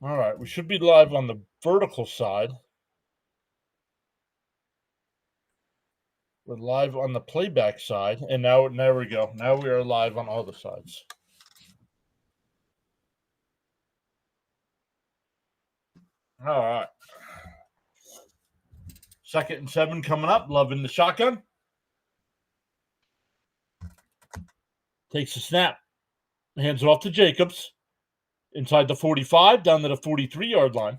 All right, we should be live on the vertical side. We're live on the playback side, and now there we go. Now we are live on all the sides. All right. 2nd and 7 coming up. Loving the shotgun. Takes a snap. Hands it off to Jacobs. Inside the 45, down to the 43-yard line.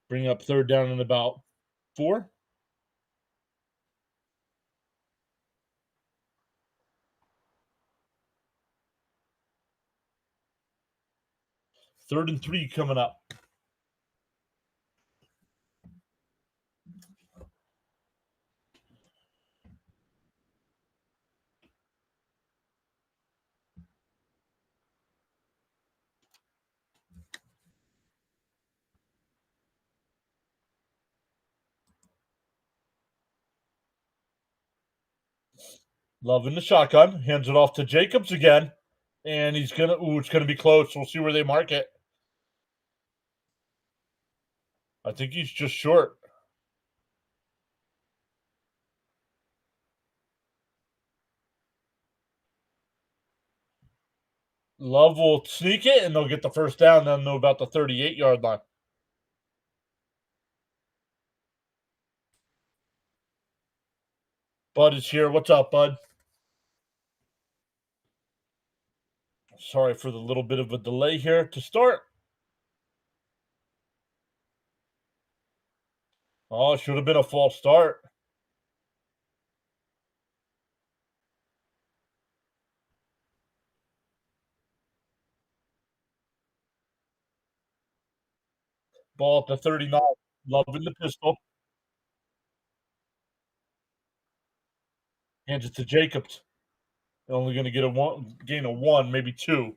Bring up 3rd down and about 4. Third and 3 coming up. Loving the shotgun. Hands it off to Jacobs again. And he's going to, it's going to be close. We'll see where they mark it. I think he's just short. Love will sneak it, and they'll get the first down. They'll know about the 38-yard line. Bud is here. What's up, Bud? Sorry for the little bit of a delay here to start. Oh, it should have been a false start. Ball at the 39. Loving the pistol. Hands it to Jacobs. They're only going to get gain of 1, maybe 2.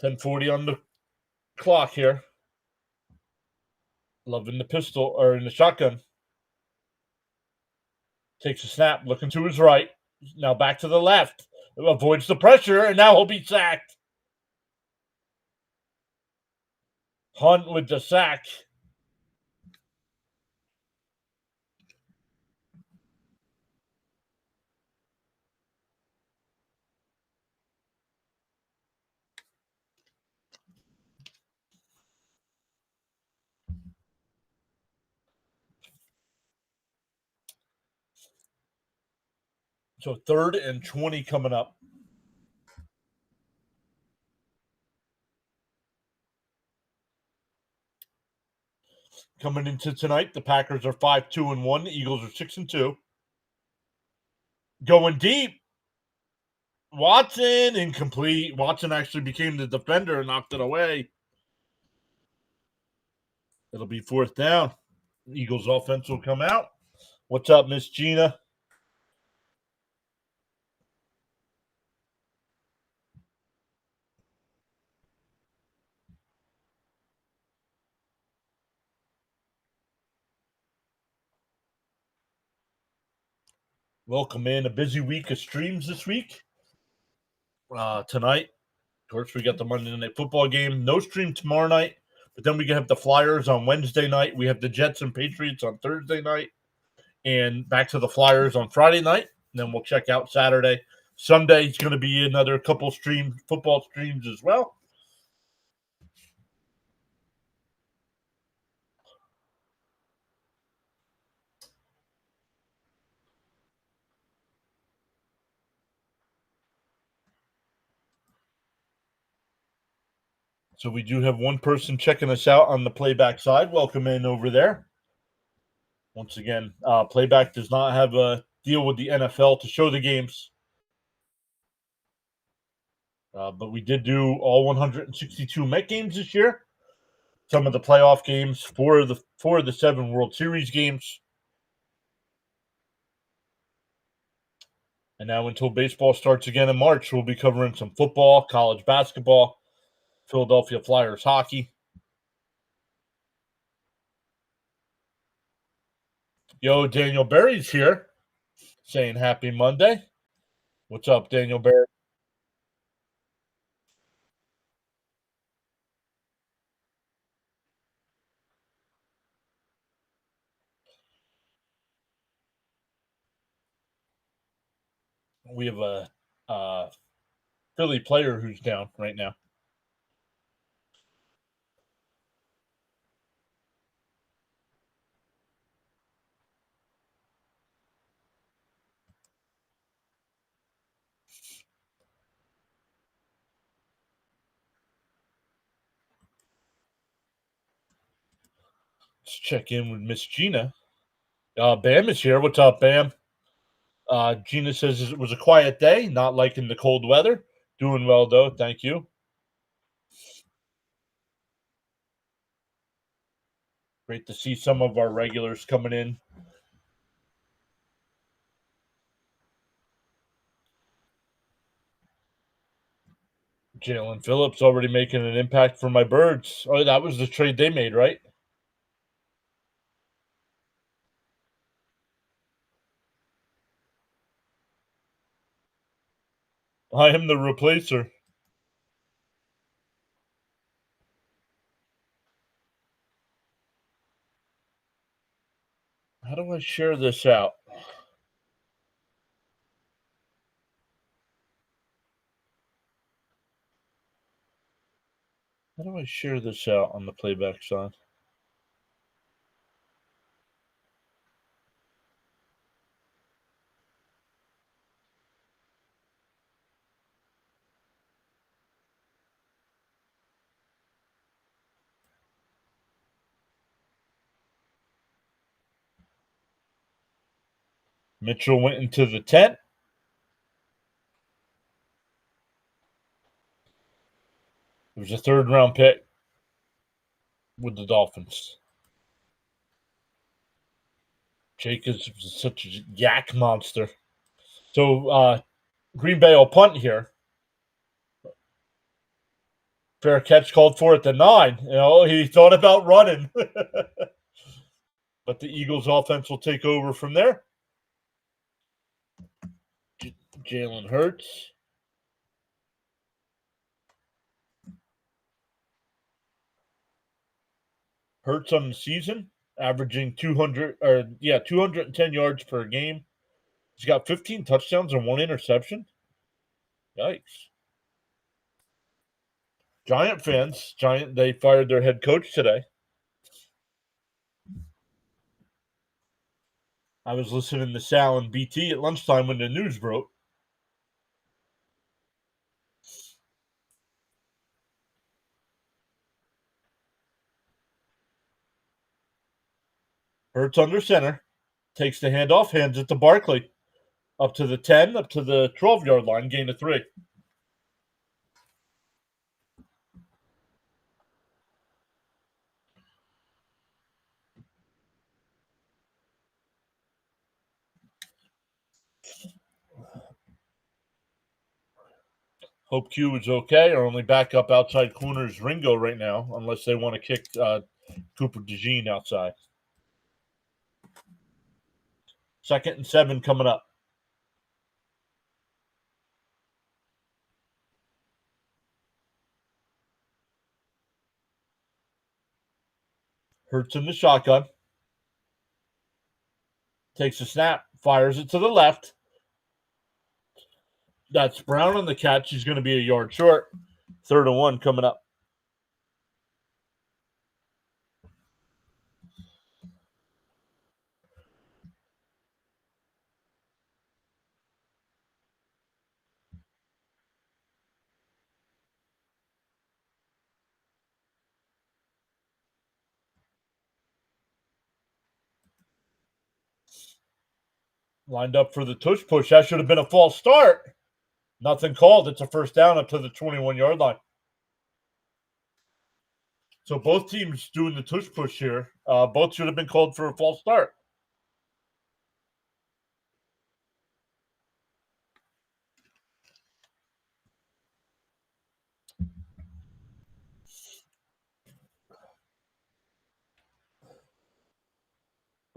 .10:40 on the clock here. Loving the pistol, or in the shotgun. Takes a snap, looking to his right. Now back to the left. Avoids the pressure, and now he'll be sacked. Hunt with the sack. So 3rd and 20 coming up. Coming into tonight, the Packers are 5-2-1. The Eagles are 6-2. Going deep. Watson, incomplete. Watson actually became the defender and knocked it away. It'll be 4th down. Eagles offense will come out. What's up, Miss Gina? Welcome in. A busy week of streams this week. Tonight, of course, we got the Monday Night Football game. No stream tomorrow night, but then we have the Flyers on Wednesday night. We have the Jets and Patriots on Thursday night, and back to the Flyers on Friday night. And then we'll check out Saturday. Sunday is going to be another couple football streams as well. So we do have one person checking us out on the playback side. Welcome in over there. Once again, playback does not have a deal with the NFL to show the games. But we did do all 162 Met games this year. Some of the playoff games, four of the 7 World Series games. And now until baseball starts again in March, we'll be covering some football, college basketball, Philadelphia Flyers hockey. Yo, Daniel Berry's here saying happy Monday. What's up, Daniel Berry? We have a Philly player who's down right now. Let's check in with Miss Gina. Bam is here. What's up, Bam? Gina says it was a quiet day, not liking the cold weather. Doing well, though. Thank you. Great to see some of our regulars coming in. Jalen Phillips already making an impact for my Birds. Oh, that was the trade they made, right? I am the replacer. How do I share this out? How do I share this out on the playback side? Mitchell went into the tent. It was a third round pick with the Dolphins. Jacobs was such a yak monster. So Green Bay will punt here. Fair catch called for at the 9. He thought about running. But the Eagles offense will take over from there. Jalen Hurts. Hurts on the season, averaging 210 yards per game. He's got 15 touchdowns and 1 interception. Yikes. Giant fans, they fired their head coach today. I was listening to Sal and BT at lunchtime when the news broke. Hurts under center, takes the handoff, hands it to Barkley. Up to the 10, up to the 12-yard line, gain of 3. Hope Q is okay. Our only backup outside corner is Ringo right now, unless they want to kick Cooper DeJean outside. 2nd and 7 coming up. Hurts in the shotgun. Takes a snap, fires it to the left. That's Brown on the catch. He's going to be a yard short. 3rd and 1 coming up. Lined up for the tush push. That should have been a false start. Nothing called. It's a first down up to the 21-yard line. So both teams doing the tush push here. Both should have been called for a false start.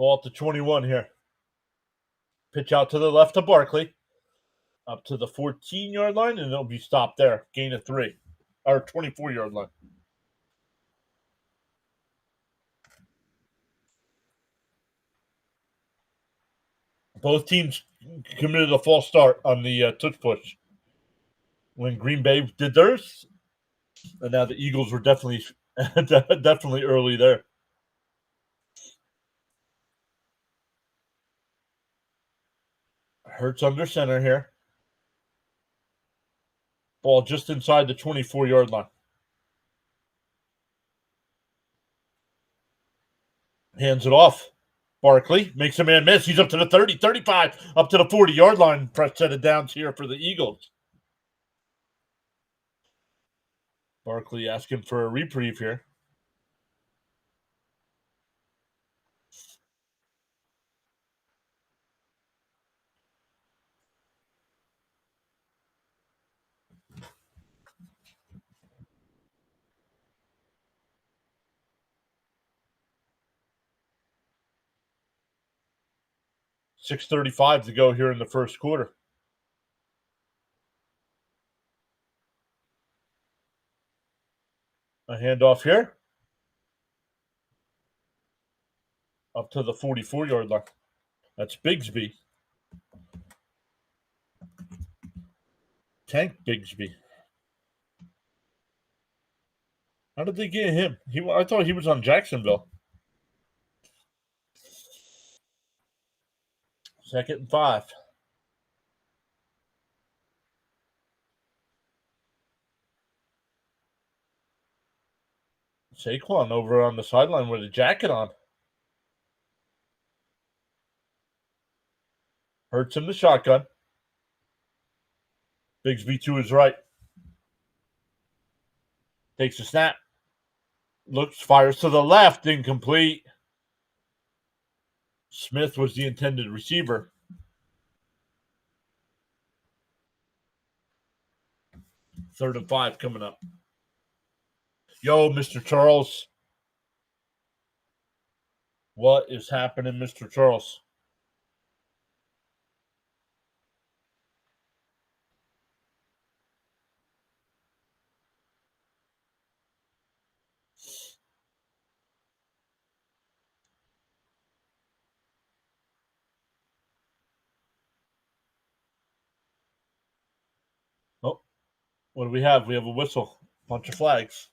Ball at the 21 here. Pitch out to the left to Barkley. Up to the 14-yard line, and it'll be stopped there. Gain of 3. Or 24-yard line. Both teams committed a false start on the touch push when Green Bay did theirs, and now the Eagles were definitely definitely early there. Hurts under center here. Ball just inside the 24-yard line. Hands it off. Barkley makes a man miss. He's up to the 30, 35, up to the 40-yard line. Fresh set of downs here for the Eagles. Barkley asking for a reprieve here. $6:35 to go here in the first quarter. A handoff here. Up to the 44-yard line. That's Bigsby. Tank Bigsby. How did they get him? I thought he was on Jacksonville. 2nd and 5. Saquon over on the sideline with a jacket on. Hurts in the shotgun. Bigsby to his right. Takes a snap. Looks, fires to the left. Incomplete. Smith was the intended receiver. 3rd and 5 coming up. Yo, Mr. Charles. What is happening, Mr. Charles? Oh, what do we have? We have a whistle. Bunch of flags.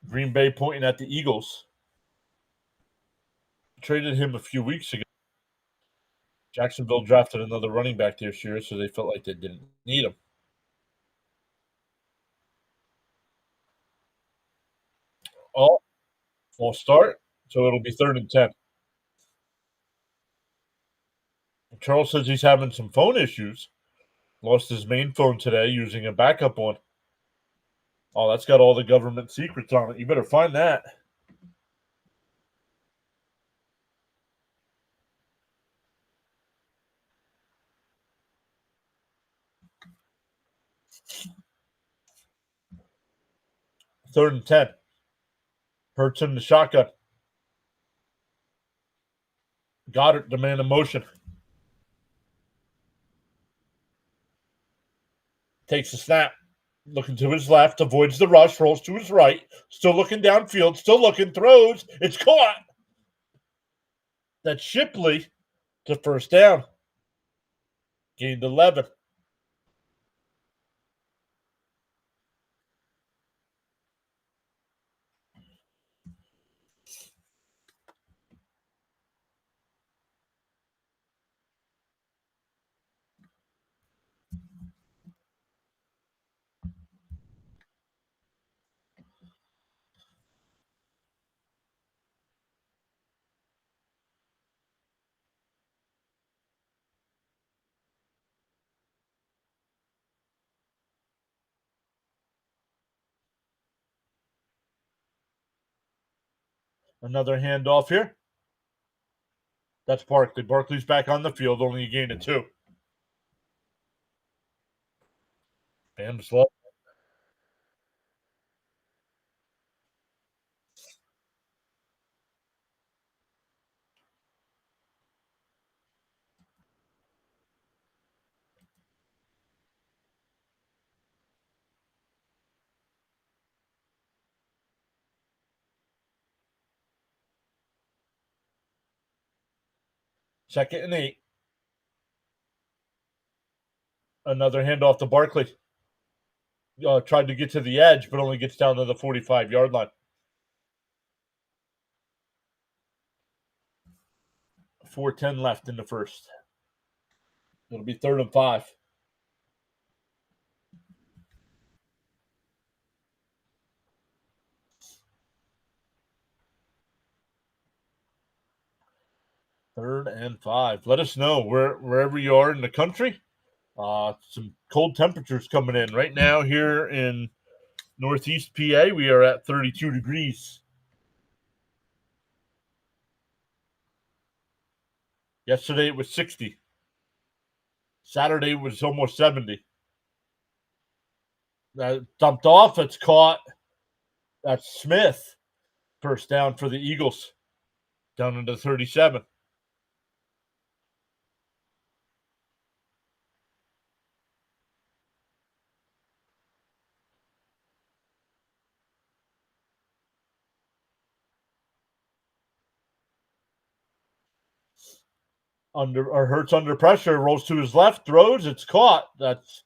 Green Bay pointing at the Eagles. Traded him a few weeks ago. Jacksonville drafted another running back this year, so they felt like they didn't need him. Oh, false start. So it'll be 3rd and 10. Charles says he's having some phone issues. Lost his main phone today using a backup one. Oh, that's got all the government secrets on it. You better find that. Third and 10. Hurts in the shotgun. Goddard, the man in motion. Takes a snap. Looking to his left. Avoids the rush. Rolls to his right. Still looking downfield. Still looking. Throws. It's caught. That's Shipley to first down. Gained 11. Another handoff here. That's Barkley. Barkley's back on the field, only a gain of 2. Damn slow. 2nd and 8. Another handoff to Barkley. Tried to get to the edge, but only gets down to the 45-yard line. 4:10 left in the first. It'll be 3rd and 5. Third and 5. Let us know wherever you are in the country. Some cold temperatures coming in right now here in Northeast PA. We are at 32 degrees. Yesterday it was 60. Saturday was almost 70. That dumped off. It's caught. That's Smith. First down for the Eagles. Down into 37. Hurts under pressure, rolls to his left, throws, it's caught. That's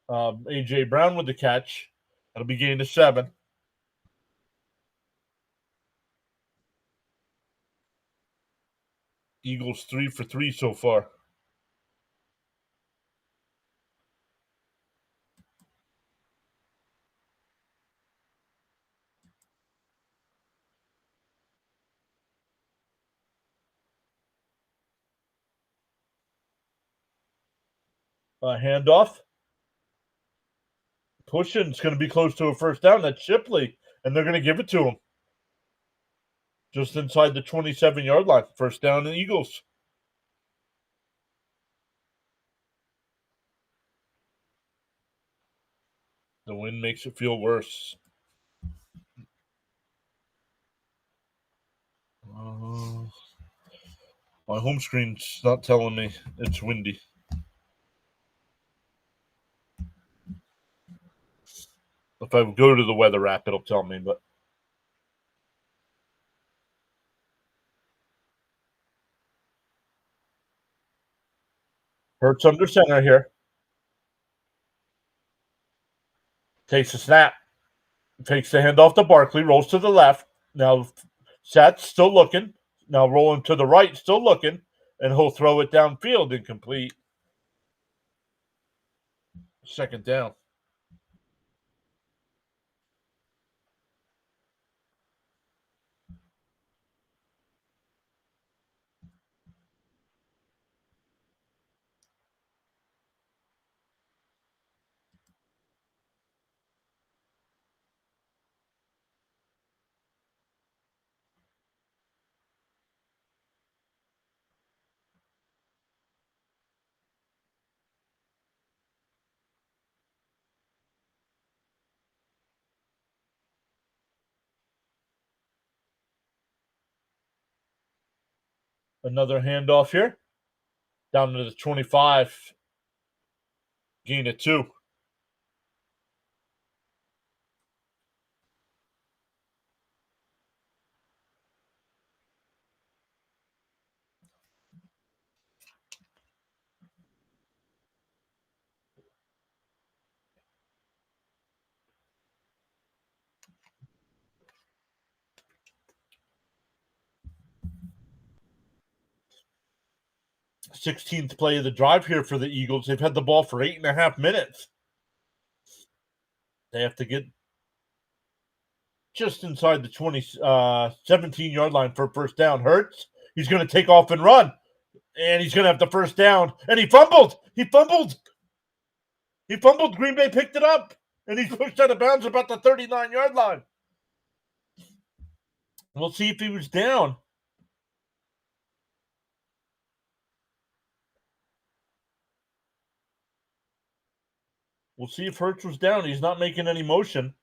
A.J. Brown with the catch. That'll be gained to 7. Eagles 3 for 3 so far. Handoff. Pushing. It's going to be close to a first down. That's Shipley, and they're going to give it to him. Just inside the 27-yard line. First down, the Eagles. The wind makes it feel worse. My home screen's not telling me it's windy. If I go to the weather app, it'll tell me, but Hurts under center here. Takes a snap. Takes the handoff to Barkley. Rolls to the left. Now sets, still looking. Now rolling to the right, still looking. And he'll throw it downfield, incomplete. Second down. Another handoff here. Down to the 25. Gain of 2. Sixteenth play of the drive here for the Eagles. They've had the ball for 8.5 minutes. They have to get just inside the 17-yard line for first down. Hurts. He's going to take off and run. And he's going to have the first down. And he fumbled. He fumbled. Green Bay picked it up. And he's pushed out of bounds about the 39-yard line. We'll see if he was down. We'll see if Hurts was down. He's not making any motion.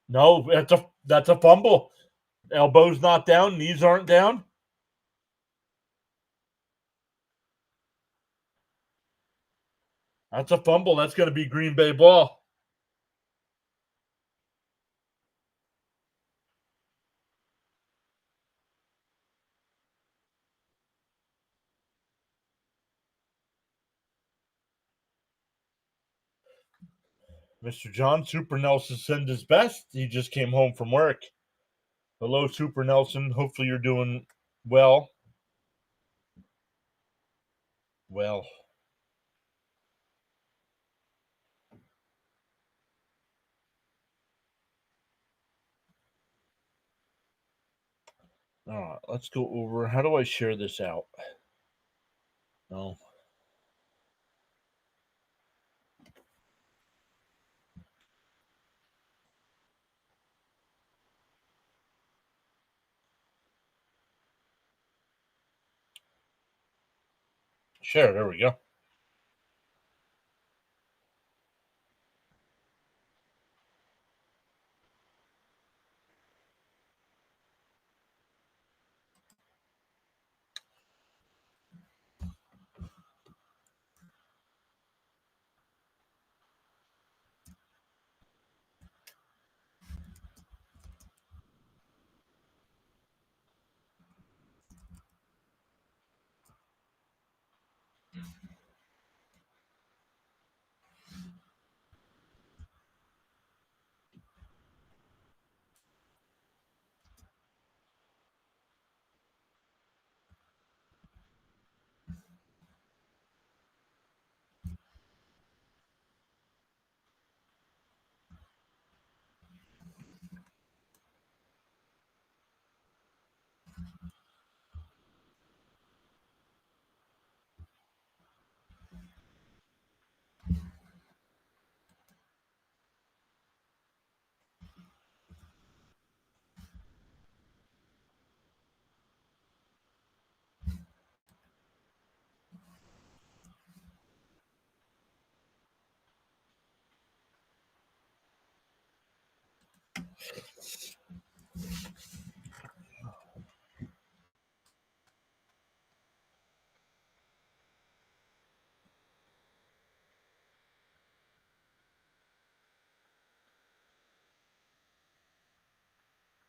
No, that's a fumble. Elbow's not down. Knees aren't down. That's a fumble. That's going to be Green Bay ball. Mr. John Super Nelson sends his best. He just came home from work. Hello, Super Nelson. Hopefully you're doing well. Well. All right, let's go over. How do I share this out? No. Share. There we go.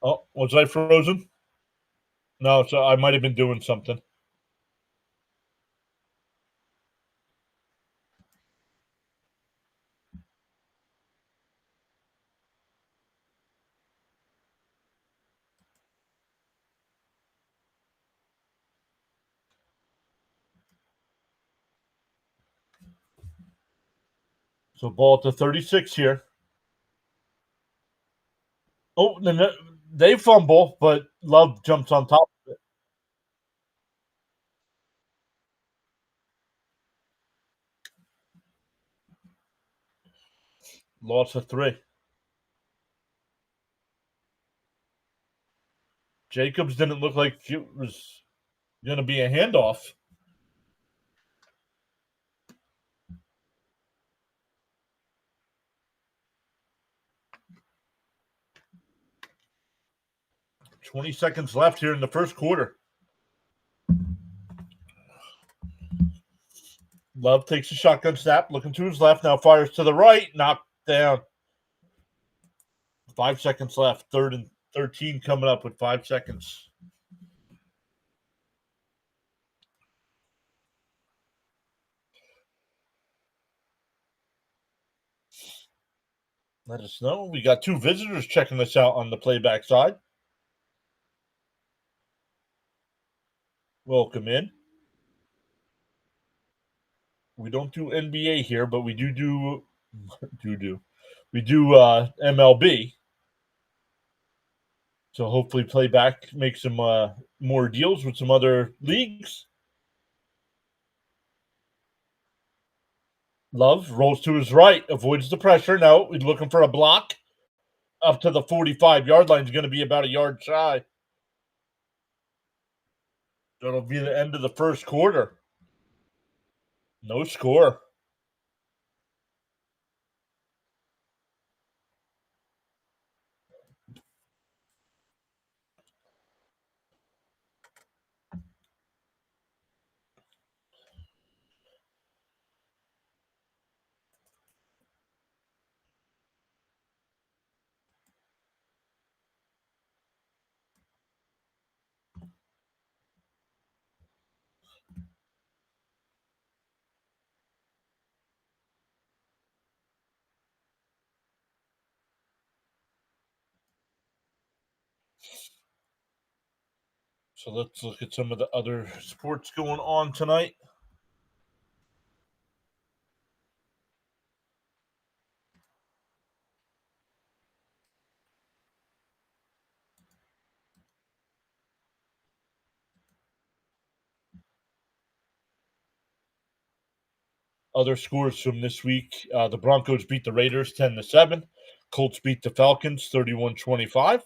Oh, was I frozen? No, so I might have been doing something. So ball to 36 here. Oh, they fumble, but Love jumps on top. Loss of 3. Jacobs didn't look like it was going to be a handoff. Twenty seconds left here in the first quarter. Love takes a shotgun snap, looking to his left, now fires to the right, knocked down. 5 seconds left. 3rd and 13 coming up with 5 seconds. Let us know. We got 2 visitors checking us out on the playback side. Welcome in. We don't do NBA here, but we do MLB. So hopefully playback make some more deals with some other leagues. Love rolls to his right, avoids the pressure. Now he's looking for a block up to the 45-yard line. Is going to be about a yard shy. That'll be the end of the first quarter. No score. So let's look at some of the other sports going on tonight. Other scores from this week: the Broncos beat the Raiders 10-7. Colts beat the Falcons 31-25.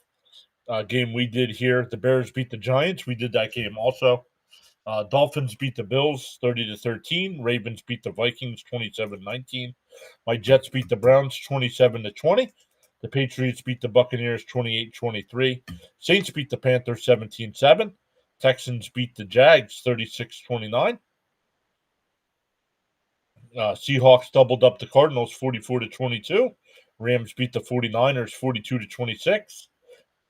Game we did here. The Bears beat the Giants. We did that game also. Dolphins beat the Bills 30-13. Ravens beat the Vikings 27-19. My Jets beat the Browns 27-20. The Patriots beat the Buccaneers 28-23. Saints beat the Panthers 17-7. Texans beat the Jags 36-29. Seahawks doubled up the Cardinals 44-22. Rams beat the 49ers 42-26.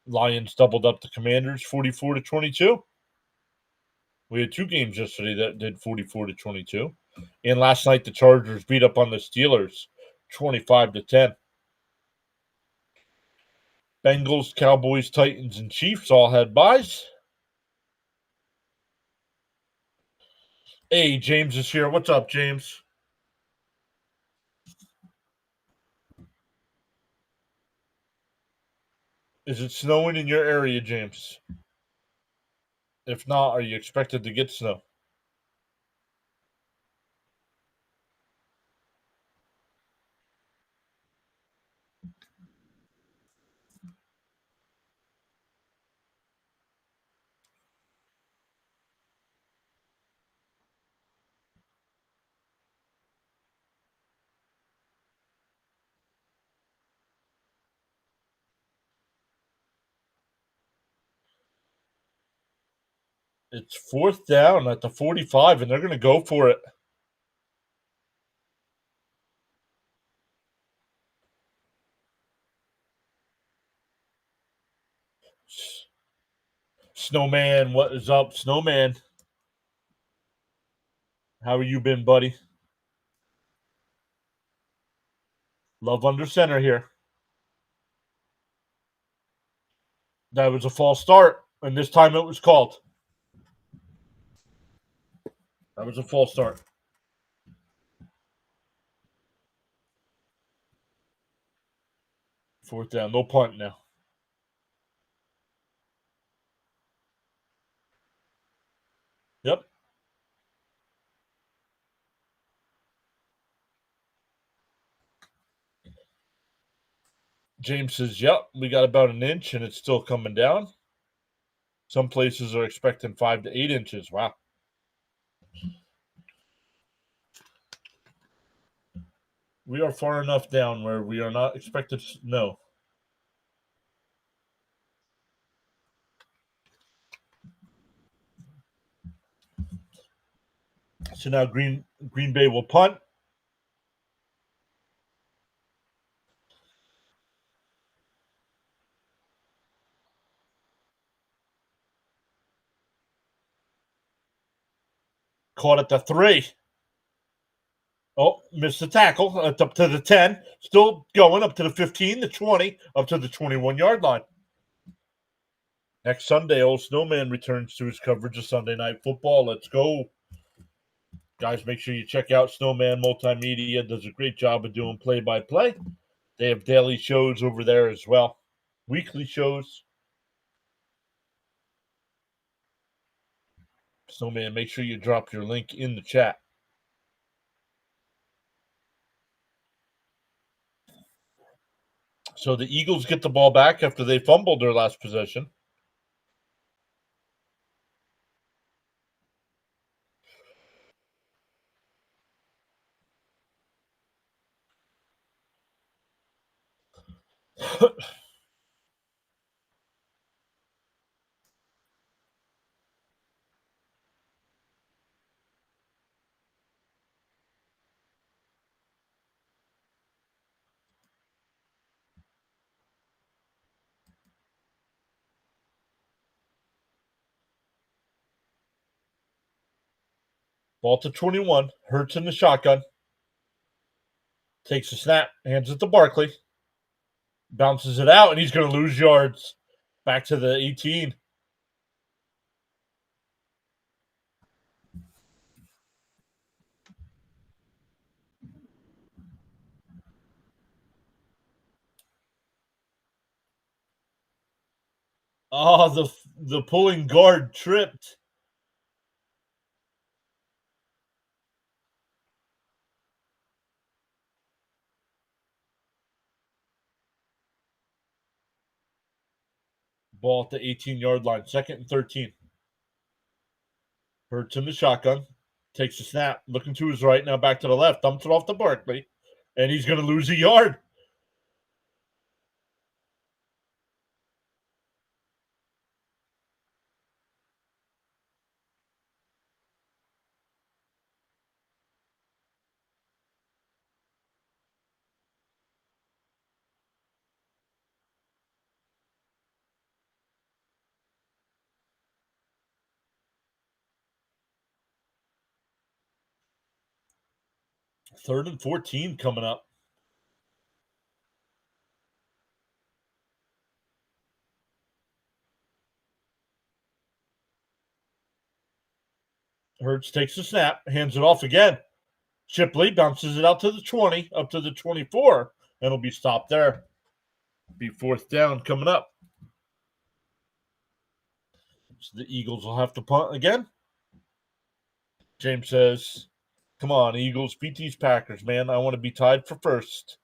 Lions doubled up the Commanders 44-22. We had two games yesterday that did 44-22. And last night the Chargers beat up on the Steelers 25-10. Bengals, Cowboys, Titans, and Chiefs all had byes. Hey, James is here. What's up, James? Is it snowing in your area, James? If not, are you expected to get snow? It's fourth down at the 45, and they're going to go for it. Snowman, what is up, Snowman? How are you been, buddy? Love under center here. That was a false start, and this time it was called. That was a false start. Fourth down, no punt now. Yep. James says, yep, we got about an inch, and it's still coming down. Some places are expecting 5 to 8 inches. Wow. We are far enough down where we are not expected snow. So now Green Bay will punt. Caught at the 3. Oh, missed the tackle. It's up to the 10. Still going up to the 15, the 20, up to the 21-yard line. Next Sunday, old Snowman returns to his coverage of Sunday Night Football. Let's go. Guys, make sure you check out Snowman Multimedia. Does a great job of doing play-by-play. They have daily shows over there as well. Weekly shows. Snowman, make sure you drop your link in the chat. So the Eagles get the ball back after they fumbled their last possession. Ball to 21. Hurts in the shotgun. Takes a snap. Hands it to Barkley. Bounces it out, and he's going to lose yards. Back to the 18. Oh, the pulling guard tripped. Ball at the 18-yard line. 2nd and 13. Hurts in the shotgun. Takes a snap. Looking to his right. Now back to the left. Dumps it off to Barkley. And he's going to lose a yard. Third and 14 coming up. Hurts takes the snap. Hands it off again. Shipley bounces it out to the 20, up to the 24, and it'll be stopped there. Be 4th down coming up. So the Eagles will have to punt again. James says, come on, Eagles, beat these Packers, man. I want to be tied for first.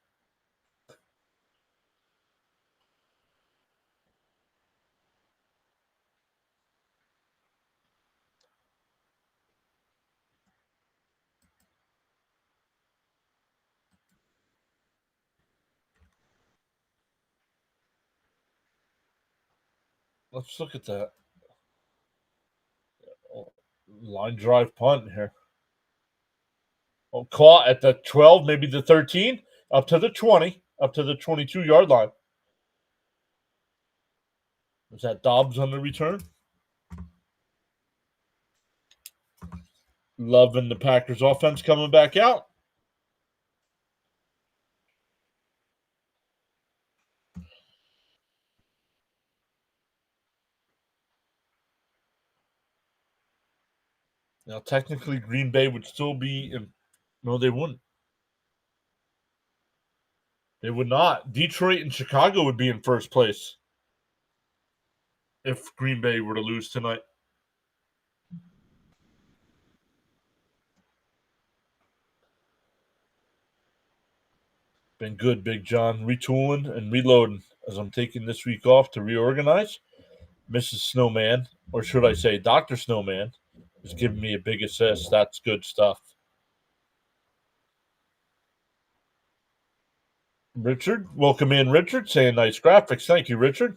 Let's look at that. Oh, line drive punt here. Oh, caught at the 12, maybe the 13, up to the 20, up to the 22-yard line. Was that Dobbs on the return? Loving the Packers offense coming back out. Now, technically, Green Bay would still be in. No, they wouldn't. They would not. Detroit and Chicago would be in first place if Green Bay were to lose tonight. Been good, Big John. Retooling and reloading as I'm taking this week off to reorganize. Mrs. Snowman, or should I say Dr. Snowman, is giving me a big assist. That's good stuff. Richard, welcome in, Richard. Saying nice graphics. Thank you, Richard.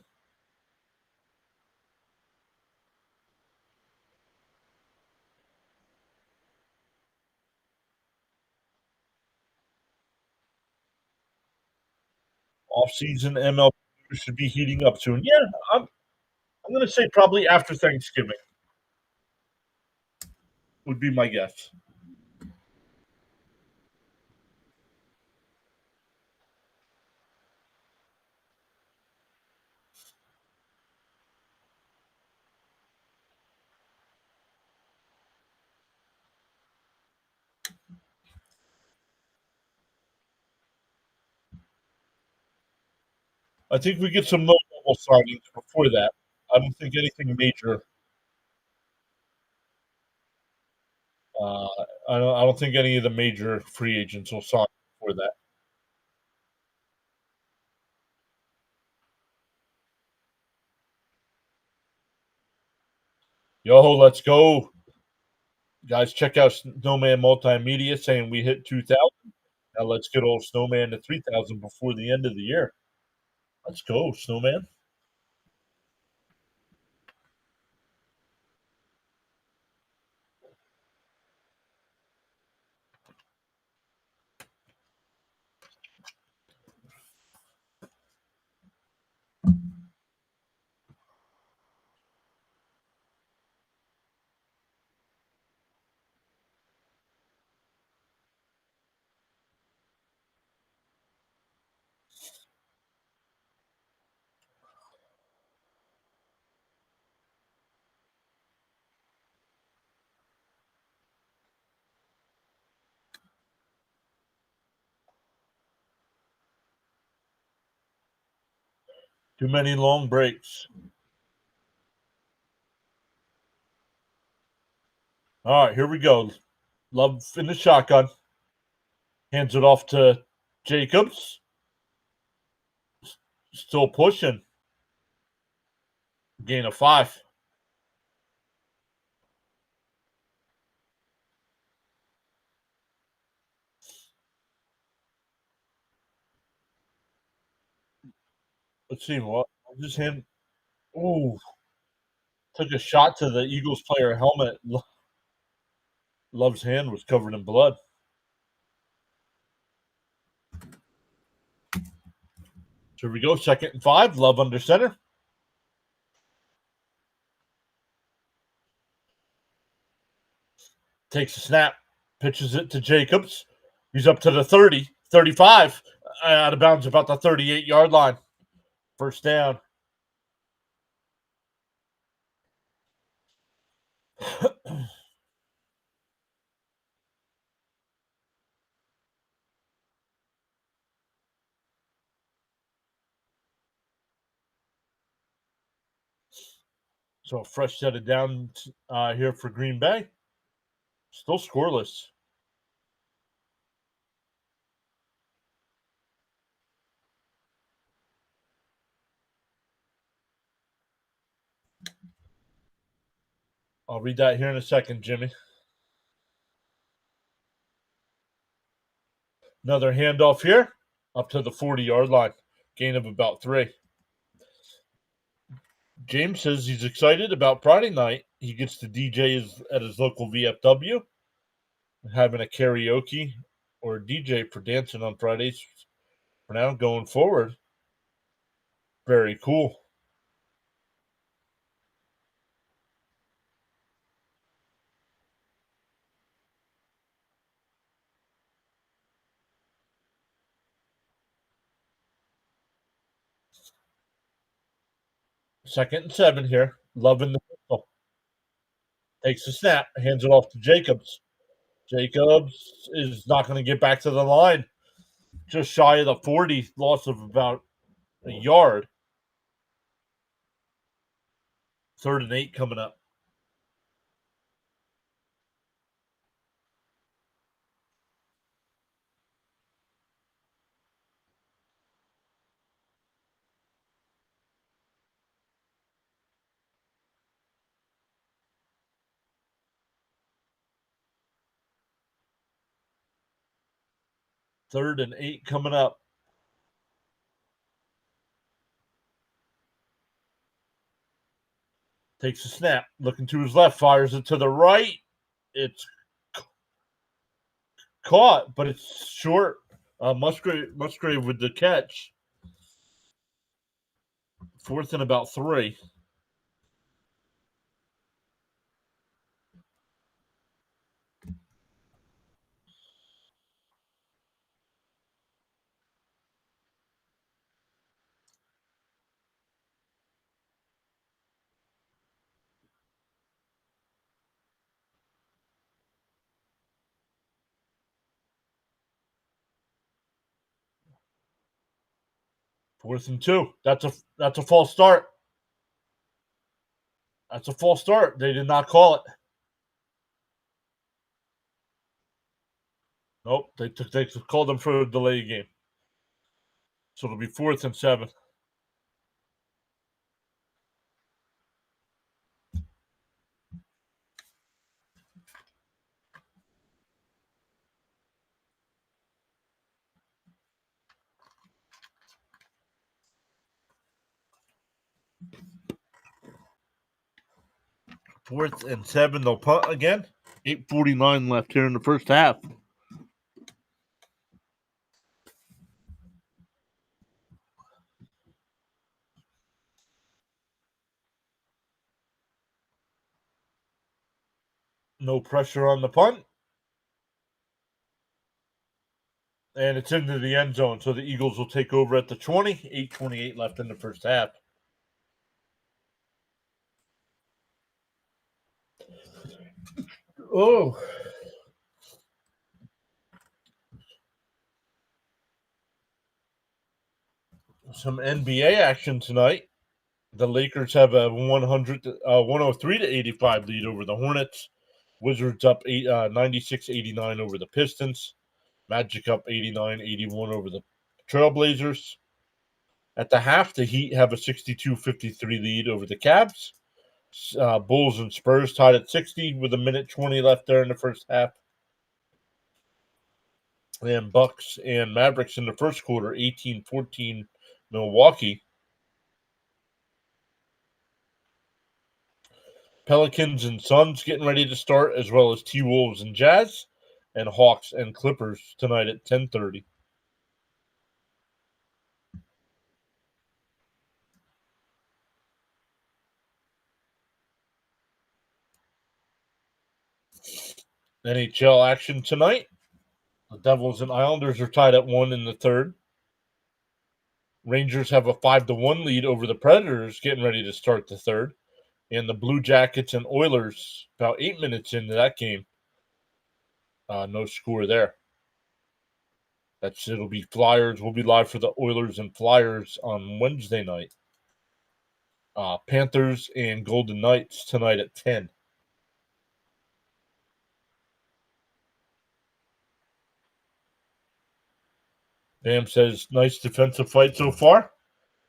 Off-season MLB should be heating up soon. Yeah, I'm going to say probably after Thanksgiving would be my guess. I think we get some low-level signings before that. I don't think anything major. Uh, I don't think any of the major free agents will sign before that. Yo, let's go. Guys, check out Snowman Multimedia saying we hit 2,000. Now let's get old Snowman to 3,000 before the end of the year. Let's go, Snowman. Too many long breaks. All right, here we go. Love in the shotgun. Hands it off to Jacobs. Still pushing. Gain of 5. Let's see what. Just hand. Ooh, took a shot to the Eagles player helmet. Love's hand was covered in blood. Here we go. 2nd and 5. Love under center. Takes a snap. Pitches it to Jacobs. He's up to the 30, 35. Out of bounds about the 38-yard line. First down. So a fresh set of downs here for Green Bay. Still scoreless. I'll read that here in a second, Jimmy. Another handoff here, up to the 40-yard line. Gain of about 3. James says he's excited about Friday night. He gets to DJ at his local VFW, having a karaoke or a DJ for dancing on Fridays. For now, going forward, very cool. Second and 7 here. Loving the pistol. Takes a snap, hands it off to Jacobs. Jacobs is not going to get back to the line. Just shy of the 40, loss of about a yard. 3rd and 8 coming up. Third and 8 coming up. Takes a snap, looking to his left, fires it to the right. It's caught, but it's short. Musgrave with the catch. 4th and about 3. Fourth and 2. That's a false start. That's a false start. They did not call it. Nope. They called them for a delay game. So it'll be 4th and 7. Fourth and 7. They'll punt again. 8:49 left here in the first half. No pressure on the punt. And it's into the end zone. So the Eagles will take over at the 20. 8:28 left in the first half. Oh. Some NBA action tonight. The Lakers have a 103 to 85 lead over the Hornets. Wizards up 96-89 over the Pistons. Magic up 89-81 over the Trailblazers. At the half, the Heat have a 62-53 lead over the Cavs. Bulls and Spurs tied at 60 with a minute 20 left there in the first half. And Bucks and Mavericks in the first quarter, 18-14 Milwaukee. Pelicans and Suns getting ready to start, as well as T-Wolves and Jazz, and Hawks and Clippers tonight at 10:30. NHL action tonight. The Devils and Islanders are tied at 1 in the third. Rangers have a 5-1 lead over the Predators, getting ready to start the third. And the Blue Jackets and Oilers, about 8 minutes into that game, no score there. It'll be Flyers. We'll be live for the Oilers and Flyers on Wednesday night. Panthers and Golden Knights tonight at 10. Bam says, nice defensive fight so far.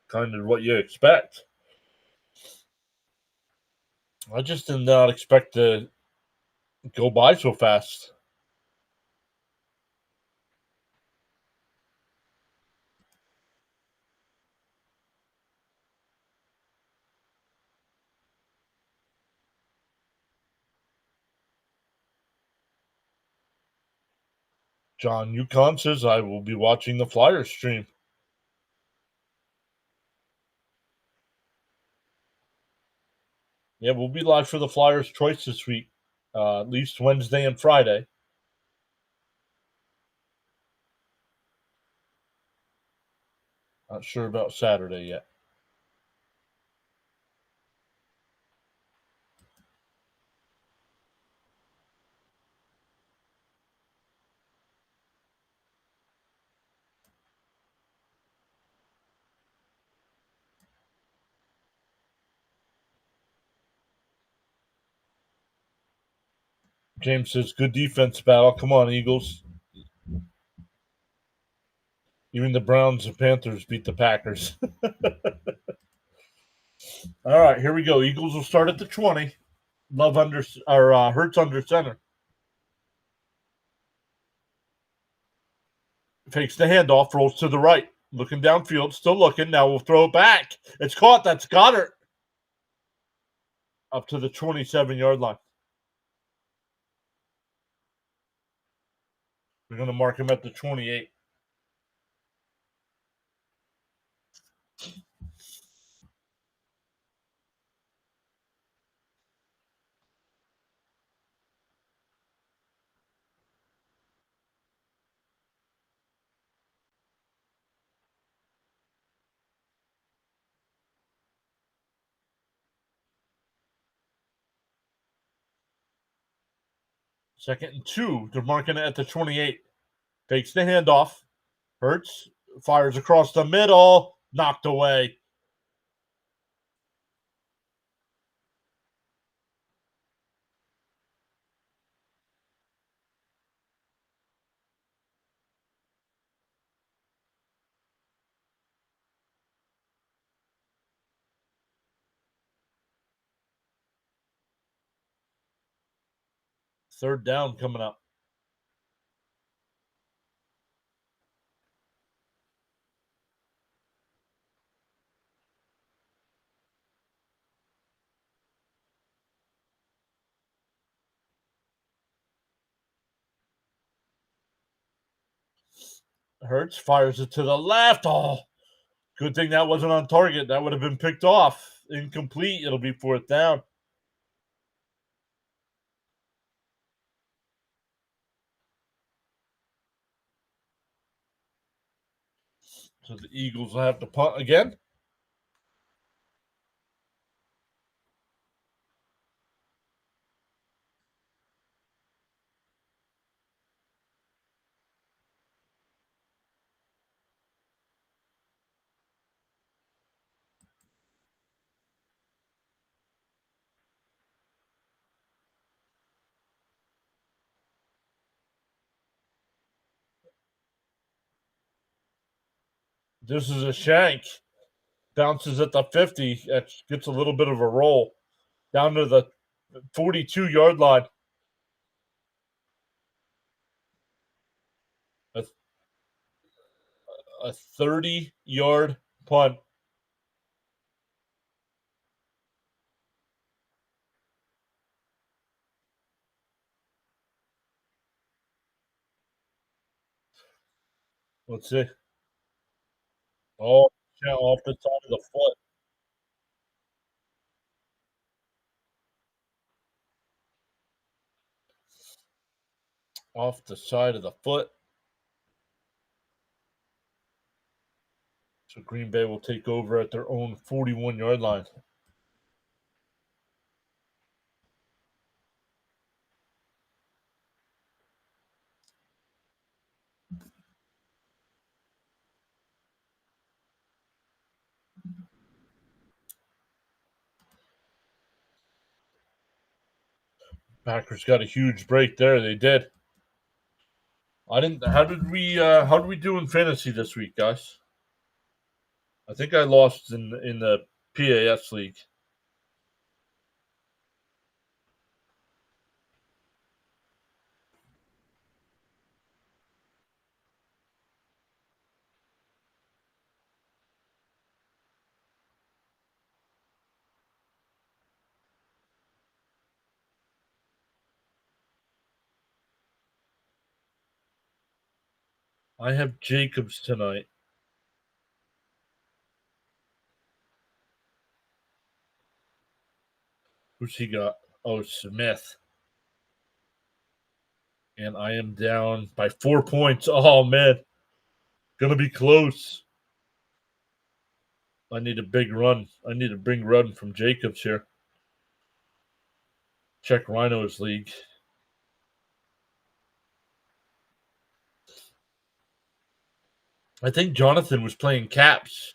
Kind of what you expect. I just did not expect to go by so fast. John Yukon says, I will be watching the Flyers stream. Yeah, we'll be live for the Flyers choice this week, at least Wednesday and Friday. Not sure about Saturday yet. James says, good defense battle. Come on, Eagles. Even the Browns and Panthers beat the Packers. All right, here we go. Eagles will start at the 20. Love under or Hurts under center. Fakes the handoff, rolls to the right. Looking downfield, still looking. Now we'll throw it back. It's caught. That's Goddard. Up to the 27-yard line. We're going to mark him at the 28. Second and 2. They're marking it at the 28. Fakes the handoff. Hurts. Fires across the middle. Knocked away. Third down coming up. Hurts fires it to the left. Oh, good thing that wasn't on target. That would have been picked off. Incomplete. It'll be fourth down. So the Eagles will have to punt again. This is a shank. Bounces at the 50. That gets a little bit of a roll down to the 42-yard line. A 30-yard punt. Let's see. Oh, off the side of the foot. Off the side of the foot. So Green Bay will take over at their own 41-yard line. Packers got a huge break there. They did. I didn't. How did we do in fantasy this week, guys? I think I lost in the PAS league. I have Jacobs tonight. Who's he got? Oh, Smith. And I am down by 4 points. Oh man, gonna be close. I need a big run. I need a big run from Jacobs here. Check Rhino's league. I think Jonathan was playing caps.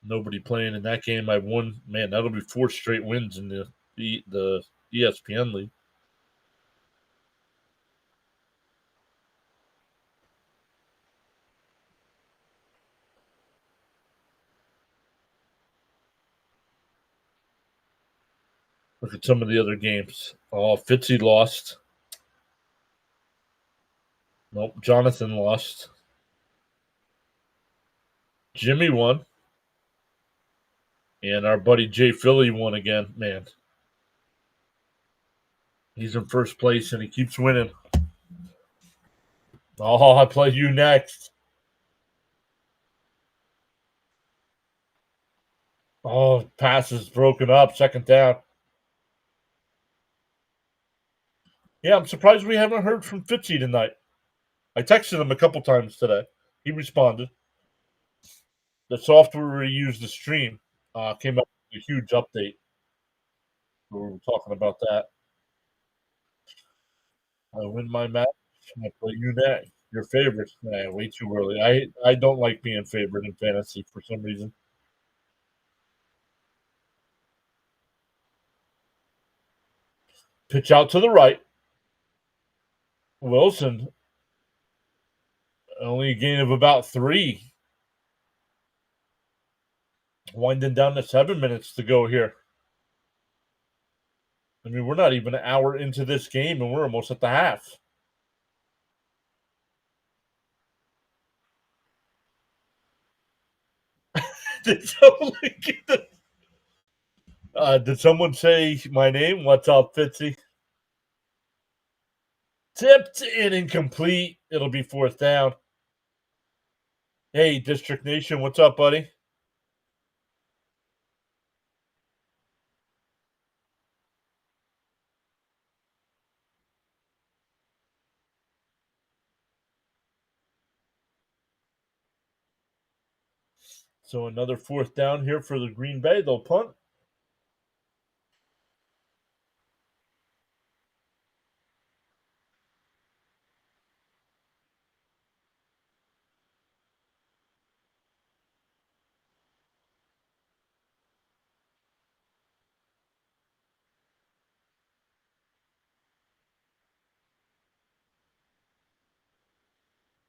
Nobody playing in that game. I won. Man, that'll be 4 straight wins in the ESPN league. Look at some of the other games. Oh, Fitzy lost. Nope, Jonathan lost. Jimmy won. And our buddy Jay Philly won again. Man, he's in first place and he keeps winning. Oh, I play you next. Oh, pass is broken up. Second down. Yeah, I'm surprised we haven't heard from Fitzy tonight. I texted him a couple times today. He responded. The software we use to stream came up with a huge update. We were talking about that. I win my match. I play you next. Your favorite? Nah, way too early. I don't like being favorite in fantasy for some reason. Pitch out to the right. Wilson, only a gain of about 3. Winding down to 7 minutes to go here. I mean, we're not even an hour into this game, and we're almost at the half. Did someone say my name? What's up, Fitzy? Tipped and incomplete. It'll be 4th down. Hey, District Nation, what's up, buddy? So another 4th down here for the Green Bay. They'll punt.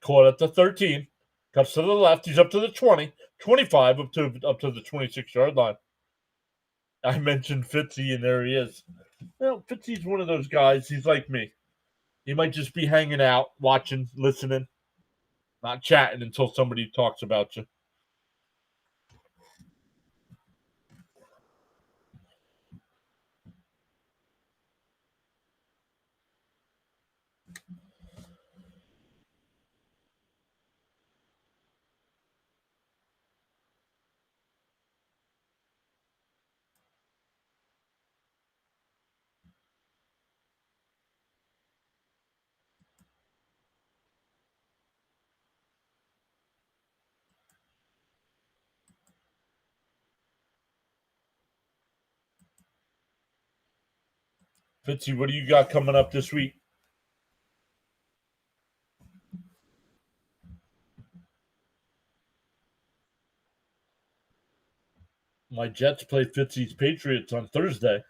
Caught at the 13. Cuts to the left. He's up to the 20. 25 up to the 26-yard line. I mentioned Fitzy, and there he is. Well, Fitzy's one of those guys. He's like me. He might just be hanging out, watching, listening, not chatting until somebody talks about you. Fitzy, what do you got coming up this week? My Jets play Fitzy's Patriots on Thursday.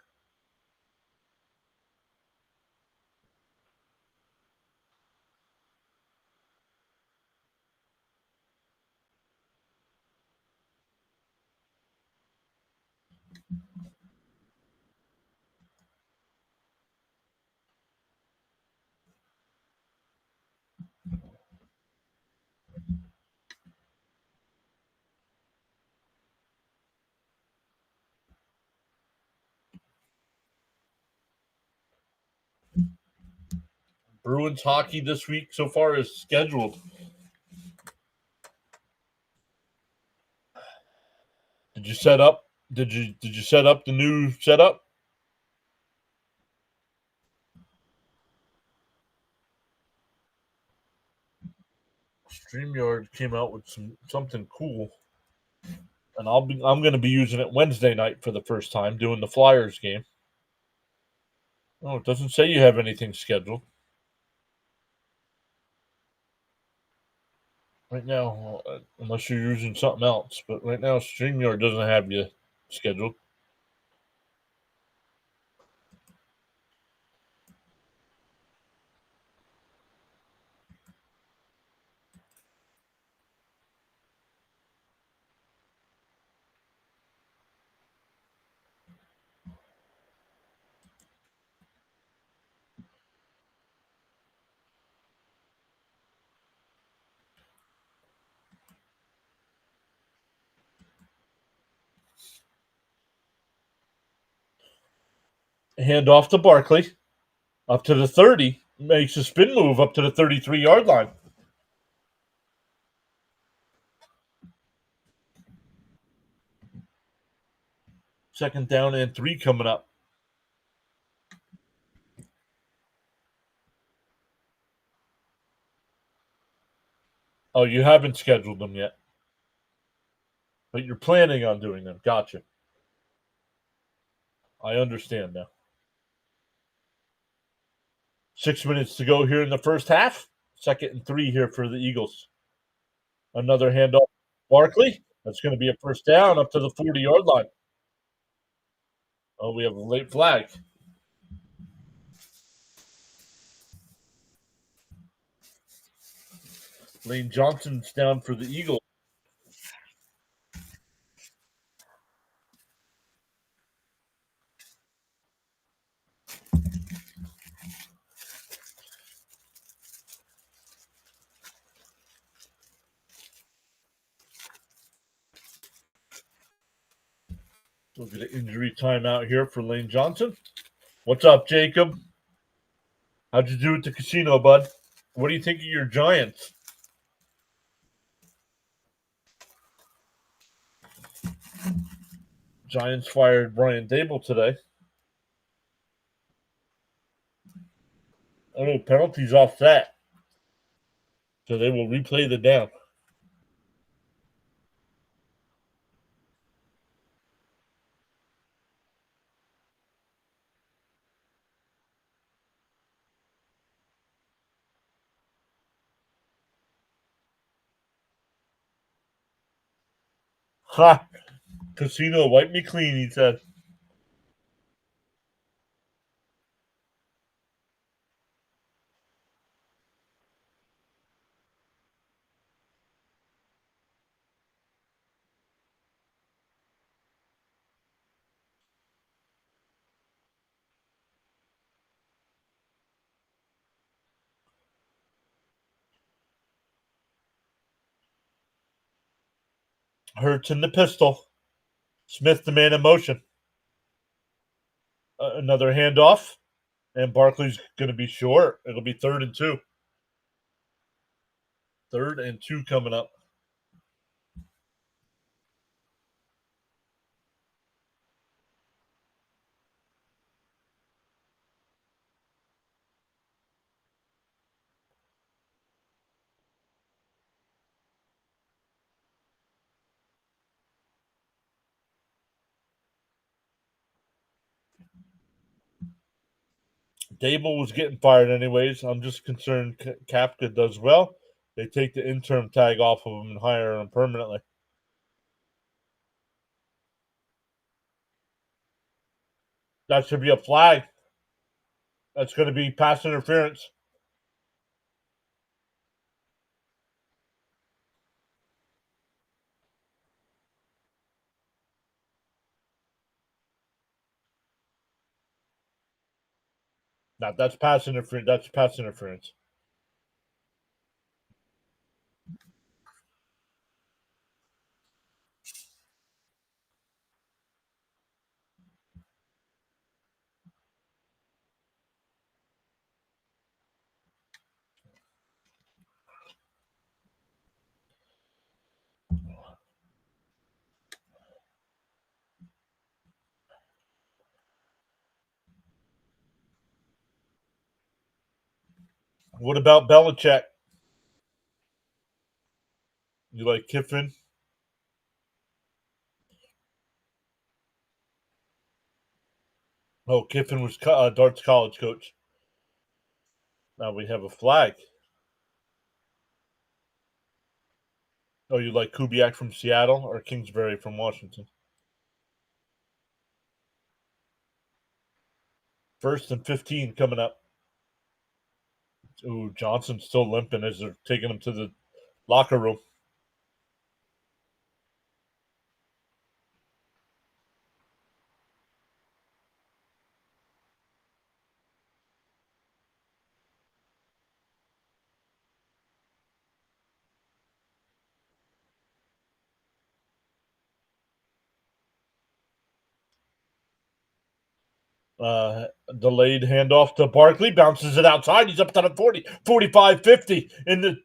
Bruins hockey this week so far is scheduled. Did you set up? Did you set up the new setup? StreamYard came out with something cool, and I'm going to be using it Wednesday night for the first time doing the Flyers game. Oh, it doesn't say you have anything scheduled right now, unless you're using something else. But right now, StreamYard doesn't have you scheduled. Hand off to Barkley, up to the 30, makes a spin move up to the 33-yard line. Second down and 3 coming up. Oh, you haven't scheduled them yet, but you're planning on doing them. Gotcha. I understand now. 6 minutes to go here in the first half. 2nd and 3 here for the Eagles. Another handoff. Barkley. That's going to be a first down up to the 40-yard line. Oh, we have a late flag. Lane Johnson's down for the Eagles. We'll get an injury timeout here for Lane Johnson. What's up, Jacob? How'd you do at the casino, bud? What do you think of your Giants? Giants fired Brian Dable today. Oh, penalties offset. So they will replay the down. Ha! Casino, wipe me clean, he said. Hurts in the pistol. Smith the man in motion. Another handoff. And Barkley's going to be short. It'll be 3rd and 2. 3rd and 2 coming up. Dable was getting fired anyways. I'm just concerned Kapka does well. They take the interim tag off of him and hire him permanently. That should be a flag. That's going to be pass interference. No, that's pass interference. That's pass interference. What about Belichick? You like Kiffin? Oh, Kiffin was Dart's college coach. Now we have a flag. Oh, you like Kubiak from Seattle or Kingsbury from Washington? 1st and 15 coming up. Ooh, Johnson's still limping as they're taking him to the locker room. Delayed handoff to Barkley, bounces it outside. He's up to the 40, 45, 50 in the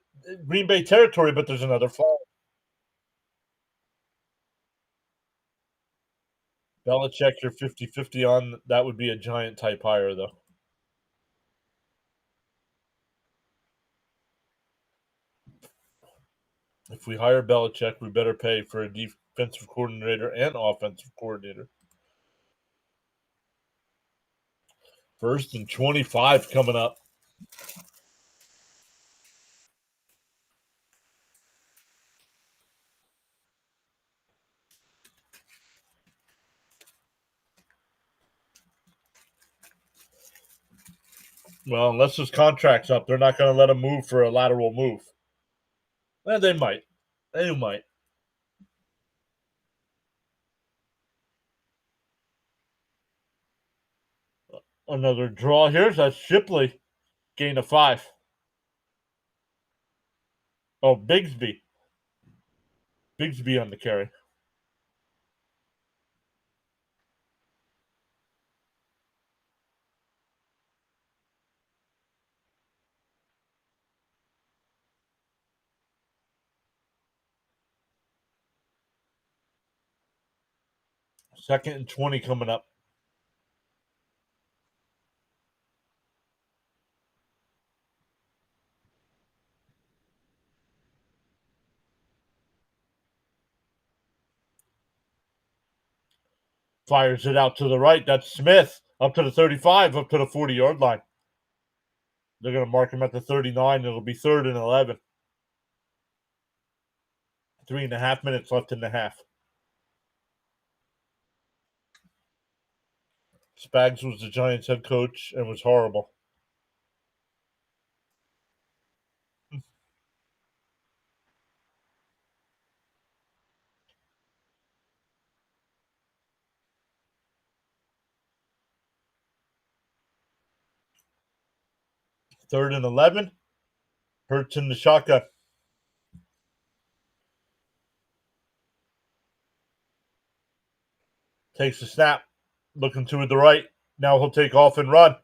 Green Bay territory, but there's another flag. Belichick, you're 50-50 on. That would be a giant type hire, though. If we hire Belichick, we better pay for a defensive coordinator and offensive coordinator. 1st and 25 coming up. Well, unless his contract's up, they're not going to let him move for a lateral move. Well, they might. They might. Another draw here. That's Shipley. Gain of 5. Oh, Bigsby. Bigsby on the carry. Second and 20 coming up. Fires it out to the right. That's Smith. Up to the 35, up to the 40-yard line. They're going to mark him at the 39. It'll be 3rd and 11. 3.5 minutes left in the half. Spags was the Giants head coach and was horrible. Third and 11. Hurts in the shotgun. Takes the snap, looking to the right. Now he'll take off and run.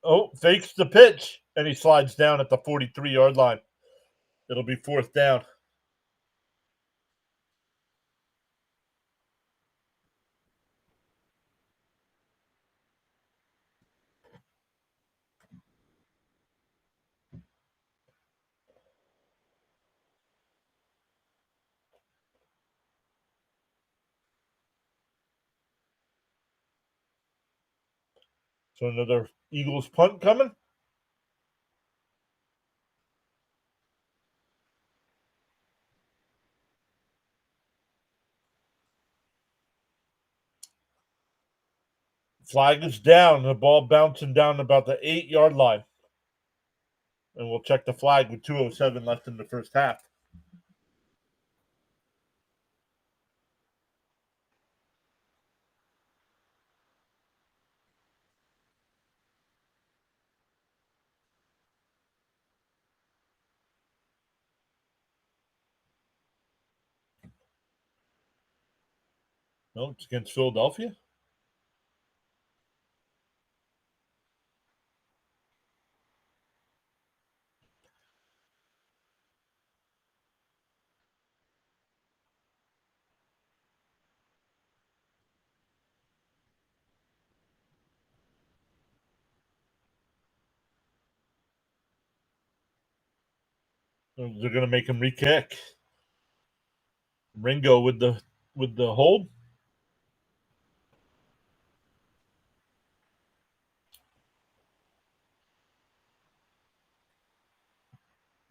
Oh, fakes the pitch, and he slides down at the 43-yard line. It'll be fourth down. So another Eagles punt coming. Flag is down. The ball bouncing down about the 8-yard line. And we'll check the flag with 2:07 left in the first half. No, it's against Philadelphia. They're going to make him re-kick. Ringo with the hold.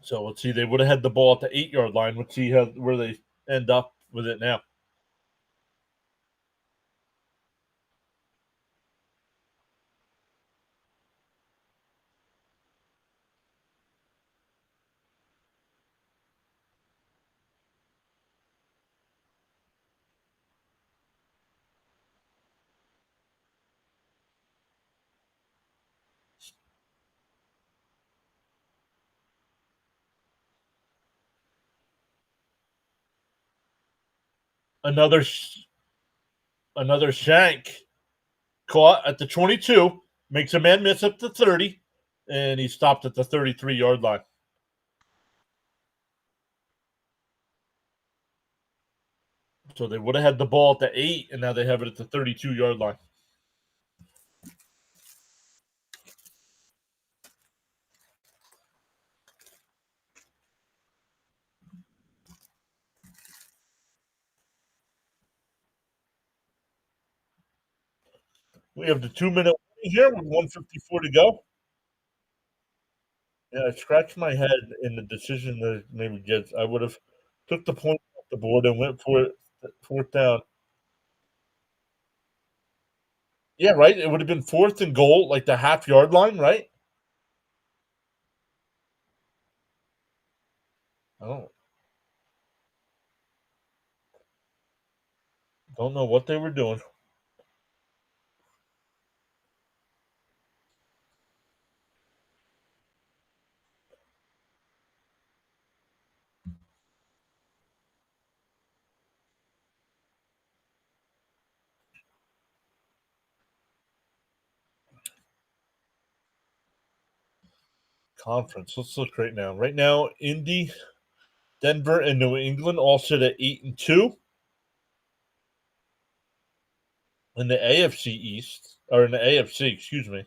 So let's see. They would have had the ball at the 8-yard line. Let's see where they end up with it now. Another shank caught at the 22, makes a man miss at the 30, and he stopped at the 33-yard line. So they would have had the ball at the 8, and now they have it at the 32-yard line. We have the 2-minute here with 1:54 to go. Yeah, I scratched my head in the decision that maybe Jets. I would have took the point off the board and went for it, fourth down. Yeah, right. It would have been fourth and goal, like the half-yard line, right? I don't know what they were doing. Conference. Let's look right now. Right now, Indy, Denver, and New England all sit at 8-2. In the AFC East, or in the AFC, excuse me.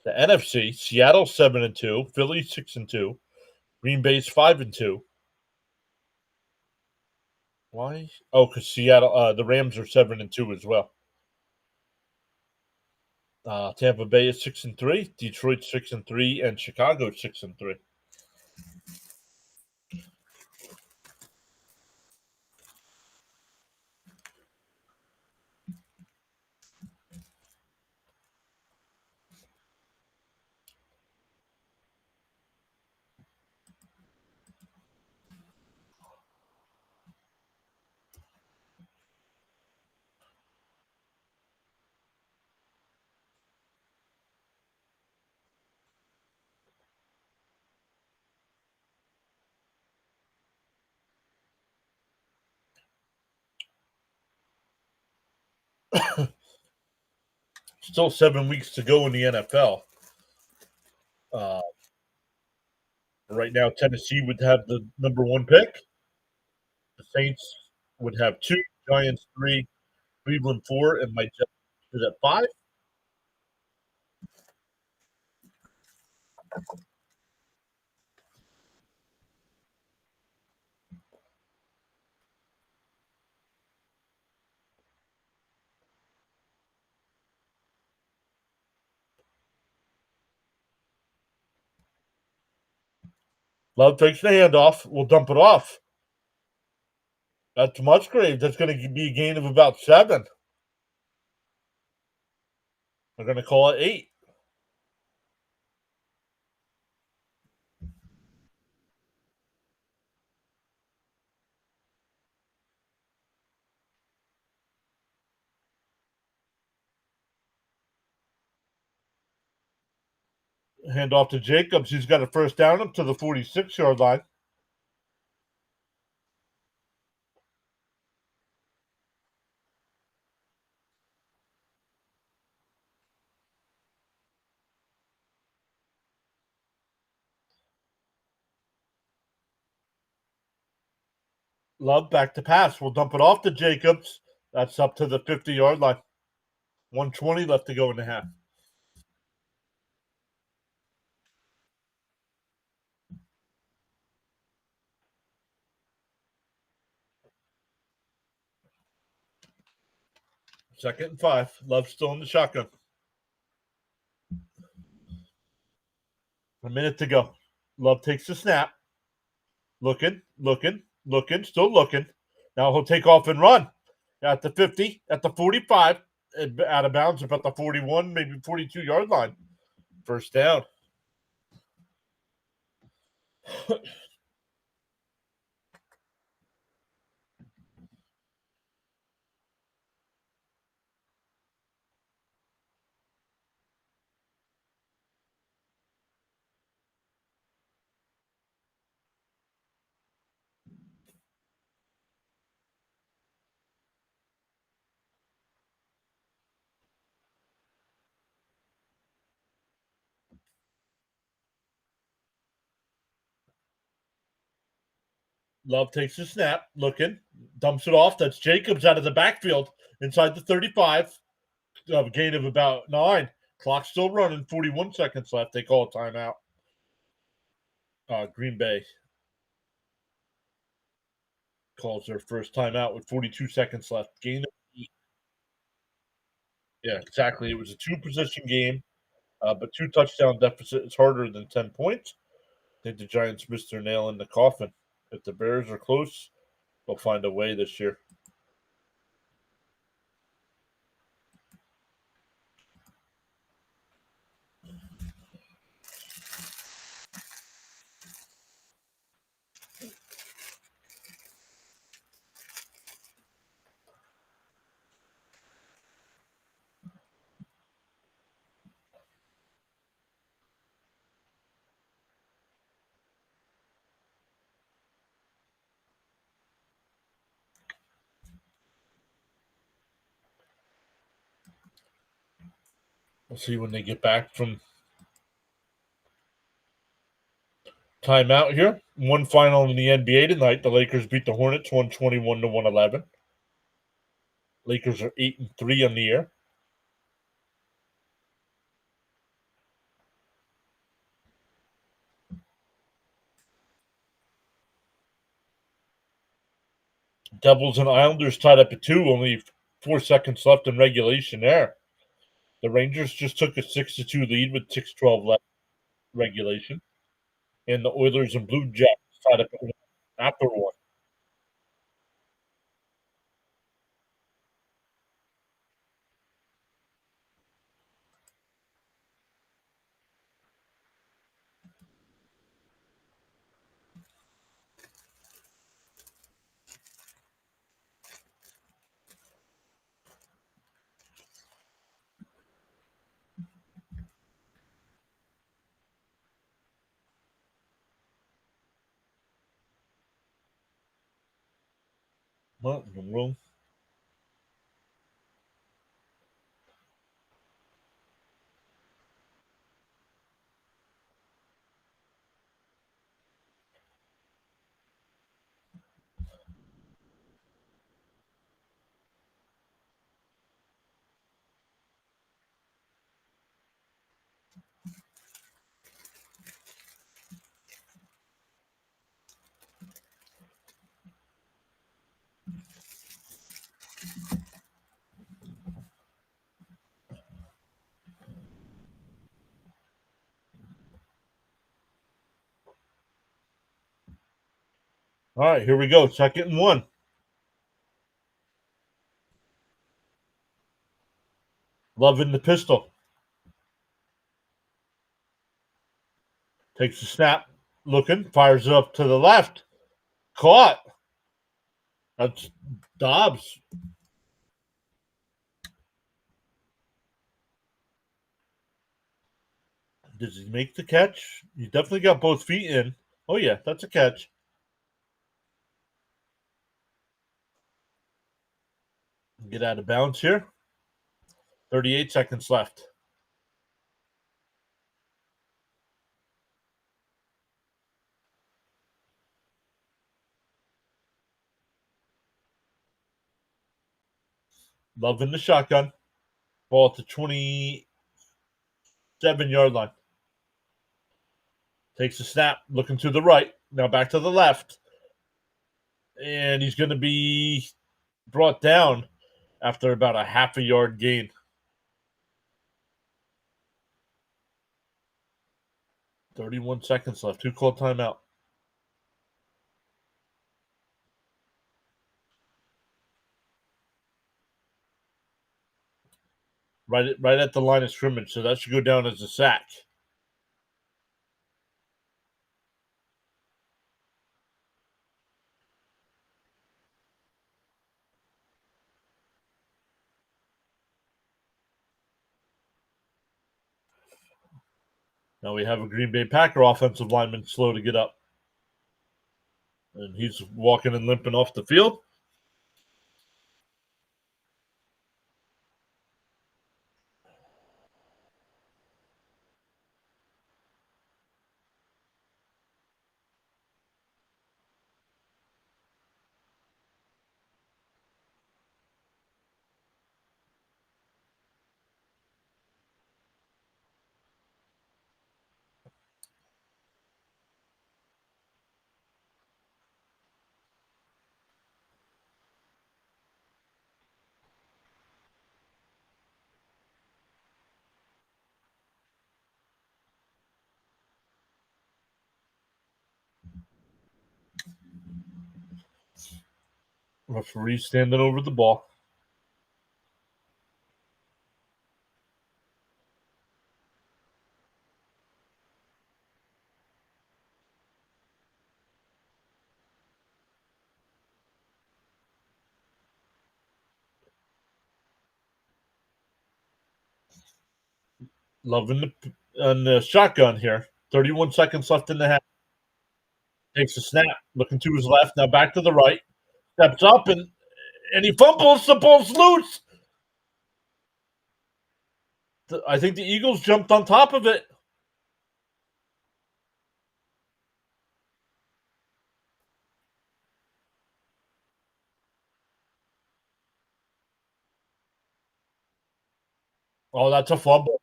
The NFC, Seattle 7-2, Philly 6-2, Green Bay's 5-2. Why? Oh, because Seattle, the Rams are 7-2 as well. Tampa Bay is 6-3, Detroit 6-3, and Chicago 6-3. Still 7 weeks to go in the NFL. Uh, right now, Tennessee would have the number one pick. The Saints would have two, Giants three, Cleveland four, and my Jets is at five. Love takes the handoff. We'll dump it off. That's Musgrave. That's going to be a gain of about 7. We're going to call it 8. Hand off to Jacobs. He's got a first down up to the 46-yard line. Love back to pass. We'll dump it off to Jacobs. That's up to the 50-yard line. 120 left to go in the half. Second and 5. Love still in the shotgun. A minute to go. Love takes the snap. Looking, still looking. Now he'll take off and run. At the 50, at the 45, out of bounds about the 41, maybe 42-yard line. First down. Love takes the snap, looking, dumps it off. That's Jacobs out of the backfield inside the 35. A gain of about 9. Clock still running, 41 seconds left. They call a timeout. Green Bay calls their first timeout with 42 seconds left. Gain of 8. Yeah, exactly. It was a two-position game, but 2 touchdown deficit is harder than 10 points. I think the Giants missed their nail in the coffin. If the Bears are close, they'll find a way this year. We'll see when they get back from timeout here. One final in the NBA tonight. The Lakers beat the Hornets 121 to 111. Lakers are 8-3 on the year. Devils and Islanders tied up at 2. Only 4 seconds left in regulation there. The Rangers just took a 6-2 lead with 6:12 left regulation. And the Oilers and Blue Jackets tied up at 1 after 1. What in the world? All right, here we go. 2nd and 1. Love in the pistol. Takes a snap. Looking. Fires it up to the left. Caught. That's Dobbs. Does he make the catch? He definitely got both feet in. Oh, yeah, that's a catch. Get out of bounds here. 38 seconds left. Love in the shotgun. Ball at the 27-yard line. Takes a snap. Looking to the right. Now back to the left. And he's going to be brought down after about a half a yard gain. 31 seconds left. Who called timeout? Right at the line of scrimmage, so that should go down as a sack. Now we have a Green Bay Packer offensive lineman slow to get up. And he's walking and limping off the field. Referee standing over the ball. Loving the shotgun here. 31 seconds left in the half. Takes a snap. Looking to his left. Now back to the right. Steps up and he fumbles. The ball's loose. I think the Eagles jumped on top of it. Oh, that's a fumble.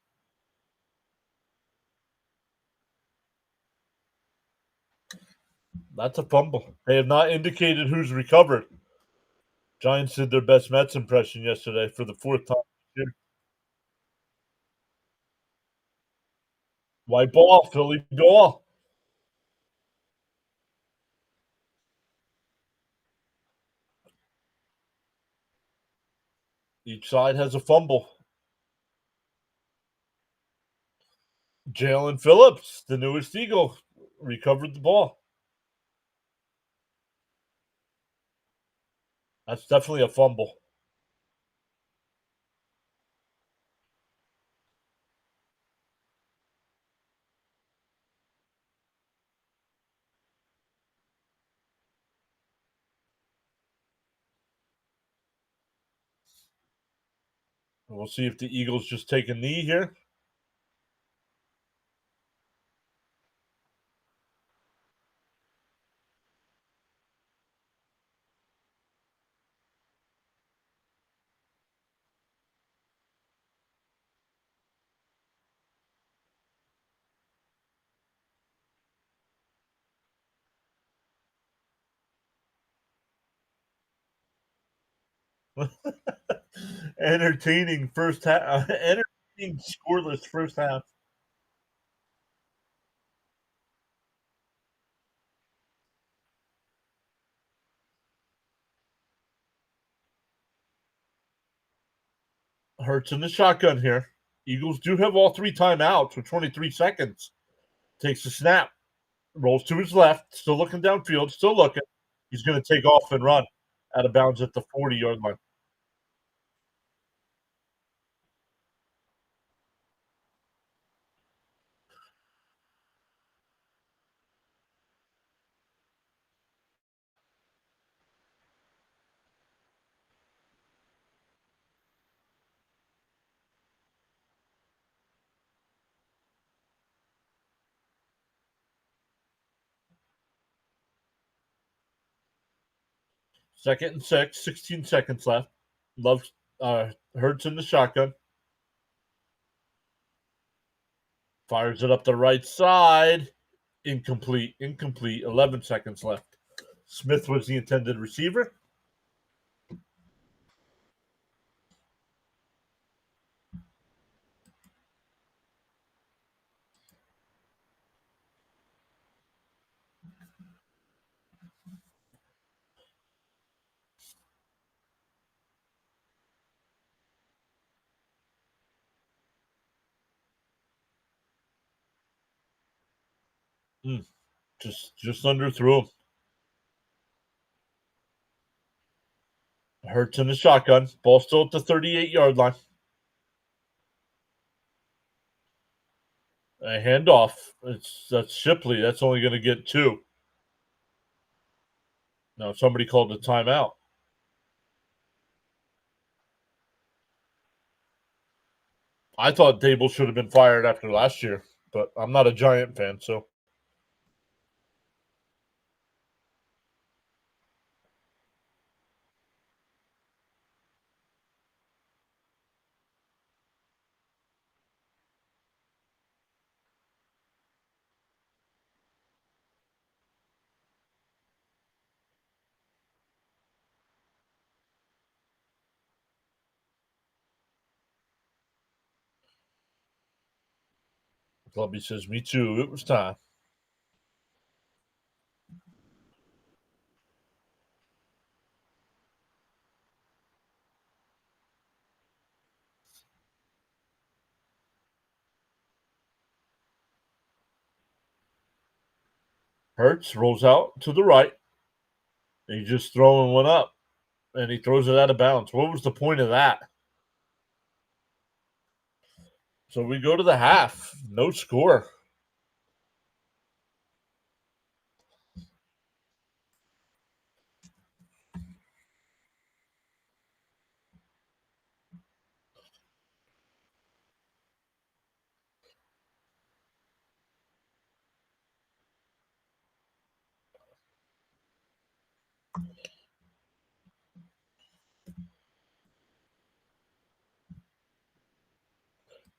That's a fumble. They have not indicated who's recovered. Giants did their best Mets impression yesterday for the 4th time this year. White ball, Philly ball. Each side has a fumble. Jalen Phillips, the newest Eagle, recovered the ball. That's definitely a fumble. We'll see if the Eagles just take a knee here. Entertaining first half. Entertaining scoreless first half. Hurts in the shotgun here. Eagles do have all 3 timeouts with 23 seconds. Takes the snap. Rolls to his left. Still looking downfield. Still looking. He's going to take off and run out of bounds at the 40-yard line. Second and 6, 16 seconds left. Loves Hurts in the shotgun. Fires it up the right side. Incomplete. 11 seconds left. Smith was the intended receiver. Just underthrew him. Hurts in the shotgun. Ball still at the 38-yard line. A handoff. That's Shipley. That's only going to get 2. Now somebody called a timeout. I thought Dable should have been fired after last year, but I'm not a Giant fan, so. Clubby says, me too. It was time. Hurts rolls out to the right. And he's just throwing one up. And he throws it out of bounds. What was the point of that? So we go to the half. No score.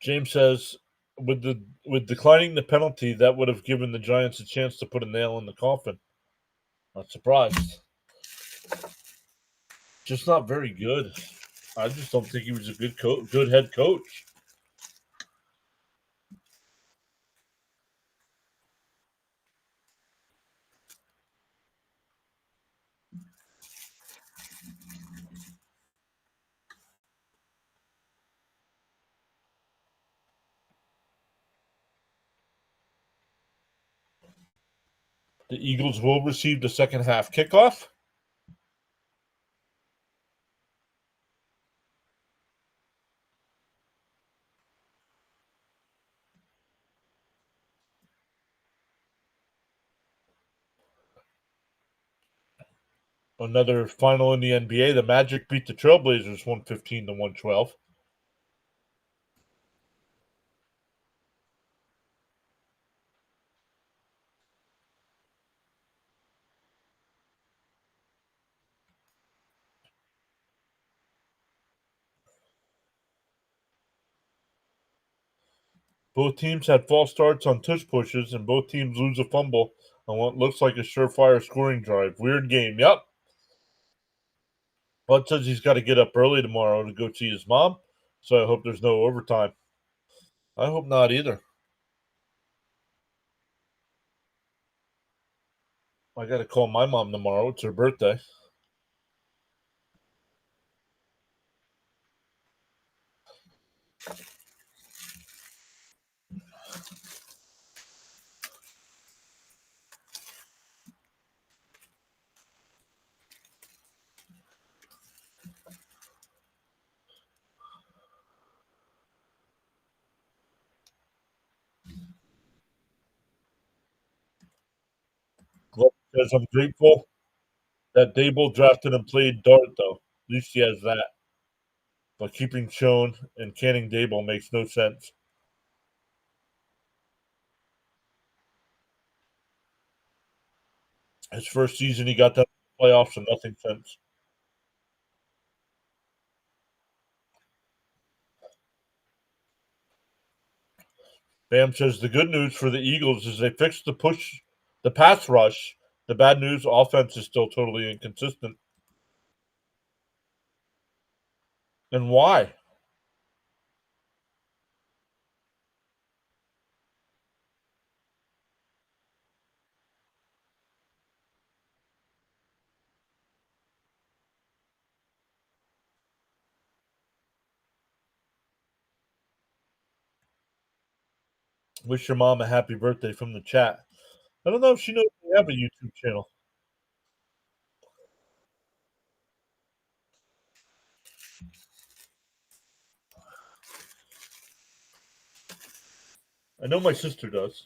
James says, with declining the penalty, that would have given the Giants a chance to put a nail in the coffin. Not surprised. Just not very good. I just don't think he was a good head coach. The Eagles will receive the second half kickoff. Another final in the NBA. The Magic beat the Trailblazers 115 to 112. Both teams had false starts on tush pushes, and both teams lose a fumble on what looks like a surefire scoring drive. Weird game. Yep. Bud says he's got to get up early tomorrow to go see his mom, so I hope there's no overtime. I hope not either. I got to call my mom tomorrow. It's her birthday. Says I'm grateful that Dable drafted and played Dart, though. At least he has that. But keeping Schoen and canning Dable makes no sense. His first season, he got them playoffs and nothing since. Bam says the good news for the Eagles is they fixed the pass rush. The bad news, offense is still totally inconsistent. And why? Wish your mom a happy birthday from the chat. I don't know if she knows we have a YouTube channel. I know my sister does.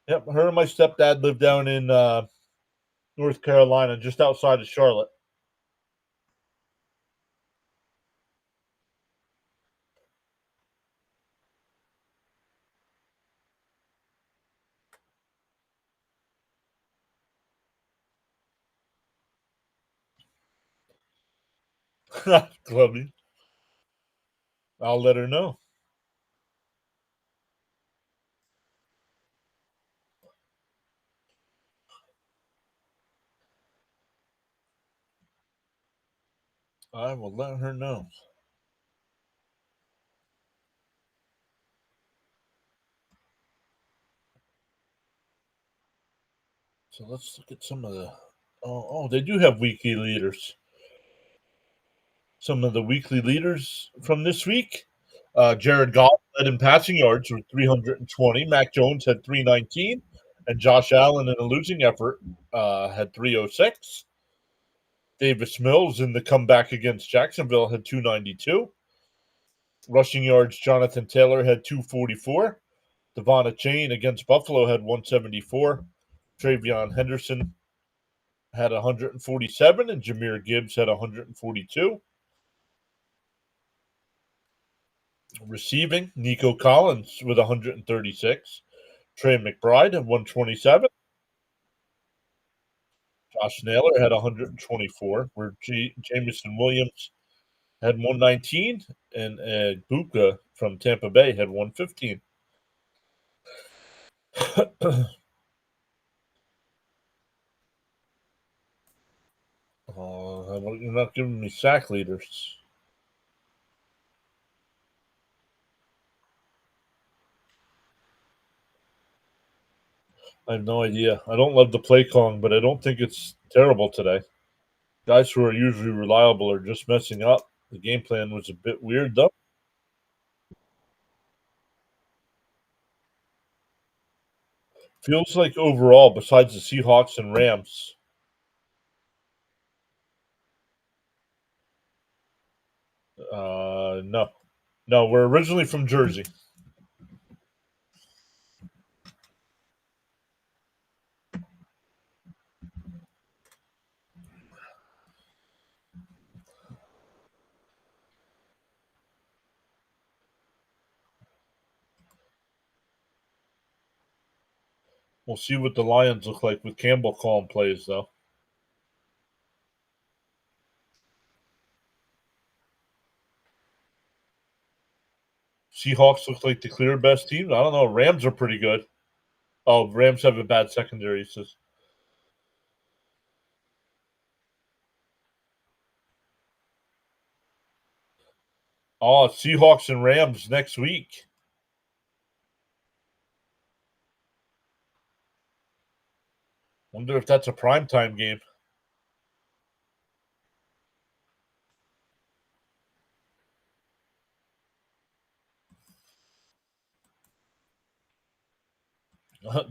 Yep, her and my stepdad live down in North Carolina, just outside of Charlotte. Clubby. I'll let her know. I will let her know. So let's look at some of the. They do have weekly leaders. Some of the weekly leaders from this week. Jared Goff led in passing yards with 320. Mac Jones had 319. And Josh Allen, in a losing effort, had 306. Davis Mills in the comeback against Jacksonville had 292. Rushing yards, Jonathan Taylor had 244. Devon Chain against Buffalo had 174. Travion Henderson had 147, and Jahmyr Gibbs had 142. Receiving, Nico Collins with 136. Trey McBride had 127. Josh Naylor had 124, where Jameson Williams had 119, and Buka from Tampa Bay had 115. You're not giving me sack leaders. I have no idea. I don't love the play calling, but I don't think it's terrible today. Guys who are usually reliable are just messing up. The game plan was a bit weird, though. Feels like overall, besides the Seahawks and Rams, no. No, we're originally from Jersey. We'll see what the Lions look like with Campbell calling plays, though. Seahawks look like the clear best team. I don't know. Rams are pretty good. Oh, Rams have a bad secondary. Says, oh, Seahawks and Rams next week. Wonder if that's a primetime game.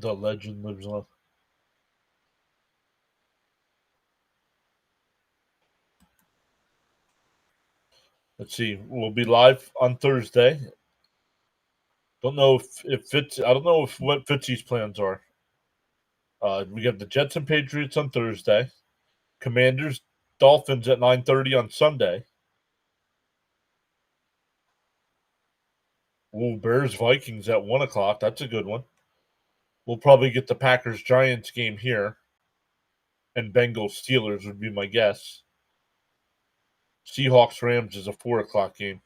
The legend lives on. Let's see. We'll be live on Thursday. Don't know if Fitz. I don't know if what Fitzy's plans are. We have the Jets and Patriots on Thursday. Commanders, Dolphins at 9:30 on Sunday. Ooh, Bears, Vikings at 1 o'clock. That's a good one. We'll probably get the Packers Giants game here, and Bengals Steelers would be my guess. Seahawks Rams is a 4 o'clock game.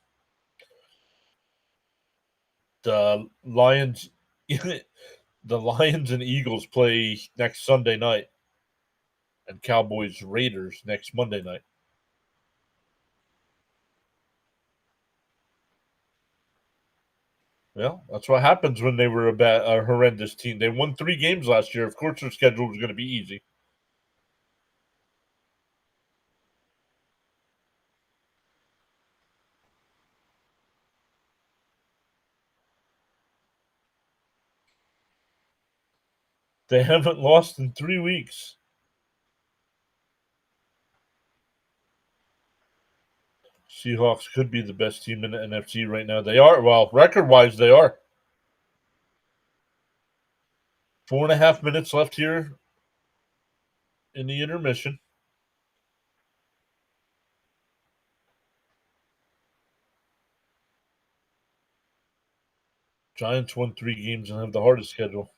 The Lions, the Lions and Eagles play next Sunday night, and Cowboys Raiders next Monday night. Well, that's what happens when they were a horrendous team. They won 3 games last year. Of course, their schedule was going to be easy. They haven't lost in 3 weeks. Seahawks could be the best team in the NFC right now. They are. Well, record-wise, they are. 4.5 minutes left here in the intermission. Giants won 3 games and have the hardest schedule.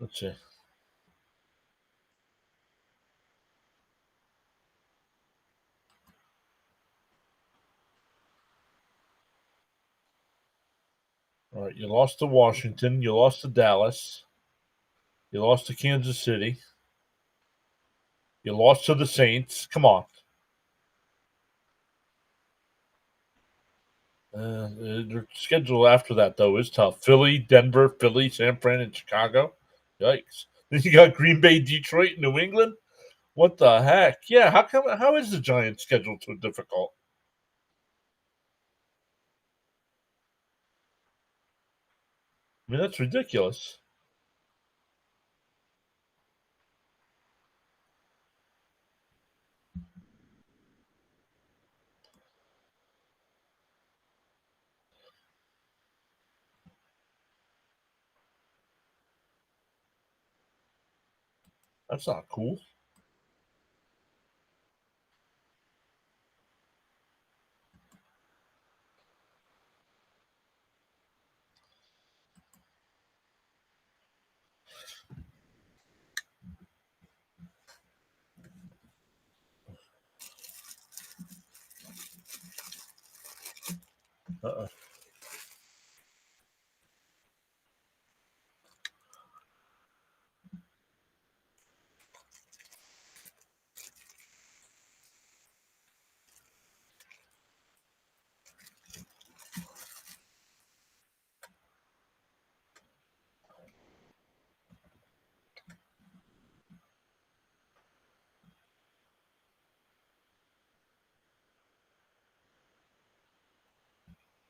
Let's see. All right, you lost to Washington. You lost to Dallas. You lost to Kansas City. You lost to the Saints. Come on. Their schedule after that, though, is tough. Philly, Denver, Philly, San Fran, and Chicago. Yikes. Then you got Green Bay, Detroit, New England. What the heck? Yeah, how come? How is the Giants' schedule so difficult? I mean, that's ridiculous. That's not cool. Uh-uh.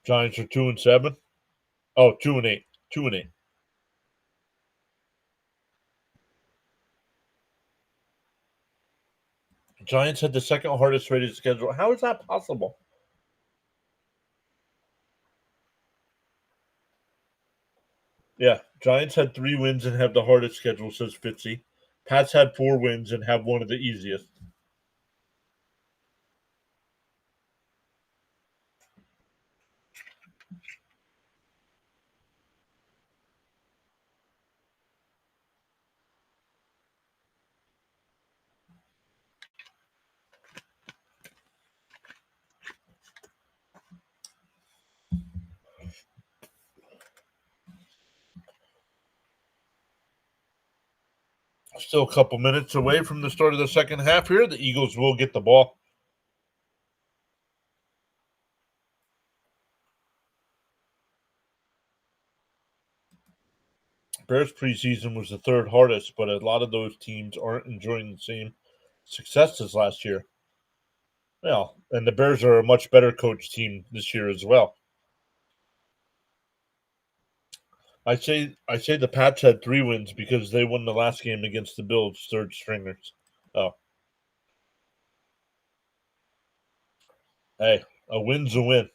Giants are 2-7. Oh, 2-8. 2-8. Giants had the second hardest rated schedule. How is that possible? Yeah, Giants had 3 wins and have the hardest schedule, says Fitzy. Pats had 4 wins and have one of the easiest. Still a couple minutes away from the start of the second half here. The Eagles will get the ball. Bears preseason was the third hardest, but a lot of those teams aren't enjoying the same success as last year. Well, and the Bears are a much better coach team this year as well. I say the Pats had 3 wins because they won the last game against the Bills, third stringers. Oh, hey, a win's a win.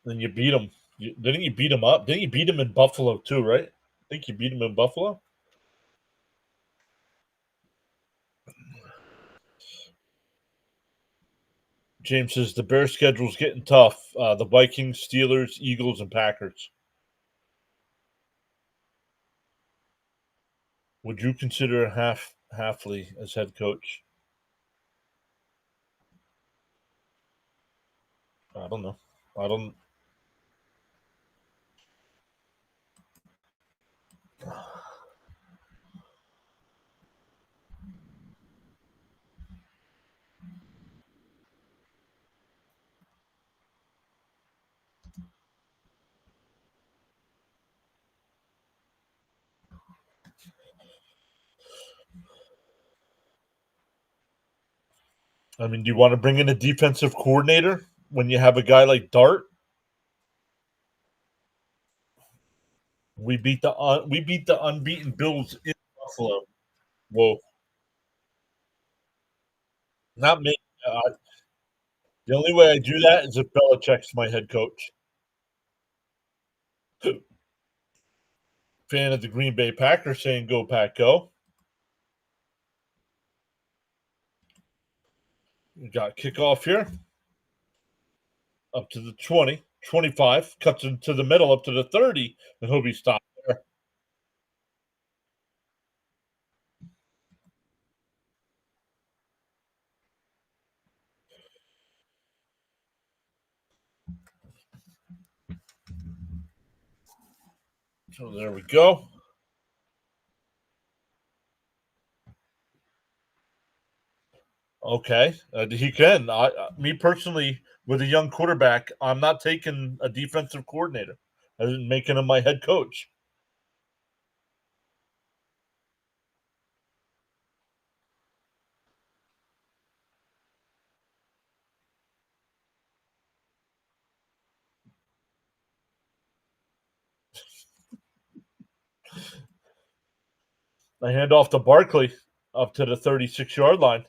Then you beat them. Didn't you beat them up? Didn't you beat them in Buffalo too? Right? I think you beat them in Buffalo. James says the Bears' schedule's getting tough. The Vikings, Steelers, Eagles, and Packers. Would you consider Halfley as head coach? I don't know. I don't. I mean, do you want to bring in a defensive coordinator when you have a guy like Dart? We beat the unbeaten Bills in Buffalo. Whoa, not me. The only way I do that is if Belichick's my head coach. Fan of the Green Bay Packers saying "Go Pack, go!" We got kickoff here up to the 20, 25, cuts into the middle up to the 30, and he'll be stopped there. So there we go. Okay, he can. Me personally, with a young quarterback, I'm not taking a defensive coordinator. I'm making him my head coach. I hand off to Barkley up to the 36-yard line,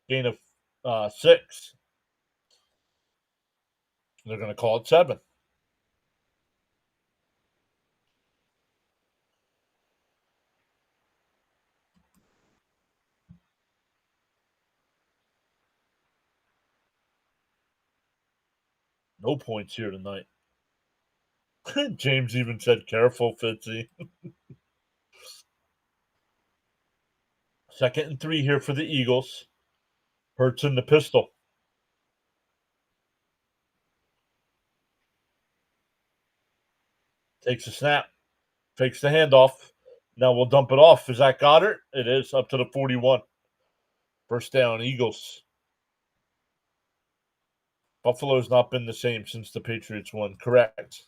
gain of 6. They're going to call it 7. No points here tonight. James even said, "Careful, Fitzy." 2nd and 3 here for the Eagles. Hurts in the pistol. Takes a snap. Fakes the handoff. Now we'll dump it off. Is that Goddard? It is up to the 41. First down, Eagles. Buffalo's not been the same since the Patriots won. Correct.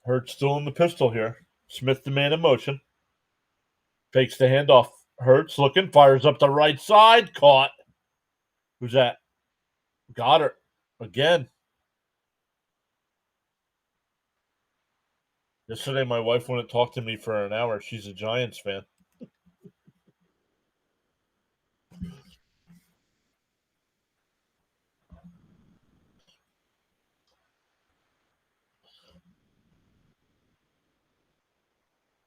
Hurts still in the pistol here. Smith the man in motion. Fakes the handoff. Hurts looking. Fires up the right side. Caught. Who's that? Goddard. Again. Yesterday, my wife wouldn't talk to me for an hour. She's a Giants fan.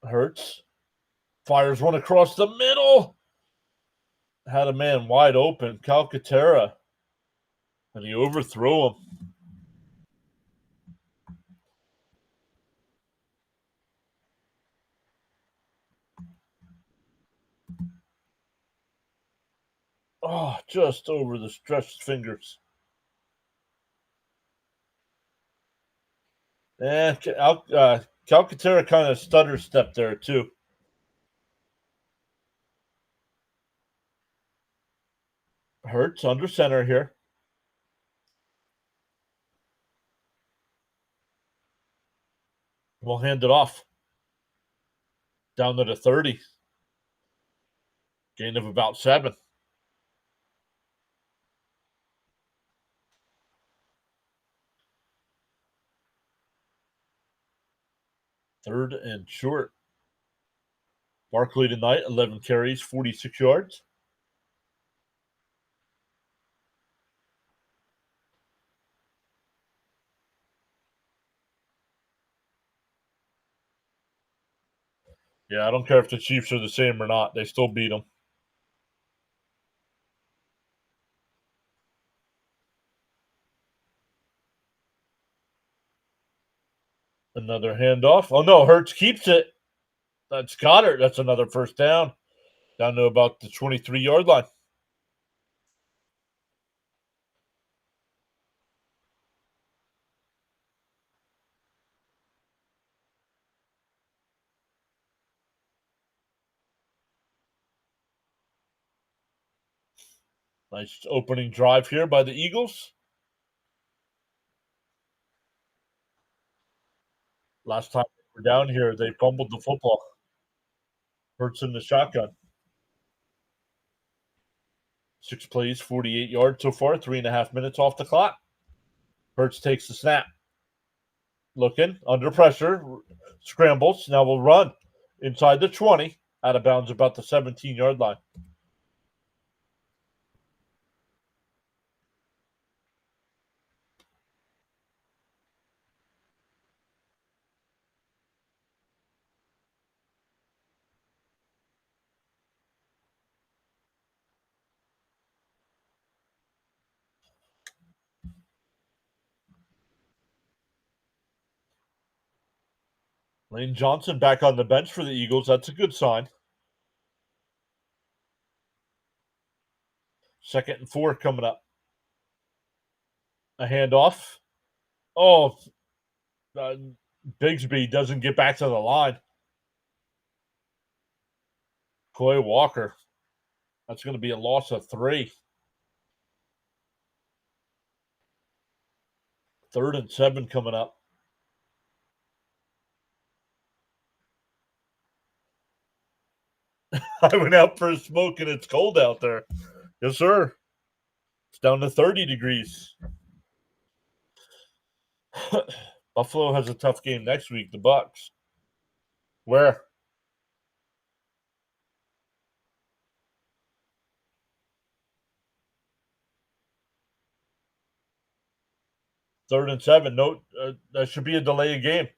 Hurts. Fires one across the middle. Had a man wide open. Calcaterra. And he overthrew him. Oh, just over the stretched fingers. Calcaterra kind of stutter step there, too. Hurts under center here. We'll hand it off. Down to the 30. Gain of about 7. Third and short. Barkley tonight, 11 carries, 46 yards. Yeah, I don't care if the Chiefs are the same or not. They still beat them. Another handoff. Oh, no, Hurts keeps it. That's Goddard. That's another first down. Down to about the 23-yard line. Nice opening drive here by the Eagles. Last time they were down here, they fumbled the football. Hurts in the shotgun. 6 plays, 48 yards so far, 3.5 minutes off the clock. Hurts takes the snap. Looking, under pressure, scrambles. Now we'll run inside the 20, out of bounds about the 17-yard line. Lane Johnson back on the bench for the Eagles. That's a good sign. 2nd and 4 coming up. A handoff. Oh, Bigsby doesn't get back to the line. Coy Walker. That's going to be a loss of 3. 3rd and 7 coming up. I went out for a smoke and it's cold out there. Yes, sir. It's down to 30 degrees. Buffalo has a tough game next week, the Bucks. Where? Third and 7. No, that should be a delay of game.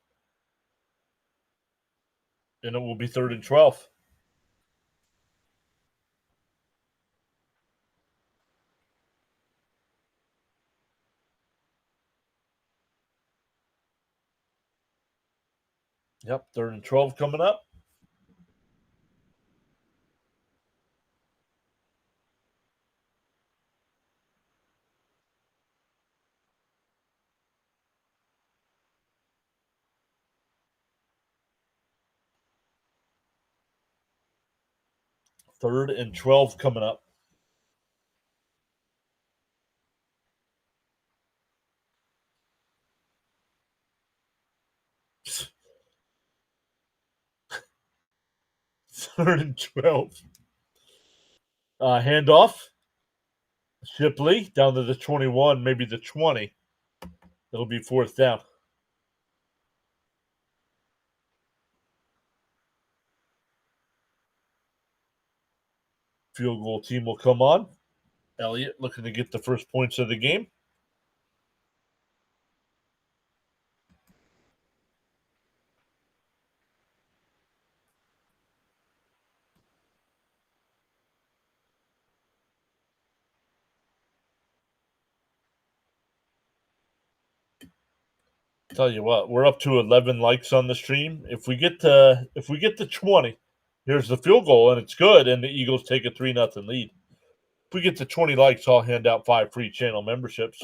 And it will be 3rd and 12. Yep, 3rd and 12 coming up. Third and 12 coming up. Third and 12. Handoff. Shipley down to the 21, maybe the 20. It'll be 4th down. Field goal team will come on. Elliott looking to get the first points of the game. Tell you what, we're up to 11 likes on the stream. If we get to 20, here's the field goal and it's good, and the Eagles take a 3-0 lead. If we get to 20 likes, I'll hand out 5 free channel memberships.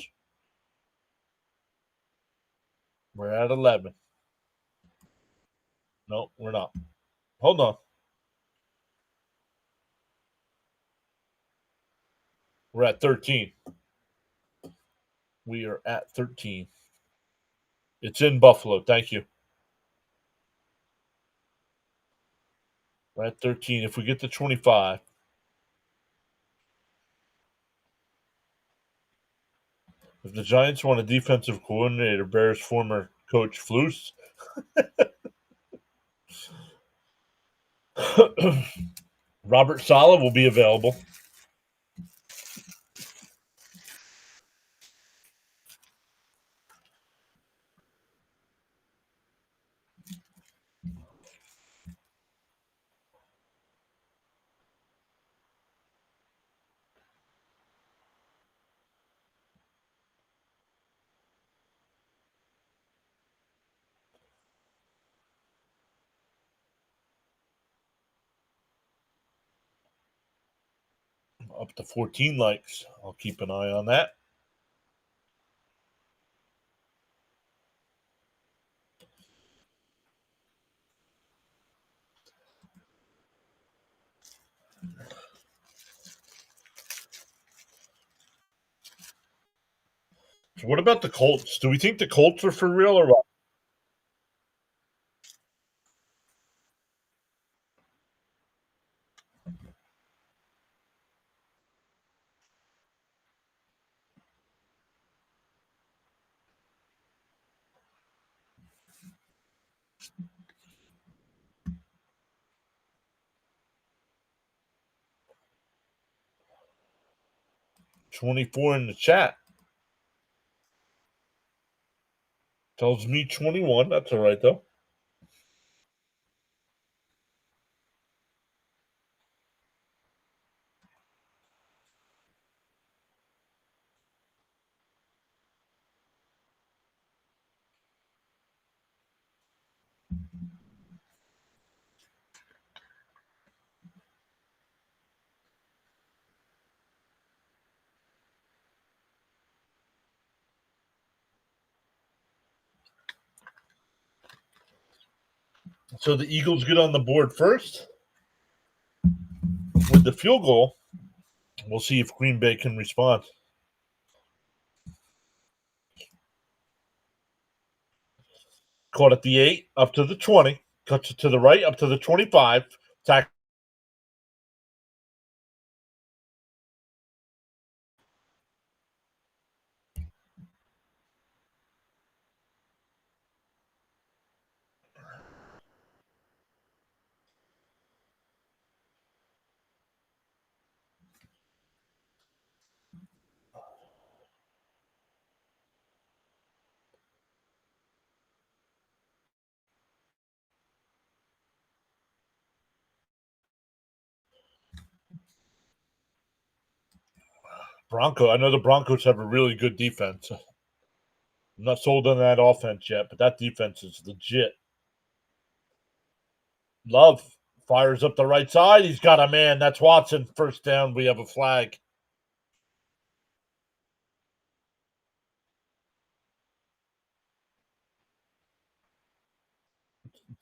We're at 11. No, we're not. Hold on. We're at 13. We are at 13. It's in Buffalo. Thank you. We're at 13. If we get to 25, if the Giants want a defensive coordinator, Bears former coach Flus, Robert Saleh will be available. Up to 14 likes. I'll keep an eye on that. So what about the Colts? Do we think the Colts are for real or what? 24 in the chat. Tells me 21. That's all right, though. So the Eagles get on the board first with the field goal. We'll see if Green Bay can respond. Caught at the 8, up to the 20. Cuts it to the right, up to the 25. Tack. I know the Broncos have a really good defense. I'm not sold on that offense yet, but that defense is legit. Love fires up the right side. He's got a man. That's Watson. First down. We have a flag.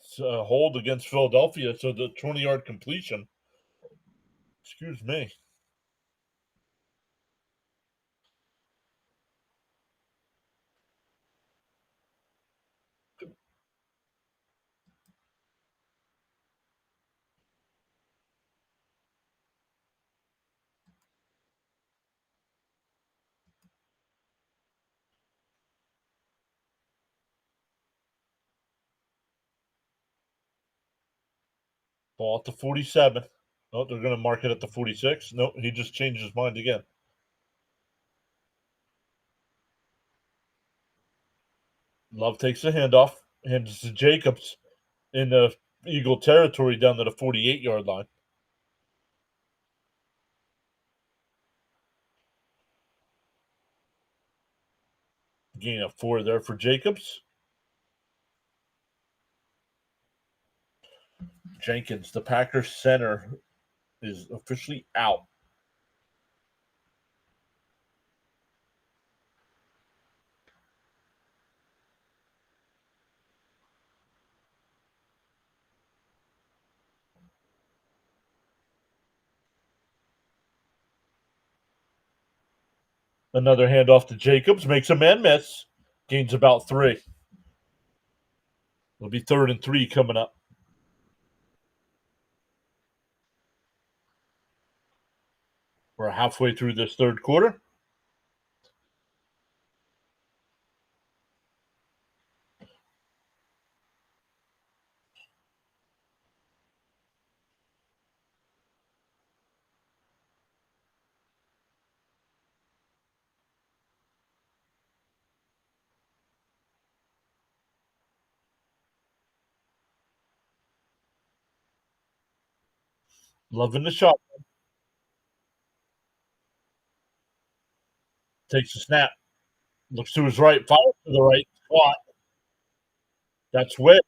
It's a hold against Philadelphia. So the 20-yard completion. Excuse me. Ball at the 47. Oh, they're going to mark it at the 46. No, he just changed his mind again. Love takes the handoff, hands to Jacobs in the Eagle territory down to the 48-yard line. Gain of 4 there for Jacobs. Jenkins, the Packers center, is officially out. Another handoff to Jacobs. Makes a man miss. Gains about 3. It'll be 3rd and 3 coming up. We're halfway through this third quarter. Loving the shot. Takes a snap. Looks to his right. Fires to the right. Caught. That's Witt.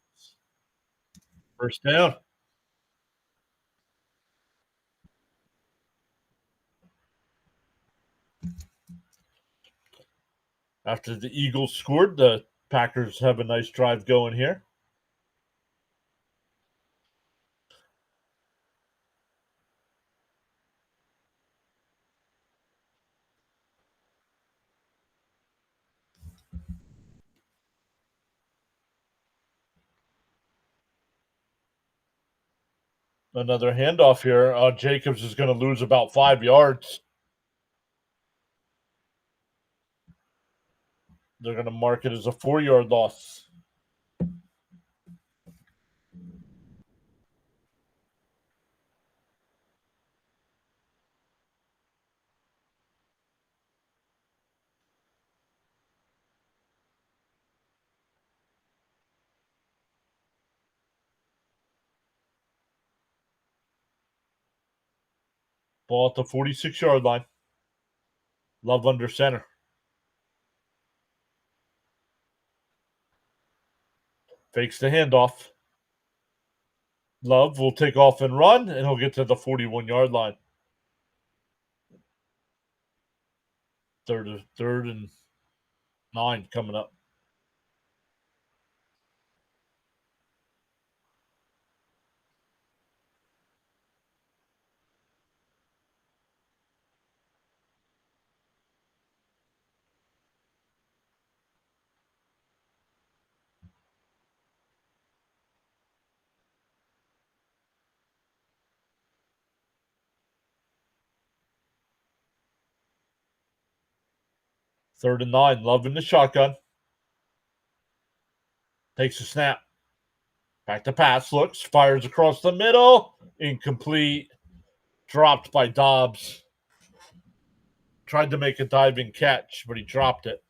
First down. After the Eagles scored, the Packers have a nice drive going here. Another handoff here. Jacobs is going to lose about 5 yards. They're going to mark it as a 4-yard loss. Ball at the 46-yard line. Love under center. Fakes the handoff. Love will take off and run, and he'll get to the 41-yard line. Third and 9 coming up. Third and 9. Love in the shotgun. Takes a snap. Back to pass. Looks. Fires across the middle. Incomplete. Dropped by Dobbs. Tried to make a diving catch, but he dropped it.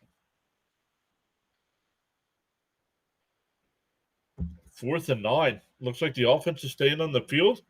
4th and 9. Looks like the offense is staying on the field.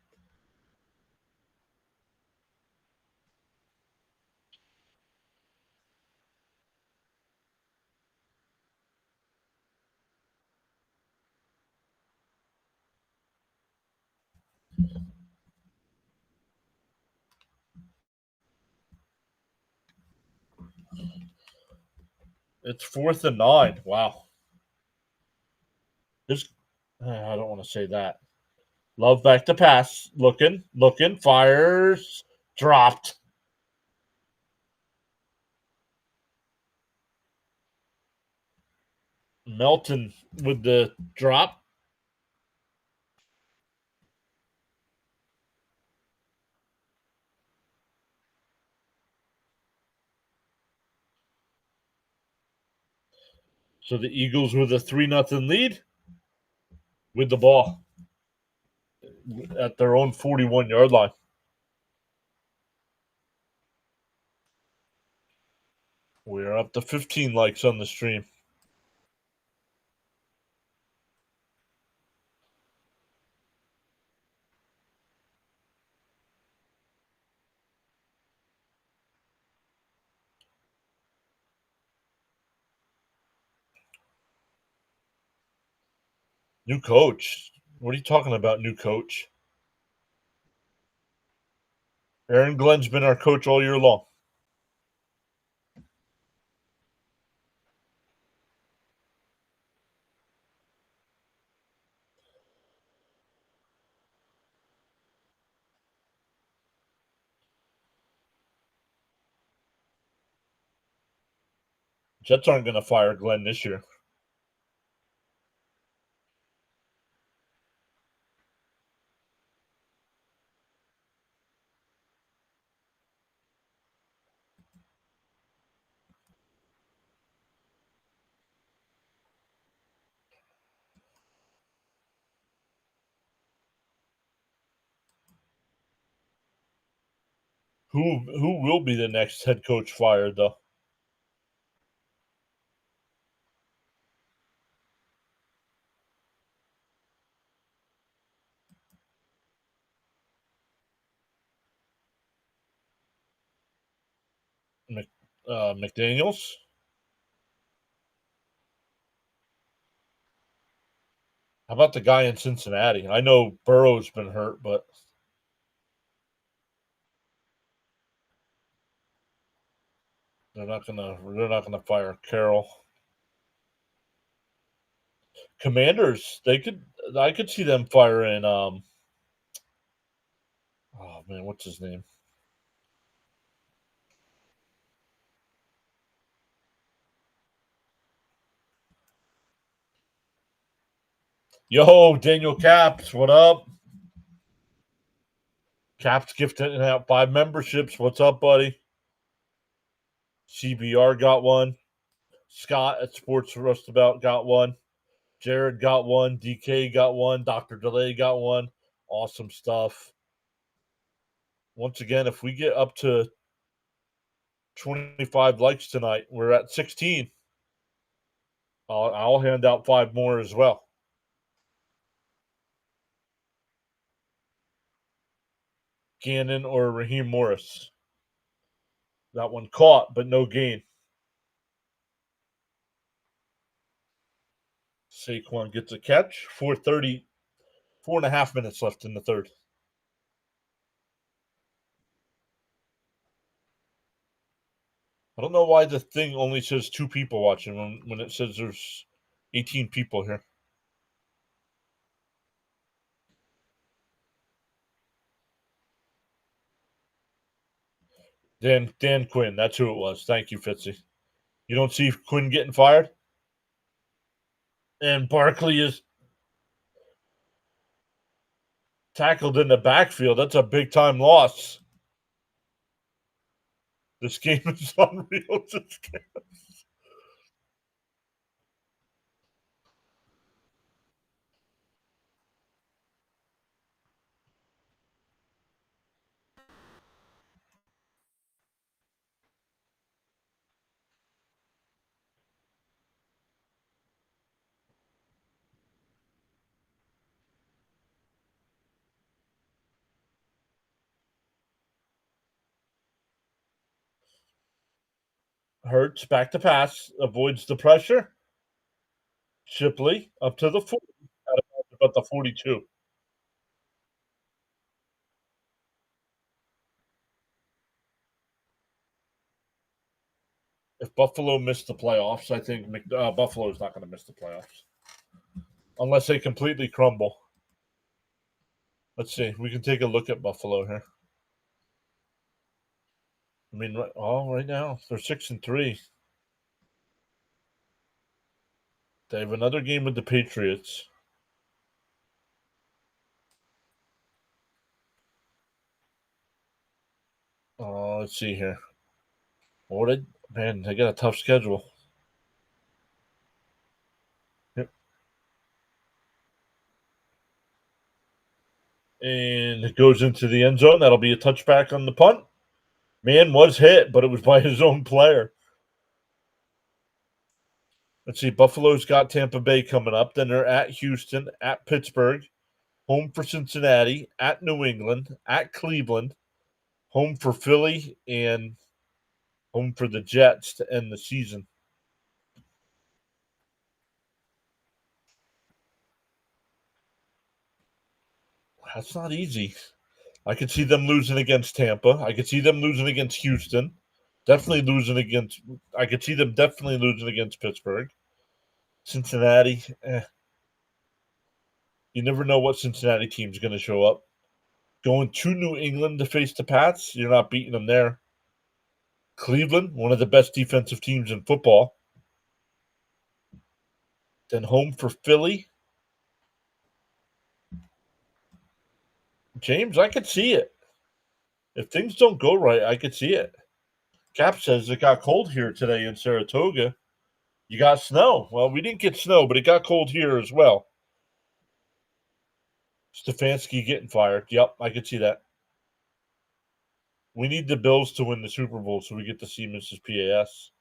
It's 4th and 9. Wow. This I don't want to say that. Love back to pass. Looking, fires, dropped. Melton with the drop. So the Eagles with a 3-0 lead with the ball at their own 41-yard line. We're up to 15 likes on the stream. New coach. What are you talking about, new coach? Aaron Glenn's been our coach all year long. Jets aren't going to fire Glenn this year. Who will be the next head coach fired though? McDaniels? How about the guy in Cincinnati? I know Burrow's been hurt, but they're not gonna fire Carroll. Commanders, I could see them firing oh man, what's his name? Yo, Daniel Caps, what up? Caps gifting out 5 memberships. What's up, buddy? CBR got one. Scott at Sports Rustabout got one. Jared got one. DK got one. Dr. Delay got one. Awesome stuff. Once again, if we get up to 25 likes tonight, we're at 16. I'll hand out 5 more as well. Gannon or Raheem Morris. That one caught, but no gain. Saquon gets a catch. 4:30, 4.5 minutes left in the third. I don't know why the thing only says 2 people watching when it says there's 18 people here. Dan Quinn, that's who it was. Thank you, Fitzy. You don't see Quinn getting fired? And Barkley is tackled in the backfield. That's a big time loss. This game is unreal. Hurts back to pass, avoids the pressure. Shipley up to the 40, about the 42. If Buffalo missed the playoffs, I think Buffalo's not going to miss the playoffs unless they completely crumble. Let's see. We can take a look at Buffalo here. I mean, right now they're 6-3. They have another game with the Patriots. Let's see here. They got a tough schedule. Yep. And it goes into the end zone. That'll be a touchback on the punt. Man was hit, but it was by his own player. Let's see. Buffalo's got Tampa Bay coming up. Then they're at Houston, at Pittsburgh, home for Cincinnati, at New England, at Cleveland, home for Philly, and home for the Jets to end the season. That's not easy. I could see them losing against Tampa. I could see them losing against Houston. Definitely losing against. I could see them definitely losing against Pittsburgh. Cincinnati. You never know what Cincinnati team's going to show up. Going to New England to face the Pats, you're not beating them there. Cleveland, one of the best defensive teams in football. Then home for Philly. James, I could see it. If things don't go right, I could see it. Cap says it got cold here today in Saratoga. You got snow. Well, we didn't get snow, but it got cold here as well. Stefanski getting fired. Yep, I could see that. We need the Bills to win the Super Bowl so we get to see Mrs. PAS.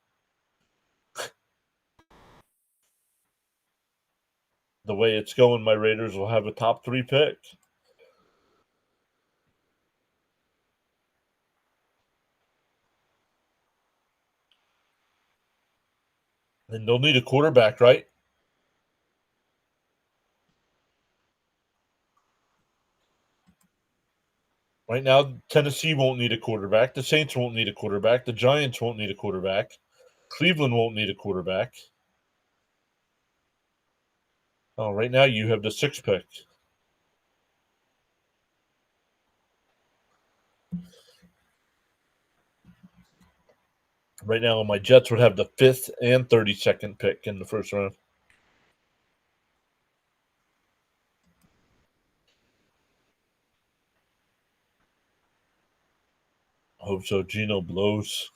The way it's going, my Raiders will have a top 3 pick. And they'll need a quarterback, right? Right now, Tennessee won't need a quarterback. The Saints won't need a quarterback. The Giants won't need a quarterback. Cleveland won't need a quarterback. Oh, right now you have the 6th pick. Right now, my Jets would have the 5th and 32nd pick in the first round. I hope so. Gino blows.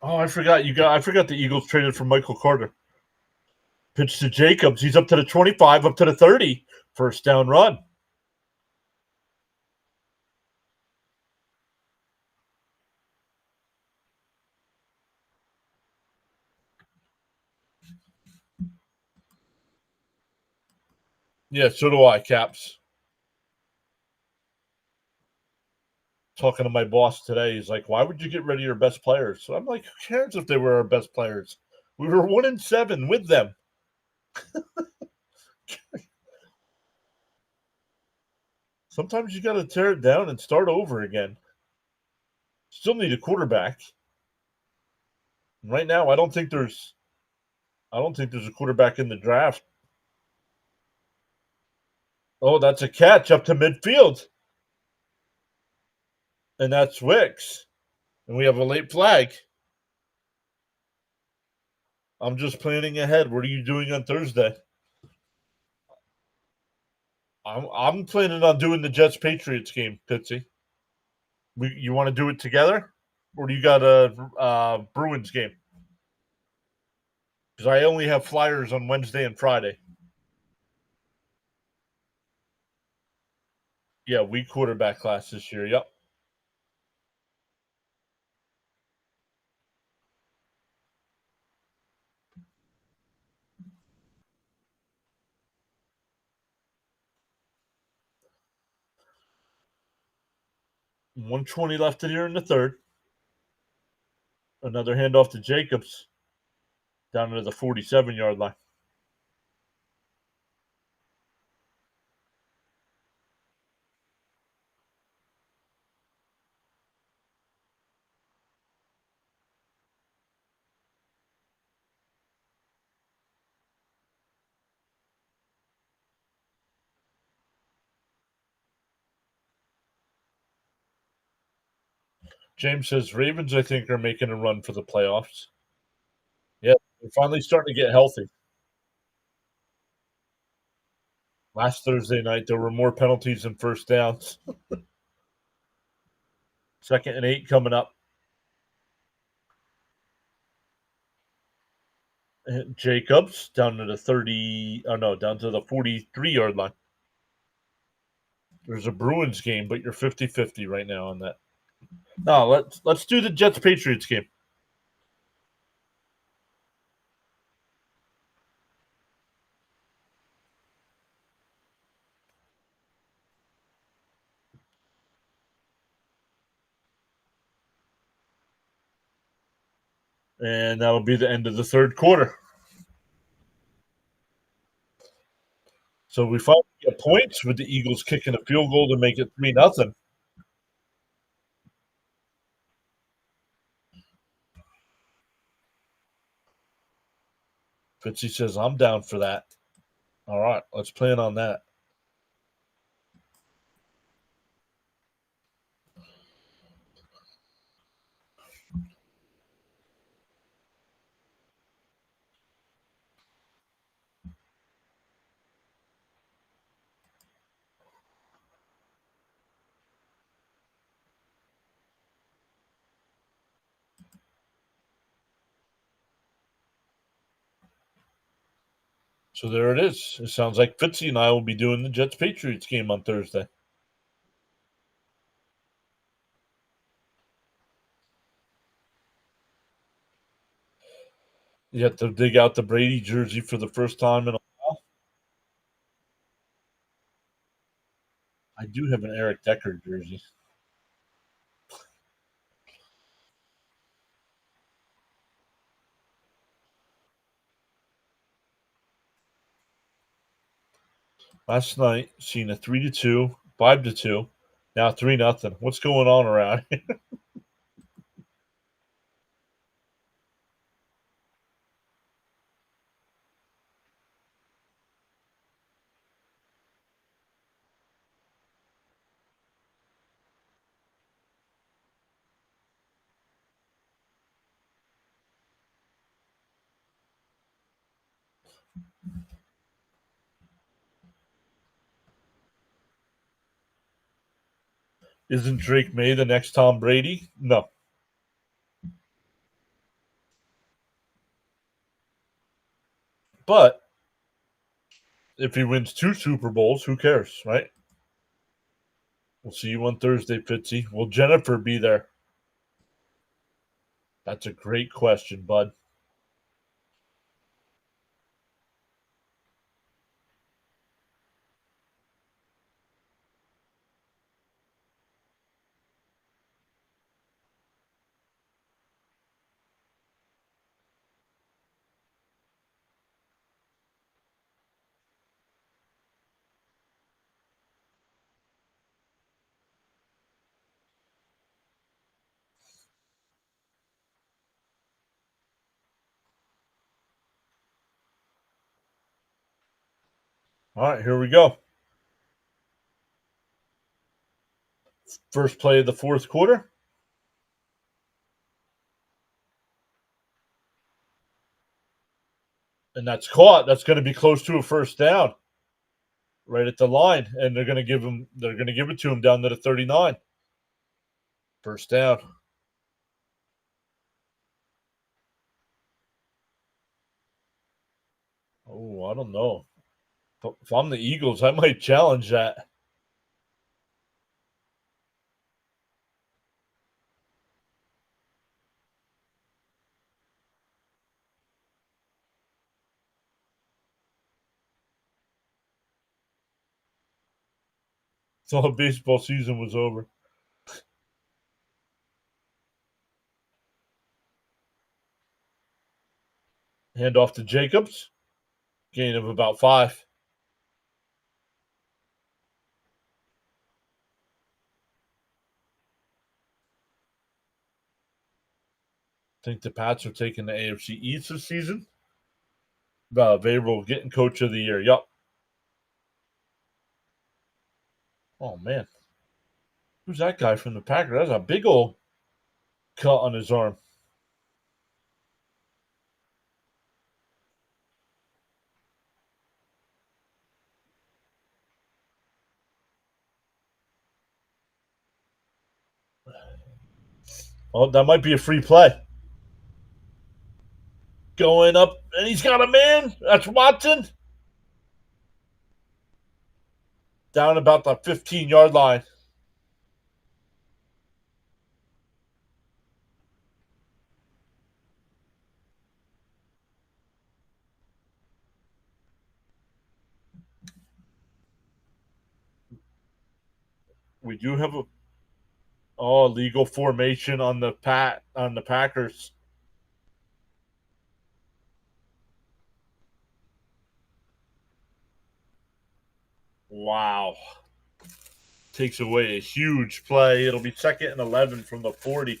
Oh, I forgot I forgot the Eagles traded for Michael Carter. Pitch to Jacobs. He's up to the 25, up to the 30. First down run. Yeah, so do I, Caps. Talking to my boss today, he's like, "Why would you get rid of your best players?" So I'm like, "Who cares if they were our best players? We were 1-7 with them." Sometimes you got to tear it down and start over again. Still need a quarterback. Right now, I don't think there's a quarterback in the draft. Oh, that's a catch up to midfield, and that's Wicks. And we have a late flag. I'm just planning ahead. What are you doing on Thursday? I'm planning on doing the Jets Patriots game, Pitsy. You want to do it together, or do you got a Bruins game? Because I only have Flyers on Wednesday and Friday. Yeah, weak quarterback class this year. Yep. .120 left in here in the third. Another handoff to Jacobs down to the 47-yard line. James says Ravens, I think, are making a run for the playoffs. Yeah, they're finally starting to get healthy. Last Thursday night, there were more penalties than first downs. 2nd and 8 coming up. Jacobs down to the 30. Oh no, down to the 43-yard line. There's a Bruins game, but you're 50-50 right now on that. No, let's do the Jets Patriots game. And that'll be the end of the third quarter. So we finally get points with the Eagles kicking a field goal to make it 3-0. Fitzy says, I'm down for that. All right, let's plan on that. So there it is. It sounds like Fitzy and I will be doing the Jets Patriots game on Thursday. You have to dig out the Brady jersey for the first time in a while. I do have an Eric Decker jersey. Last night, seen a 3-2, 5-2, now 3-0. What's going on around here? Isn't Drake May the next Tom Brady? No. But if he wins 2 Super Bowls, who cares, right? We'll see you on Thursday, Fitzy. Will Jennifer be there? That's a great question, bud. All right, here we go. First play of the fourth quarter. And that's caught. That's going to be close to a first down, right at the line, and they're going to give him. They're going to give it to him down to the 39. First down. Oh, I don't know. If I'm the Eagles, I might challenge that. So the baseball season was over. Hand off to Jacobs. Gain of about 5. Think the Pats are taking the AFC East this season. Vrabel getting Coach of the Year. Yup. Oh man, who's that guy from the Packers? That's a big old cut on his arm. Oh, that might be a free play. Going up, and he's got a man. That's Watson. Down about the 15-yard line. We do have a legal formation on the Packers. Wow. Takes away a huge play. It'll be 2nd and 11 from the 40.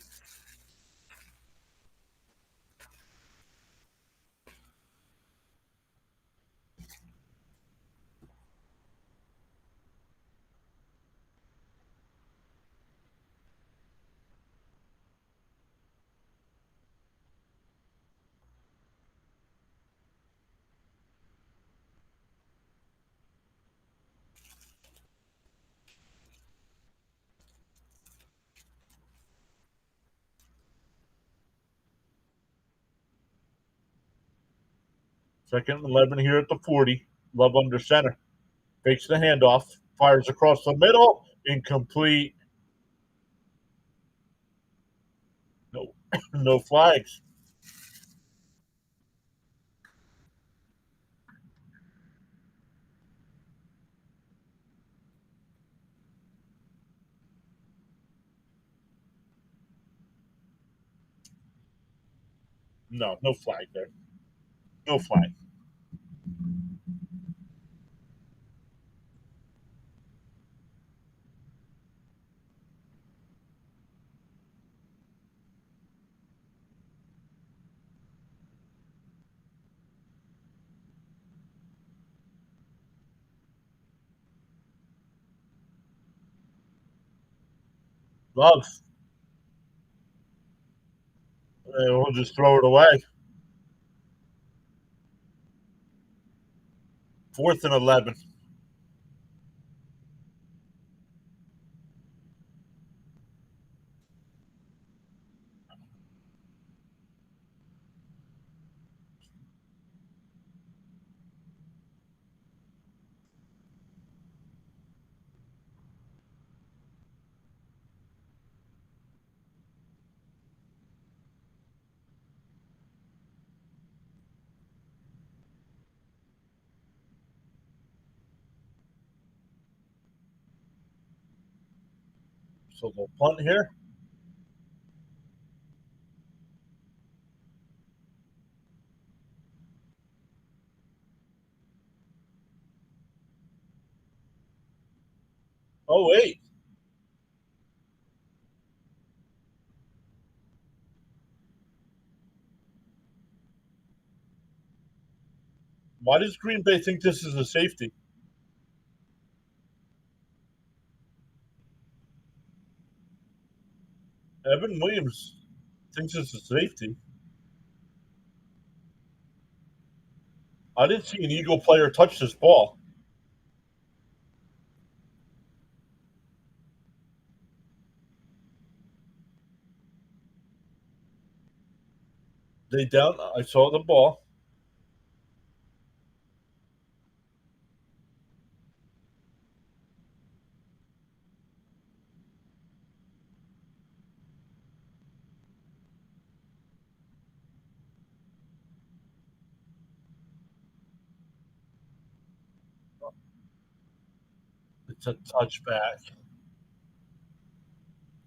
Second and 11 here at the 40. Love under center. Fakes the handoff. Fires across the middle. Incomplete. No, no flags. No, no flag there. No flag. Love. We'll just throw it away. 4th and 11. So they'll punt here. Oh, wait. Why does Green Bay think this is a safety? Evan Williams thinks it's a safety. I didn't see an Eagle player touch this ball. They down. I saw the ball. It's a touchback.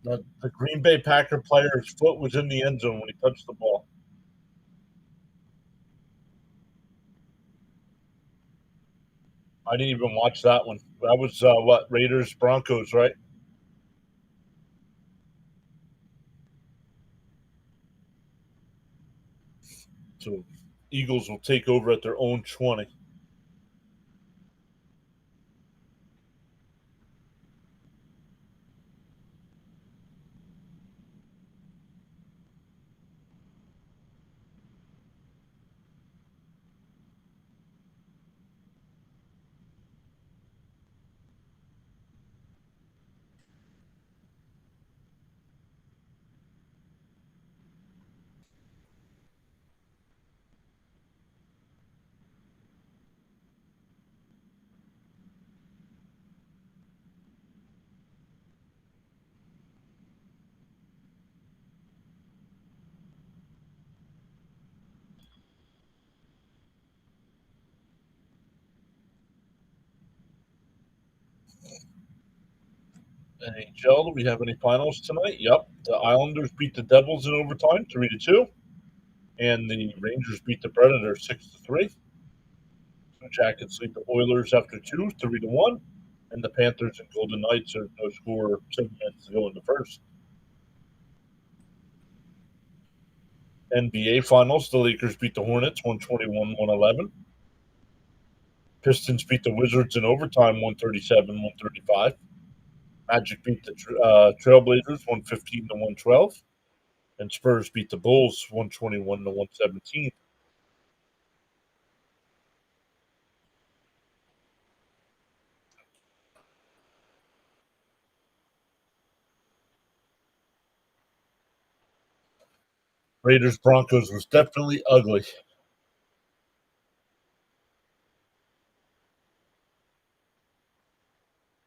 The Green Bay Packer player's foot was in the end zone when he touched the ball. I didn't even watch that one. That was what, Raiders Broncos, right? So Eagles will take over at their own 20. NHL, do we have any finals tonight? Yep. The Islanders beat the Devils in overtime, 3-2. And the Rangers beat the Predators 6-3. The Jackets lead the Oilers after 2, 3-1. And the Panthers and Golden Knights are no score 7 minutes to go in the first. NBA Finals, the Lakers beat the Hornets 121-111. Pistons beat the Wizards in overtime 137-135. Magic beat the Trailblazers 115-112. And Spurs beat the Bulls 121-117. Raiders Broncos was definitely ugly.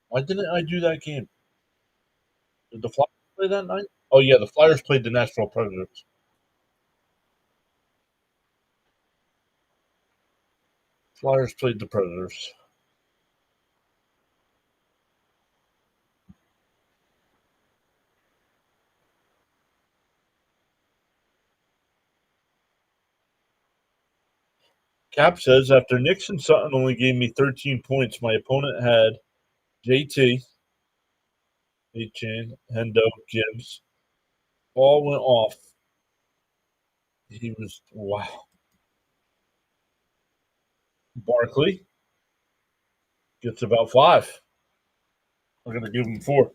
Why didn't I do that game? Did the Flyers play that night? Oh yeah, the Flyers played the Nashville Predators. Flyers played the Predators. Cap says after Nix and Sutton only gave me 13 points, my opponent had JT, Chan, Hendo, Gibbs. All went off. He was wow. Barkley gets about 5. I'm gonna give him 4.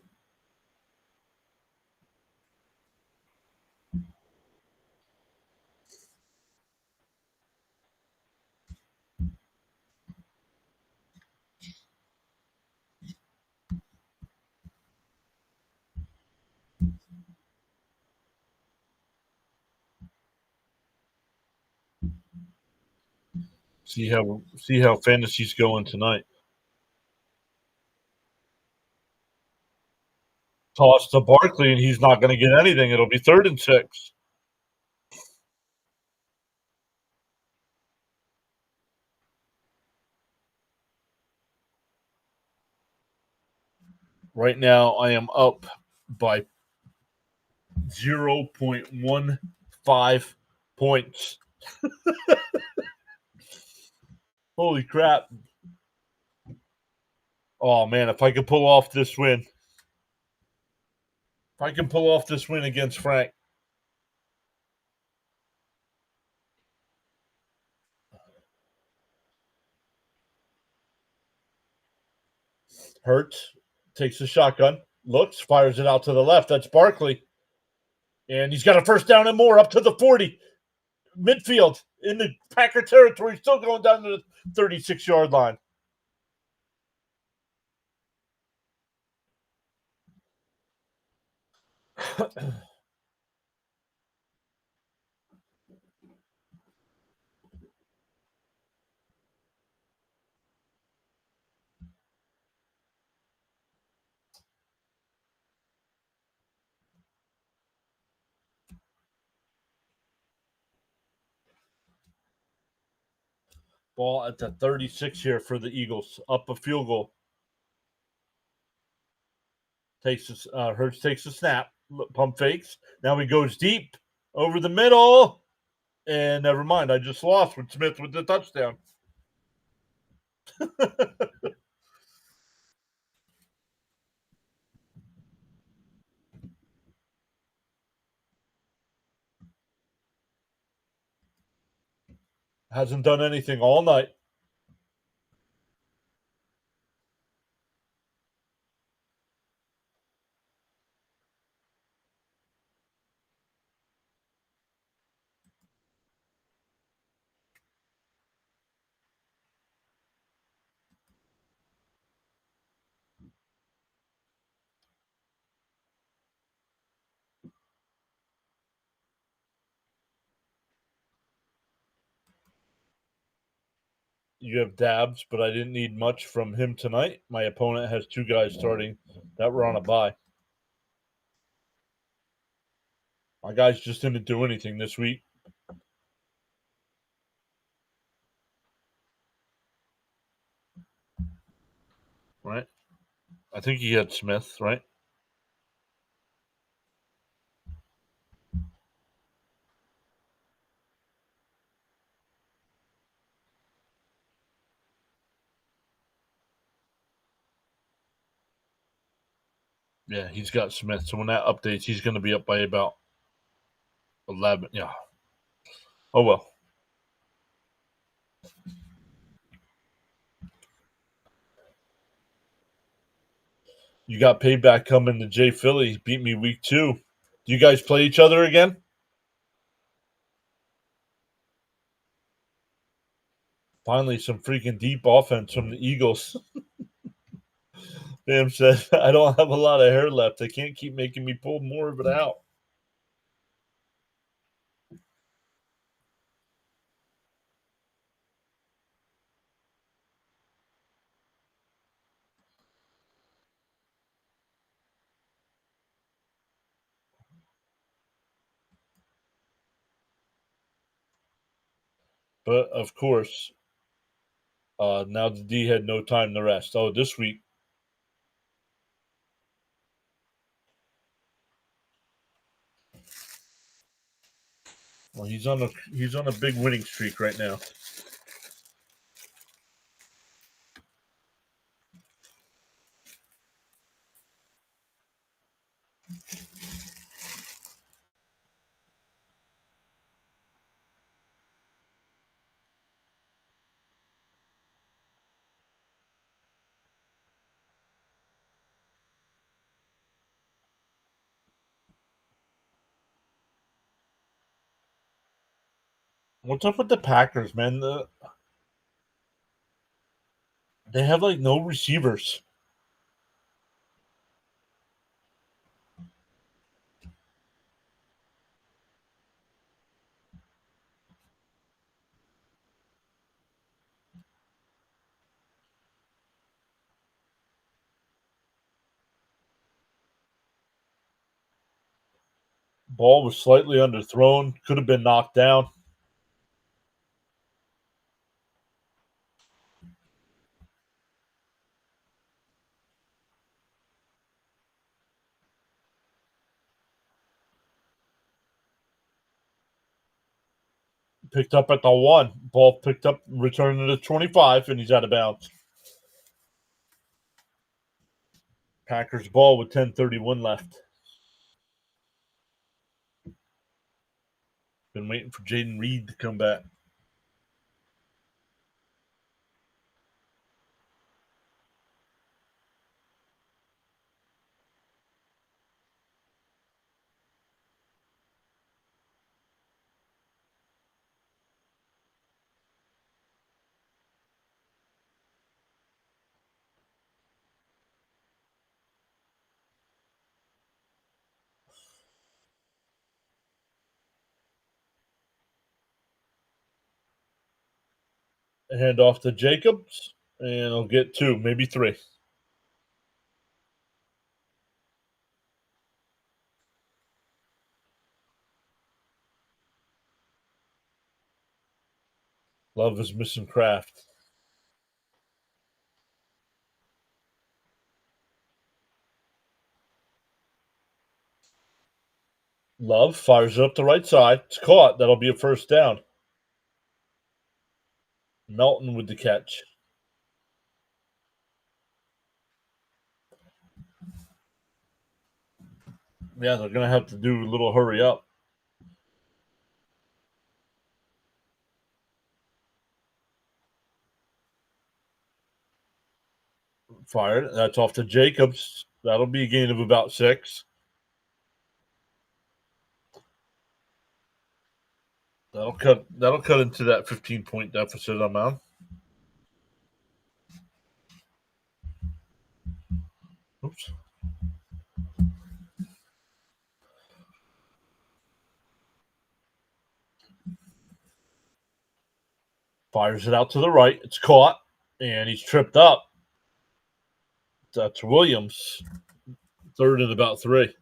See how fantasy's going tonight. Toss to Barkley and he's not gonna get anything. It'll be 3rd and 6. Right now I am up by 0.15 points. Holy crap. Oh man, if I could pull off this win. If I can pull off this win against Frank. Hurts takes the shotgun, looks, fires it out to the left. That's Barkley. And he's got a first down and more up to the 40. Midfield in the Packer territory, still going down to the 36-yard line. Ball at the 36 here for the Eagles. Up a field goal. Hurts takes a snap. Pump fakes. Now he goes deep over the middle. And never mind, I just lost with Smith with the touchdown. Hasn't done anything all night. You have Dabs, but I didn't need much from him tonight. My opponent has 2 guys starting that were on a bye. My guys just didn't do anything this week. Right? I think he had Smith, right? Yeah, he's got Smith. So when that updates, he's going to be up by about 11. Yeah. Oh, well. You got payback coming to Jay Philly. He beat me week 2. Do you guys play each other again? Finally, some freaking deep offense from the Eagles. Sam said, I don't have a lot of hair left. They can't keep making me pull more of it out. But of course, now the D had no time to rest. Oh, this week. Well, he's on a big winning streak right now. What's up with the Packers, man? They have like no receivers. Ball was slightly underthrown. Could have been knocked down. Picked up at the 1. Ball picked up, returned to the 25, and he's out of bounds. Packers ball with 10:31 left. Been waiting for Jaden Reed to come back. Hand off to Jacobs, and he'll get 2, maybe 3. Love is missing Kraft. Love fires it up the right side. It's caught. That'll be a first down. Melton with the catch. Yeah, they're going to have to do a little hurry up. Fired. That's off to Jacobs. That'll be a gain of about 6. That'll cut into that 15-point deficit I'm on. Oops. Fires it out to the right. It's caught, and he's tripped up. That's Williams. 3rd and about 3.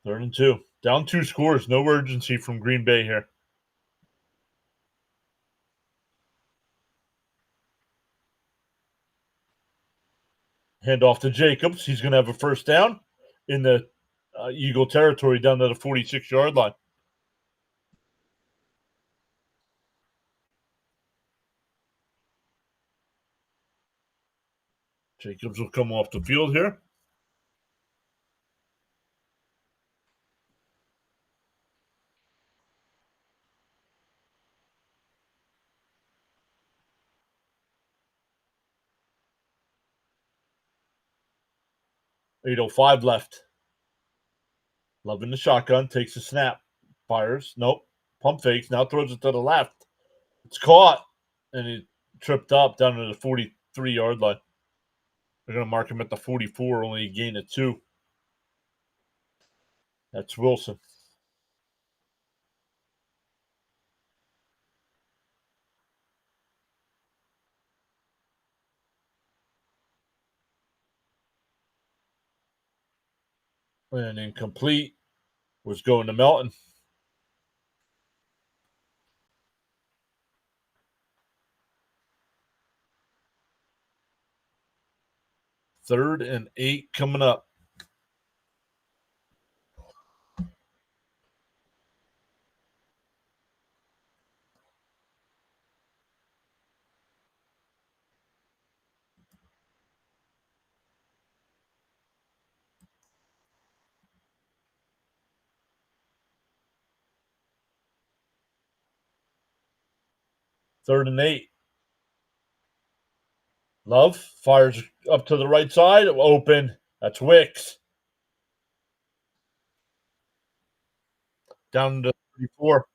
Third and 2. Down 2 scores. No urgency from Green Bay here. Hand off to Jacobs. He's going to have a first down in the Eagle territory down to the 46-yard line. Jacobs will come off the field here. .805 left. Love in the shotgun. Takes a snap. Fires. Nope. Pump fakes. Now throws it to the left. It's caught. And he tripped up down to the 43-yard line. They're going to mark him at the 44. Only a gain of 2. That's Wilson. And incomplete. Was going to Melton. Third and 8 coming up. Third and 8. Love fires up to the right side. Open. That's Wicks. Down to 34.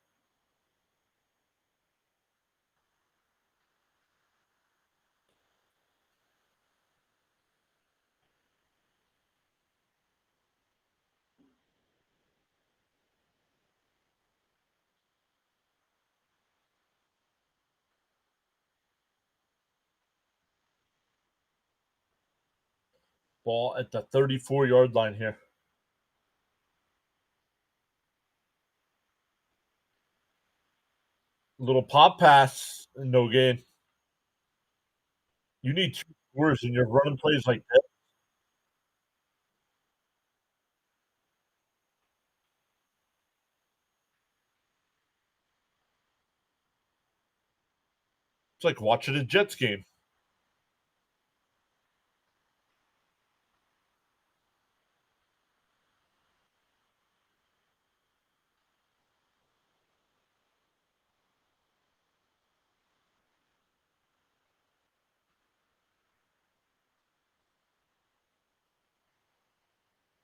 Ball at the 34-yard line here. Little pop pass. No gain. You need 2 scores in your running plays like that. It's like watching a Jets game.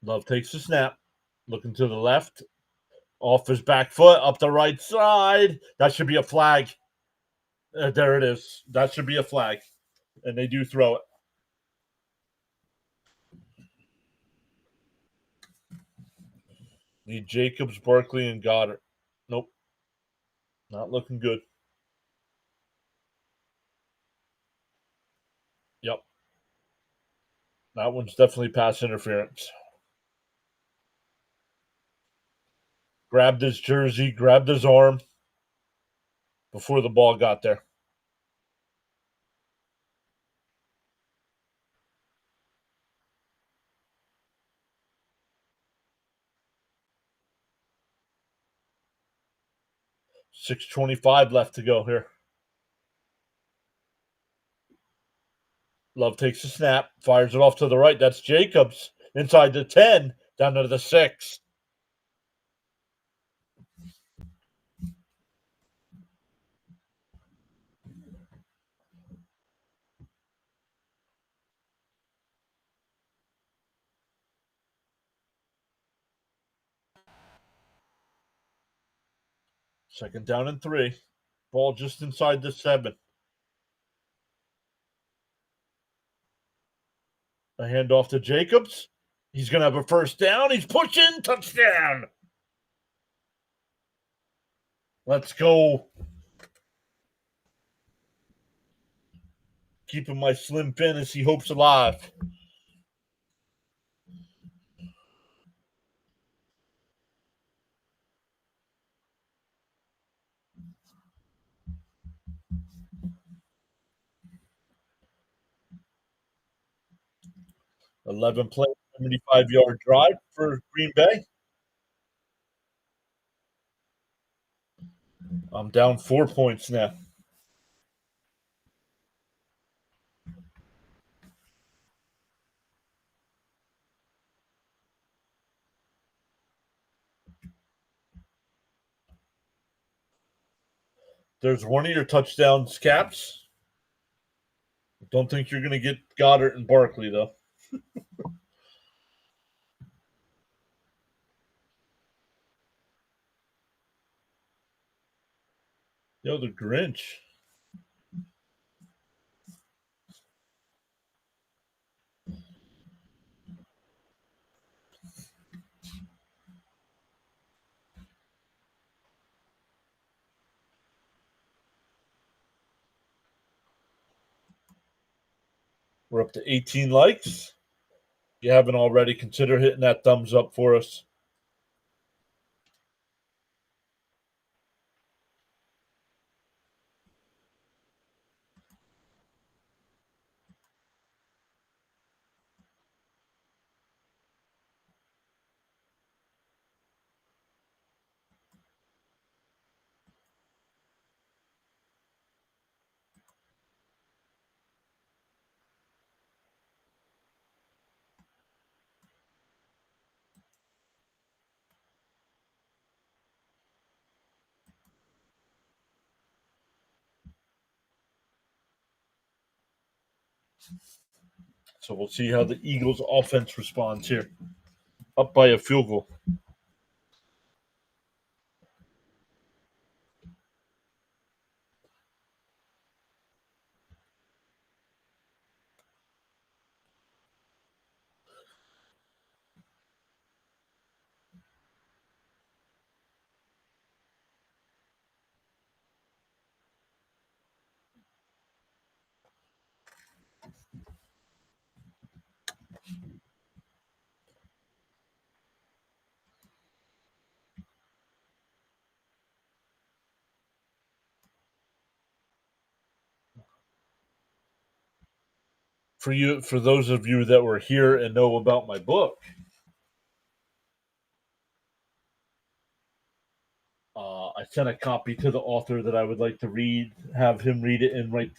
Love takes the snap. Looking to the left. Off his back foot. Up the right side. That should be a flag. There it is. That should be a flag. And they do throw it. Need Jacobs, Barkley, and Goddard. Nope. Not looking good. Yep. That one's definitely pass interference. Grabbed his jersey, grabbed his arm before the ball got there. .625 left to go here. Love takes the snap, fires it off to the right. That's Jacobs. Inside the 10, down to the 6. Second down and 3. Ball just inside the 7. A handoff to Jacobs. He's going to have a first down. He's pushing. Touchdown. Let's go. Keeping my slim fantasy hopes alive. 11 play, 75-yard drive for Green Bay. I'm down 4 points now. There's one of your touchdowns, Caps. Don't think you're going to get Goddard and Barkley, though. Yo, the Grinch. We're up to 18 likes. If you haven't already, consider hitting that thumbs up for us. So we'll see how the Eagles' offense responds here. Up by a field goal. For those of you that were here and know about my book, I sent a copy to the author that I would like to read, have him read it, and write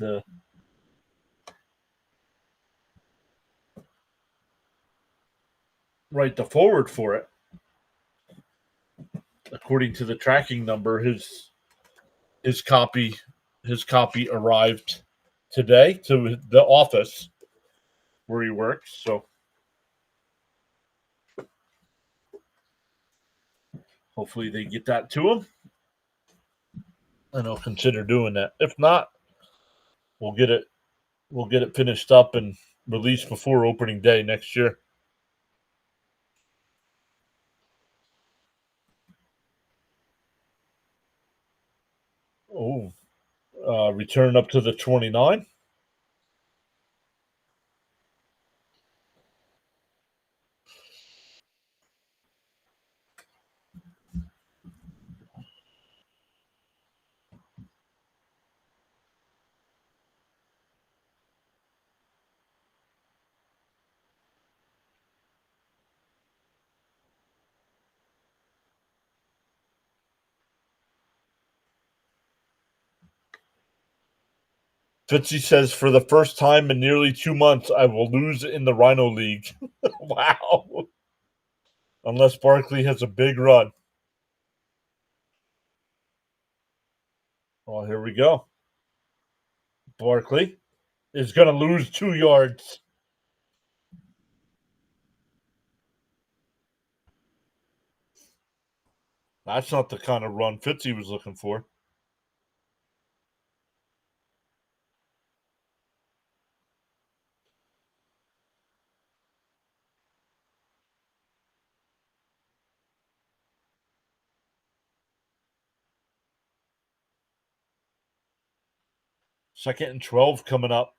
the forward for it. According to the tracking number, his copy arrived today to the office where he works. So hopefully they get that to him, and I'll consider doing that. If not, we'll get it finished up and released before opening day next year. Oh, return up to the 29. Fitzy says, for the first time in nearly 2 months, I will lose in the Rhino League. Wow. Unless Barkley has a big run. Well, here we go. Barkley is going to lose 2 yards. That's not the kind of run Fitzy was looking for. Second and 12 coming up.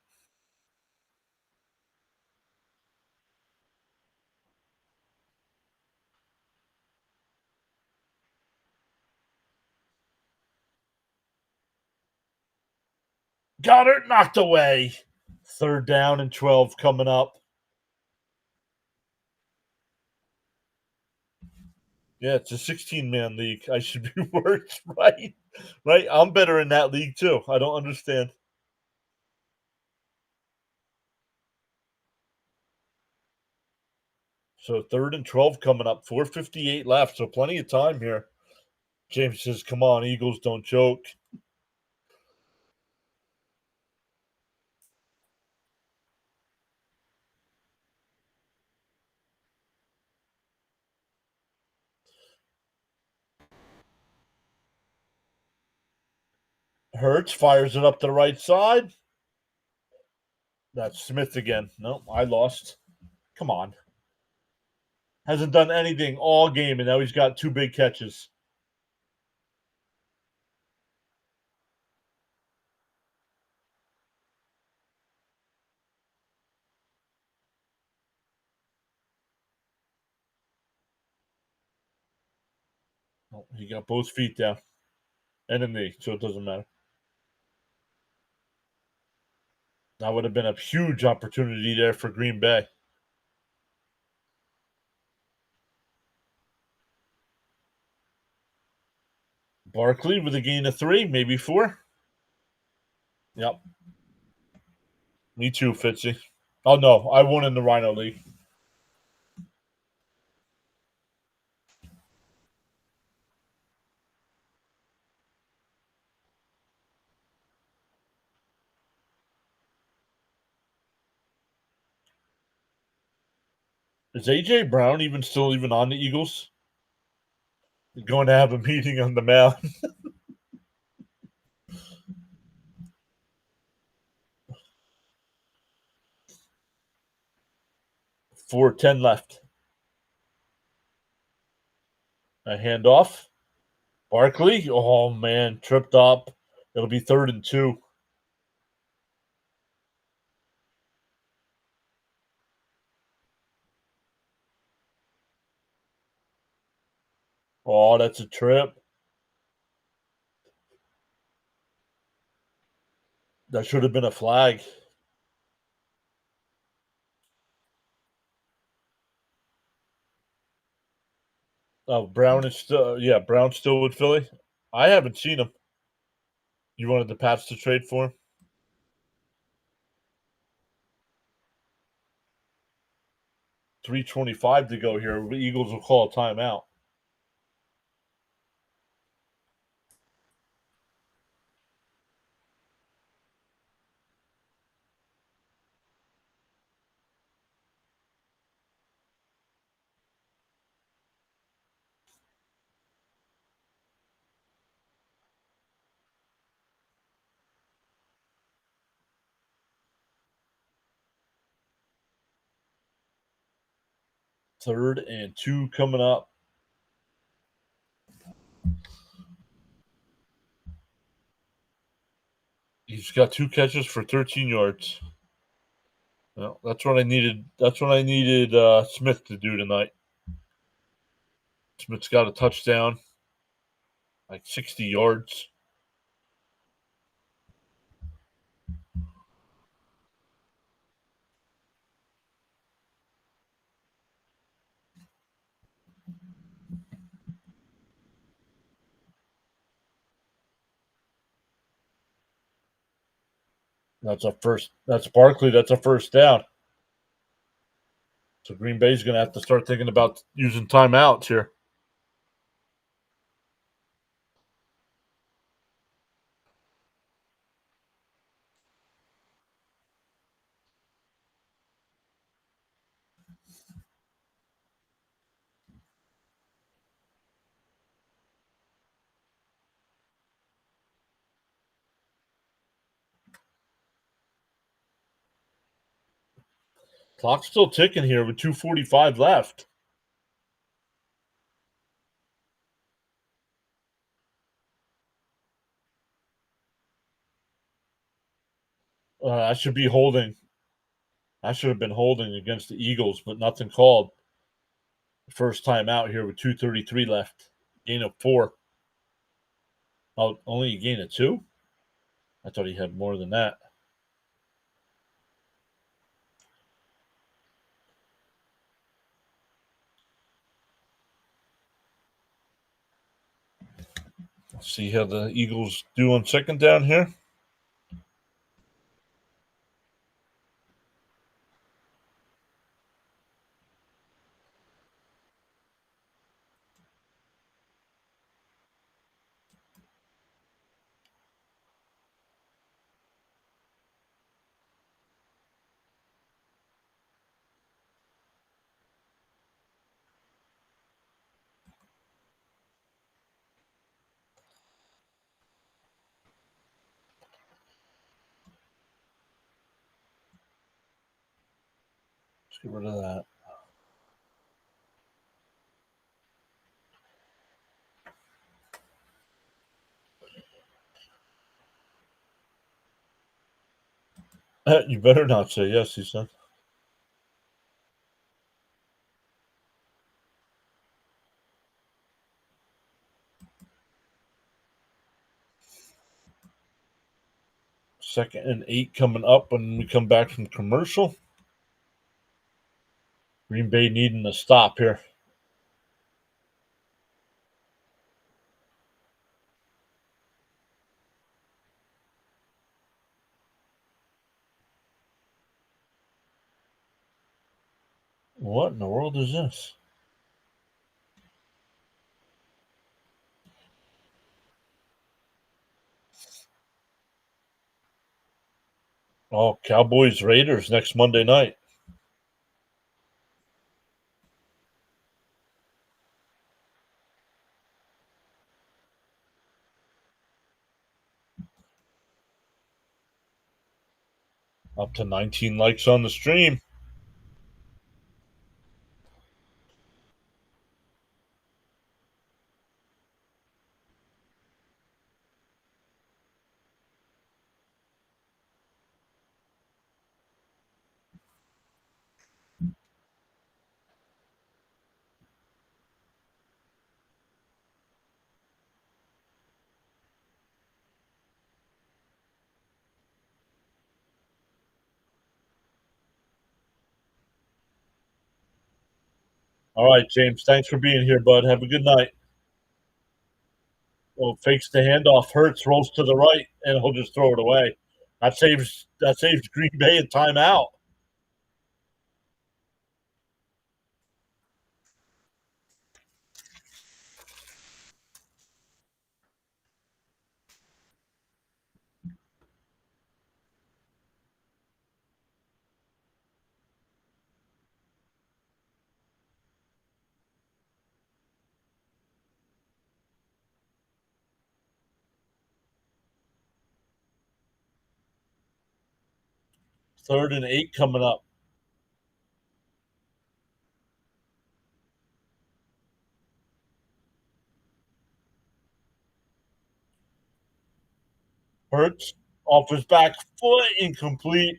Goddard knocked away. Third down and 12 coming up. Yeah, it's a 16-man league. I should be worse, right? Right? I'm better in that league too. I don't understand. So 3rd and 12 coming up. 4:58 left. So plenty of time here. James says, "Come on, Eagles, don't choke." Hurts fires it up to the right side. That's Smith again. No, I lost. Come on. Hasn't done anything all game, and now he's got 2 big catches. Oh, he got both feet down and a knee, so it doesn't matter. That would have been a huge opportunity there for Green Bay. Barkley with a gain of 3, maybe 4. Yep. Me too, Fitzy. Oh, no. I won in the Rhino League. Is A.J. Brown even on the Eagles? They're going to have a meeting on the mound. 4:10 left. A handoff. Barkley. Oh, man. Tripped up. It'll be 3rd and 2. Oh, that's a trip. That should have been a flag. Oh, Brown is still, yeah, Brown still with Philly. I haven't seen him. You wanted the Pats to trade for him? 3:25 to go here. The Eagles will call a timeout. Third and 2 coming up. He's got 2 catches for 13 yards. Well, that's what I needed. That's what I needed Smith to do tonight. Smith's got a touchdown, like 60 yards. That's a first. That's Barkley. That's a first down. So Green Bay's going to have to start thinking about using timeouts here. Clock's still ticking here with 2:45 left. I should be holding. I should have been holding against the Eagles, but nothing called. First time out here with 2:33 left. Gain of 4. Oh, only a gain of 2? I thought he had more than that. See how the Eagles do on second down here. Let's get rid of that. You better not say yes, he said. Second and 8 coming up when we come back from commercial. Green Bay needing a stop here. What in the world is this? Oh, Cowboys Raiders next Monday night. Up to 19 likes on the stream. All right, James. Thanks for being here, bud. Have a good night. Well, fakes the handoff. Hurts rolls to the right, and he'll just throw it away. That saves Green Bay a timeout. Third and 8 coming up. Hurts off his back foot, incomplete.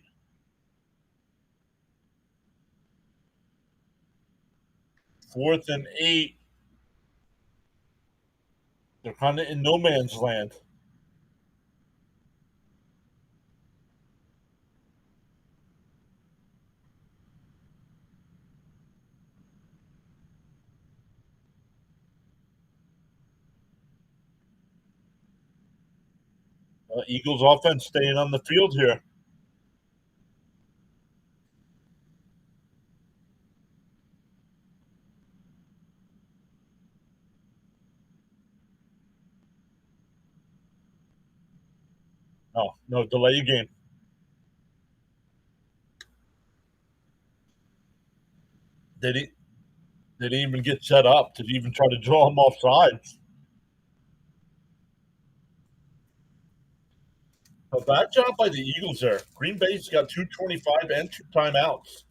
Fourth and 8. They're kind of in no man's land. Eagles offense staying on the field here. No, no, delay your game. They didn't, they didn't even get set up to even try to draw them off sides. A bad job by the Eagles there. Green Bay's got 2:25 and 2 timeouts.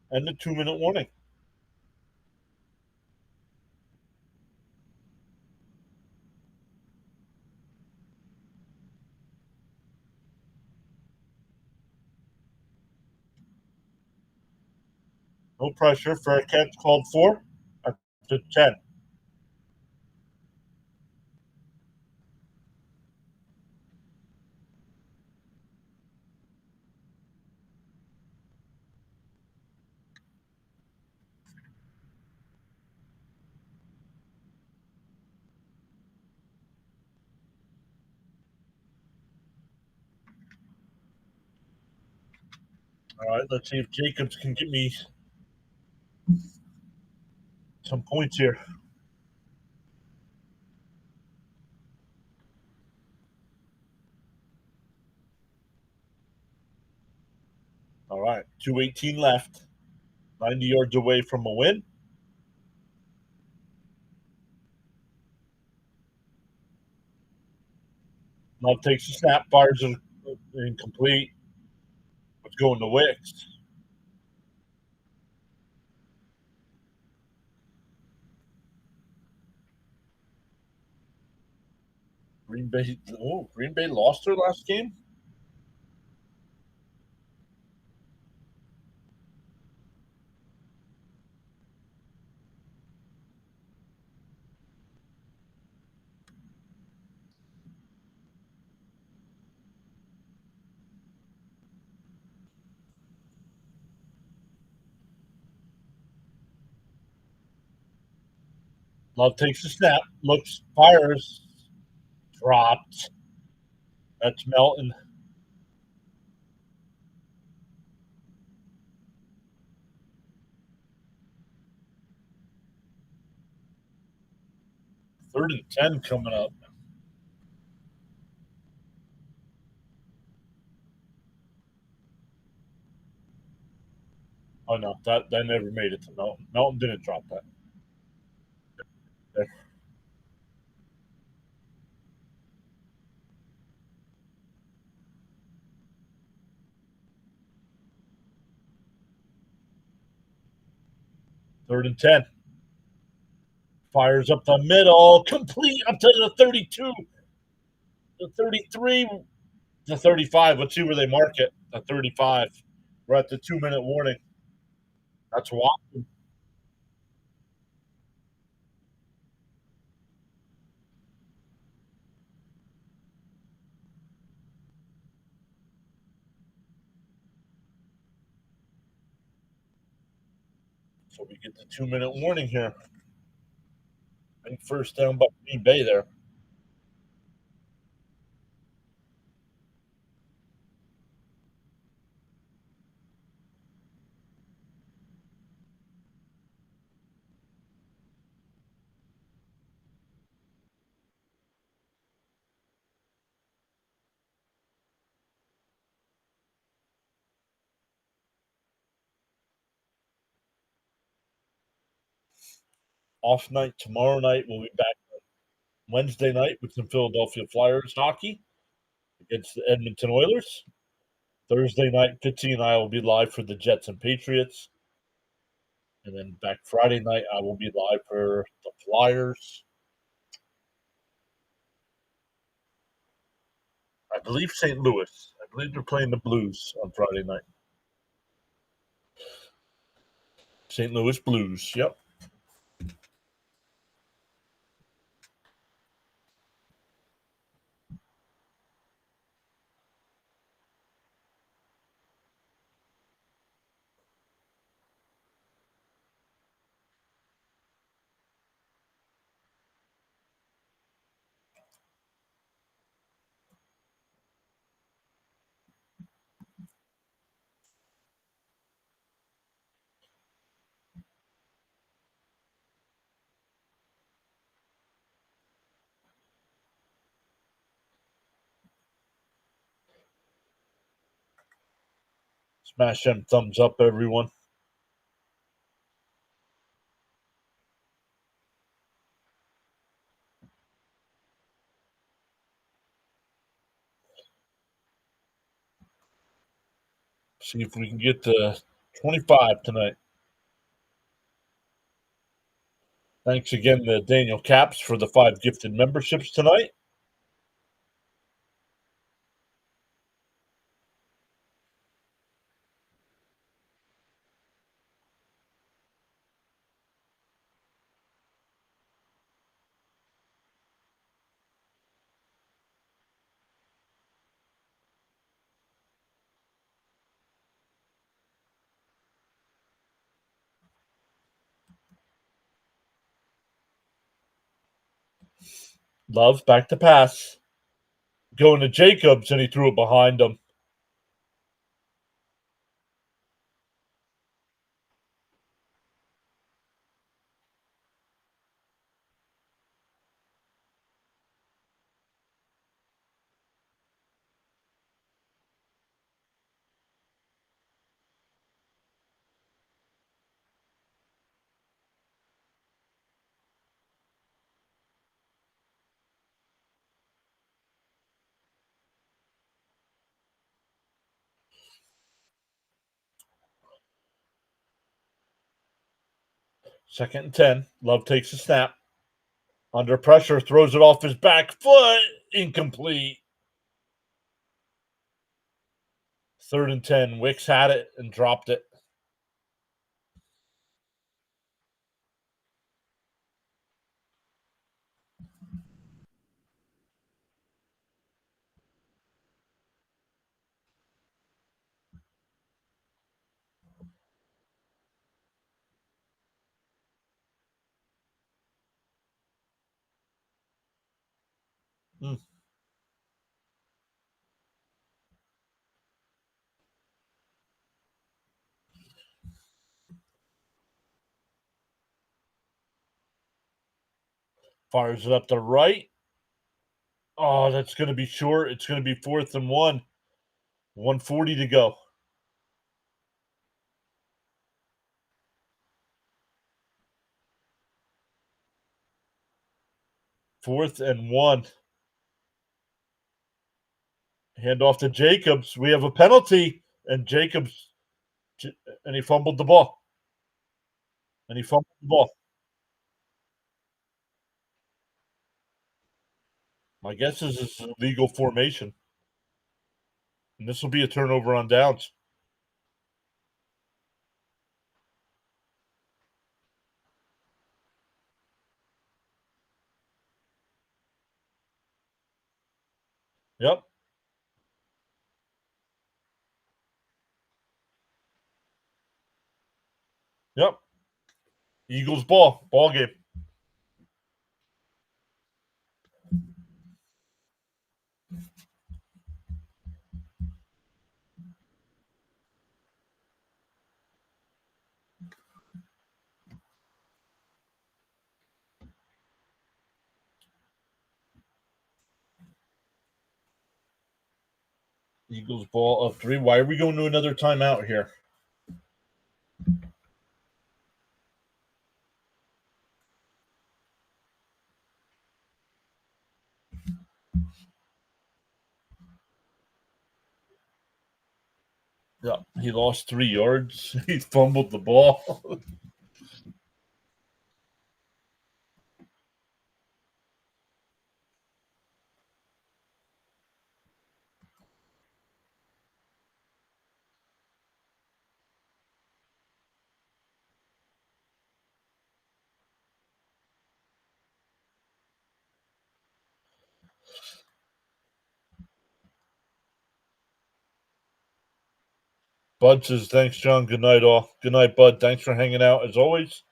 And the 2-minute warning. No pressure. Fair catch called for. Up to 10. All right, let's see if Jacobs can get me some points here. All right, 2:18 left. 90 yards away from a win. Love takes a snap, fires it incomplete. It's going to Wicks. Green Bay lost their last game. Love takes a snap, looks, fires, dropped. That's Melton. Third and 10 coming up. Oh no, that never made it to Melton. Melton didn't drop that. There. Third and 10. Fires up the middle, complete up to the 32, the 33, the 35. Let's see where they mark it. The 35. We're at the 2-minute warning. That's Watson. So we get the 2-minute warning here. I think first down by Green Bay there. Off night tomorrow night. We'll be back Wednesday night with some Philadelphia Flyers hockey against the Edmonton Oilers. Thursday night, Fitzy and I will be live for the Jets and Patriots. And then back Friday night, I will be live for the Flyers. I believe St. Louis. I believe they're playing the Blues on Friday night. St. Louis Blues. Yep. Smash them thumbs up, everyone. See if we can get to 25 tonight. Thanks again to Daniel Caps for the 5 gifted memberships tonight. Love back to pass. Going to Jacobs, and he threw it behind him. 2nd and 10. Love takes a snap. Under pressure, throws it off his back foot. Incomplete. 3rd and 10. Wicks had it and dropped it. Mm. Fires it up to right. Oh, that's going to be short. It's going to be 4th and 1. 140 to go. 4th and 1. Hand off to Jacobs. We have a penalty, and Jacobs, and he fumbled the ball. My guess is it's a legal formation, and this will be a turnover on downs. Yep. Yep. Eagles ball game. Eagles ball up 3. Why are we going to another timeout here? Yeah, he lost 3 yards. He fumbled the ball. Bud says, thanks, John. Good night, all. Good night, Bud. Thanks for hanging out as always.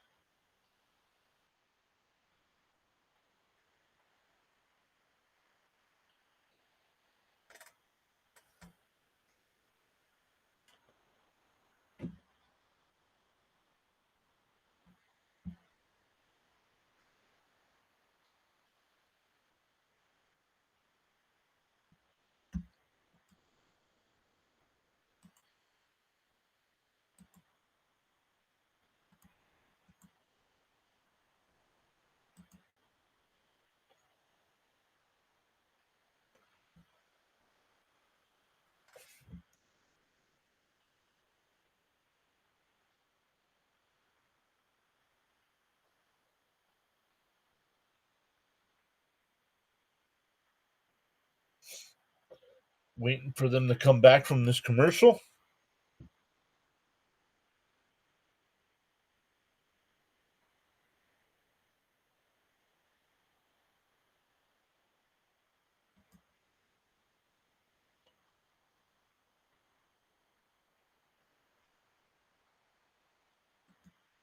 Waiting for them to come back from this commercial.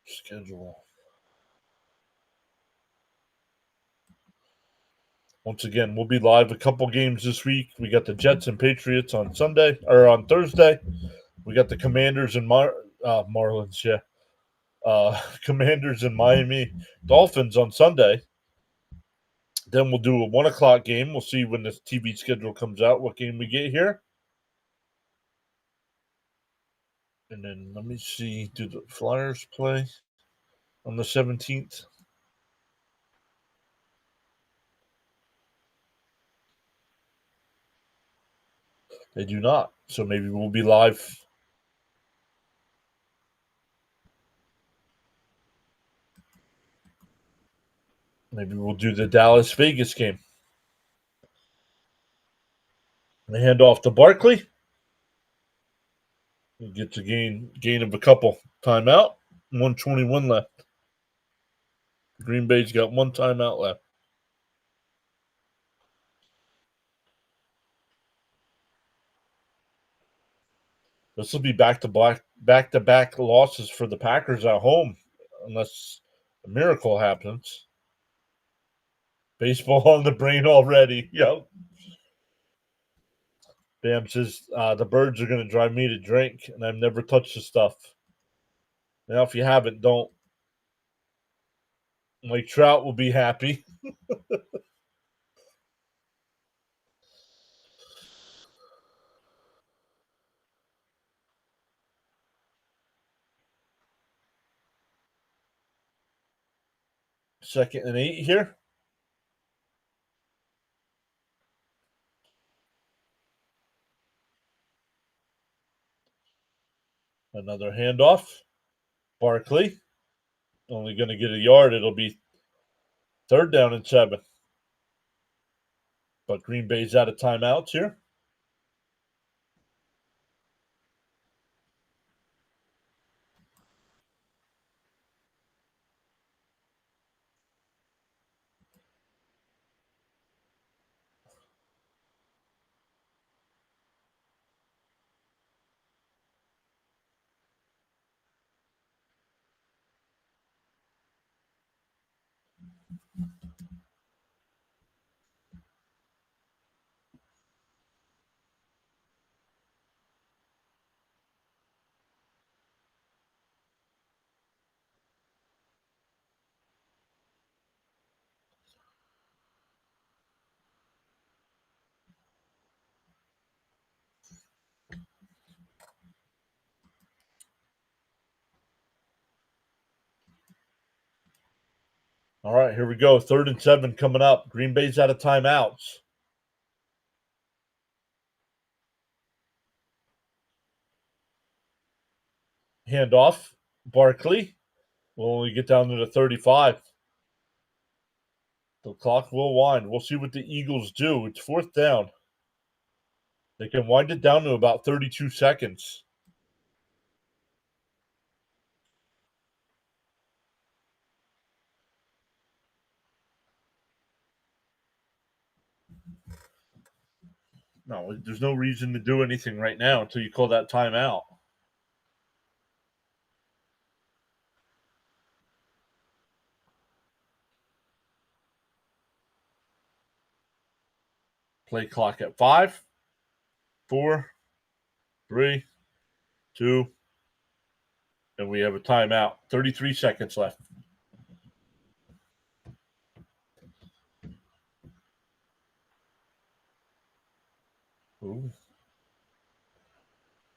Schedule. Once again, we'll be live a couple games this week. We got the Jets and Patriots on Sunday or on Thursday. We got the Commanders and Marlins, yeah. Commanders and Miami Dolphins on Sunday. Then we'll do a 1:00 game. We'll see when this TV schedule comes out what game we get here. And then let me see. Do the Flyers play on the 17th? They do not. So maybe we'll be live. Maybe we'll do the Dallas Vegas game. They hand off to Barkley. He gets a gain of a couple. Timeout. 1:21 left. Green Bay's got one timeout left. This will be back to back losses for the Packers at home, unless a miracle happens. Baseball on the brain already. Yep. Bam says the birds are going to drive me to drink, and I've never touched the stuff. Now, if you haven't, don't. Mike Trout will be happy. Second and 8 here. Another handoff. Barkley only going to get a yard. It'll be 3rd down and 7. But Green Bay's out of timeouts here. All right, here we go. 3rd and 7 coming up. Green Bay's out of timeouts. Handoff. Barkley will only get down to the 35. The clock will wind. We'll see what the Eagles do. It's 4th down. They can wind it down to about 32 seconds. No, there's no reason to do anything right now until you call that timeout. Play clock at 5, 4, 3, 2, and we have a timeout. 33 seconds left. Ooh.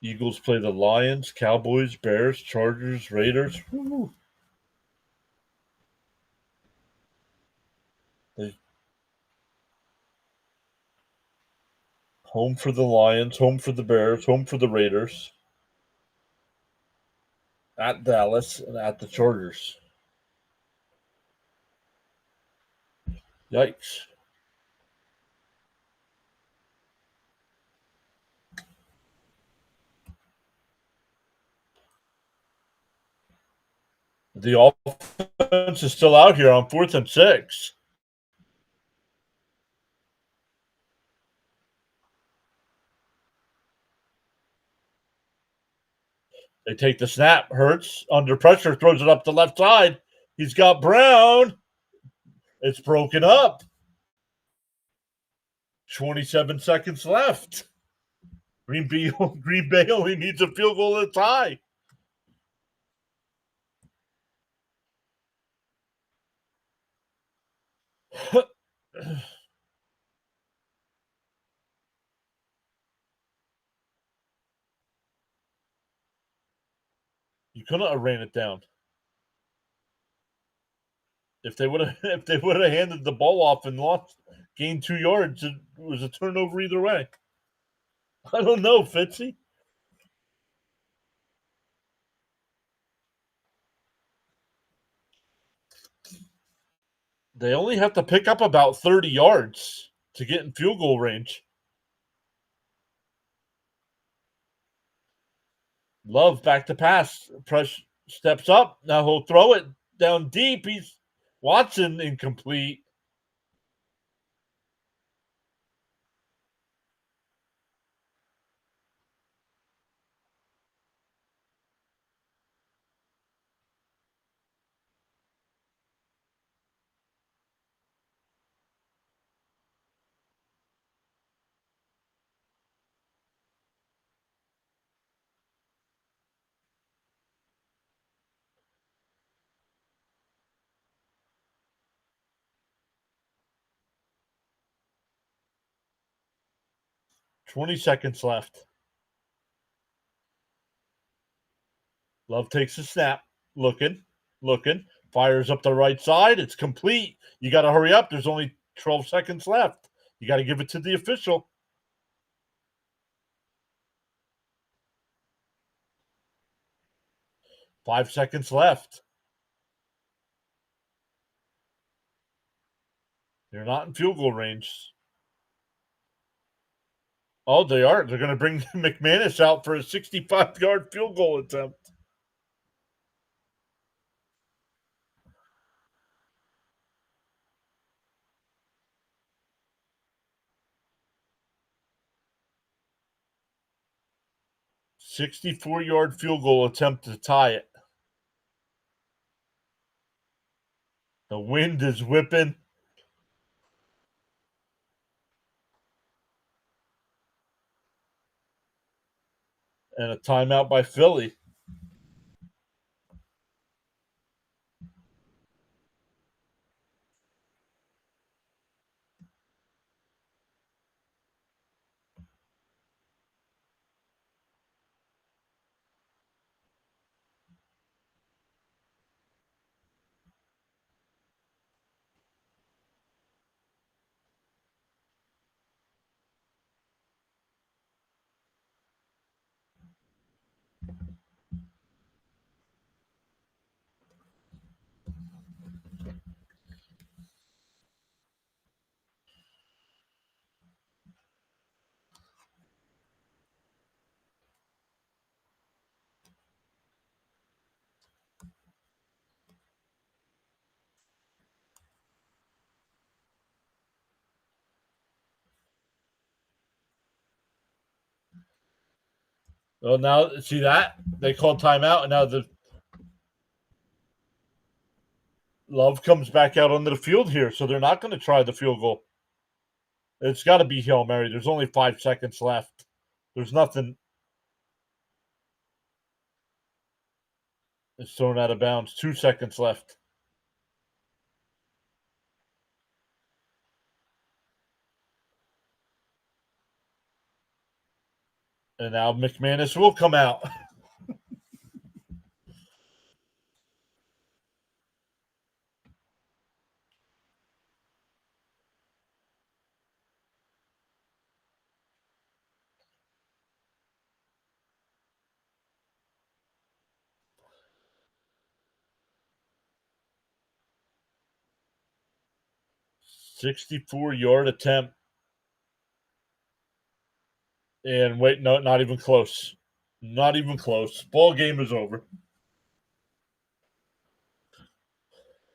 Eagles play the Lions, Cowboys, Bears, Chargers, Raiders. Woo. Home for the Lions, home for the Bears, home for the Raiders. At Dallas and at the Chargers. Yikes. The offense is still out here on 4th and 6. They take the snap. Hurts under pressure, throws it up the left side. He's got Brown. It's broken up. 27 seconds left. Green Bay only needs a field goal to tie. You couldn't have ran it down. If they would have handed the ball off and gained 2 yards, it was a turnover either way. I don't know, Fitzy. They only have to pick up about 30 yards to get in field goal range. Love back to pass. Press steps up. Now he'll throw it down deep. He's Watson incomplete. Twenty seconds left. Love takes a snap. Looking. Fires up the right side. It's complete. You got to hurry up. There's only 12 seconds left. You got to give it to the official. 5 seconds left. They're not in field goal range. Oh, they are. They're going to bring McManus out for a 65-yard field goal attempt. "64-yard field goal attempt to tie it." The wind is whipping. And a timeout by Philly. Well, now see that they called timeout, and now the Love comes back out onto the field here, so they're not going to try the field goal. It's got to be Hail Mary. There's only 5 seconds left. There's nothing. It's thrown out of bounds. 2 seconds left. And now McManus will come out. "64-yard attempt." And wait, no, not even close. Not even close. Ball game is over.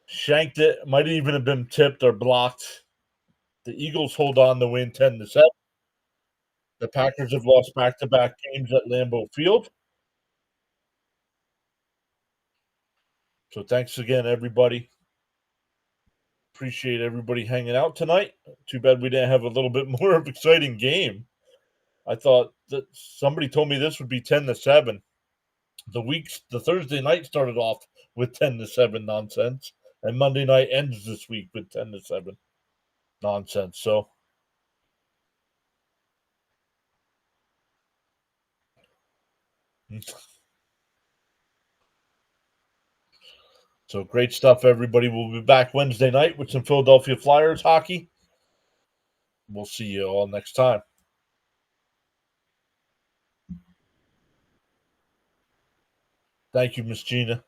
Shanked it. Might even have been tipped or blocked. The Eagles hold on to win 10-7. The Packers have lost back-to-back games at Lambeau Field. So thanks again, everybody. Appreciate everybody hanging out tonight. Too bad we didn't have a little bit more of an exciting game. I thought that somebody told me this would be 10-7. The Thursday night started off with 10-7 nonsense, and Monday night ends this week with 10-7 nonsense. So great stuff, everybody. We'll be back Wednesday night with some Philadelphia Flyers hockey. We'll see you all next time. Thank you, Miss Gina.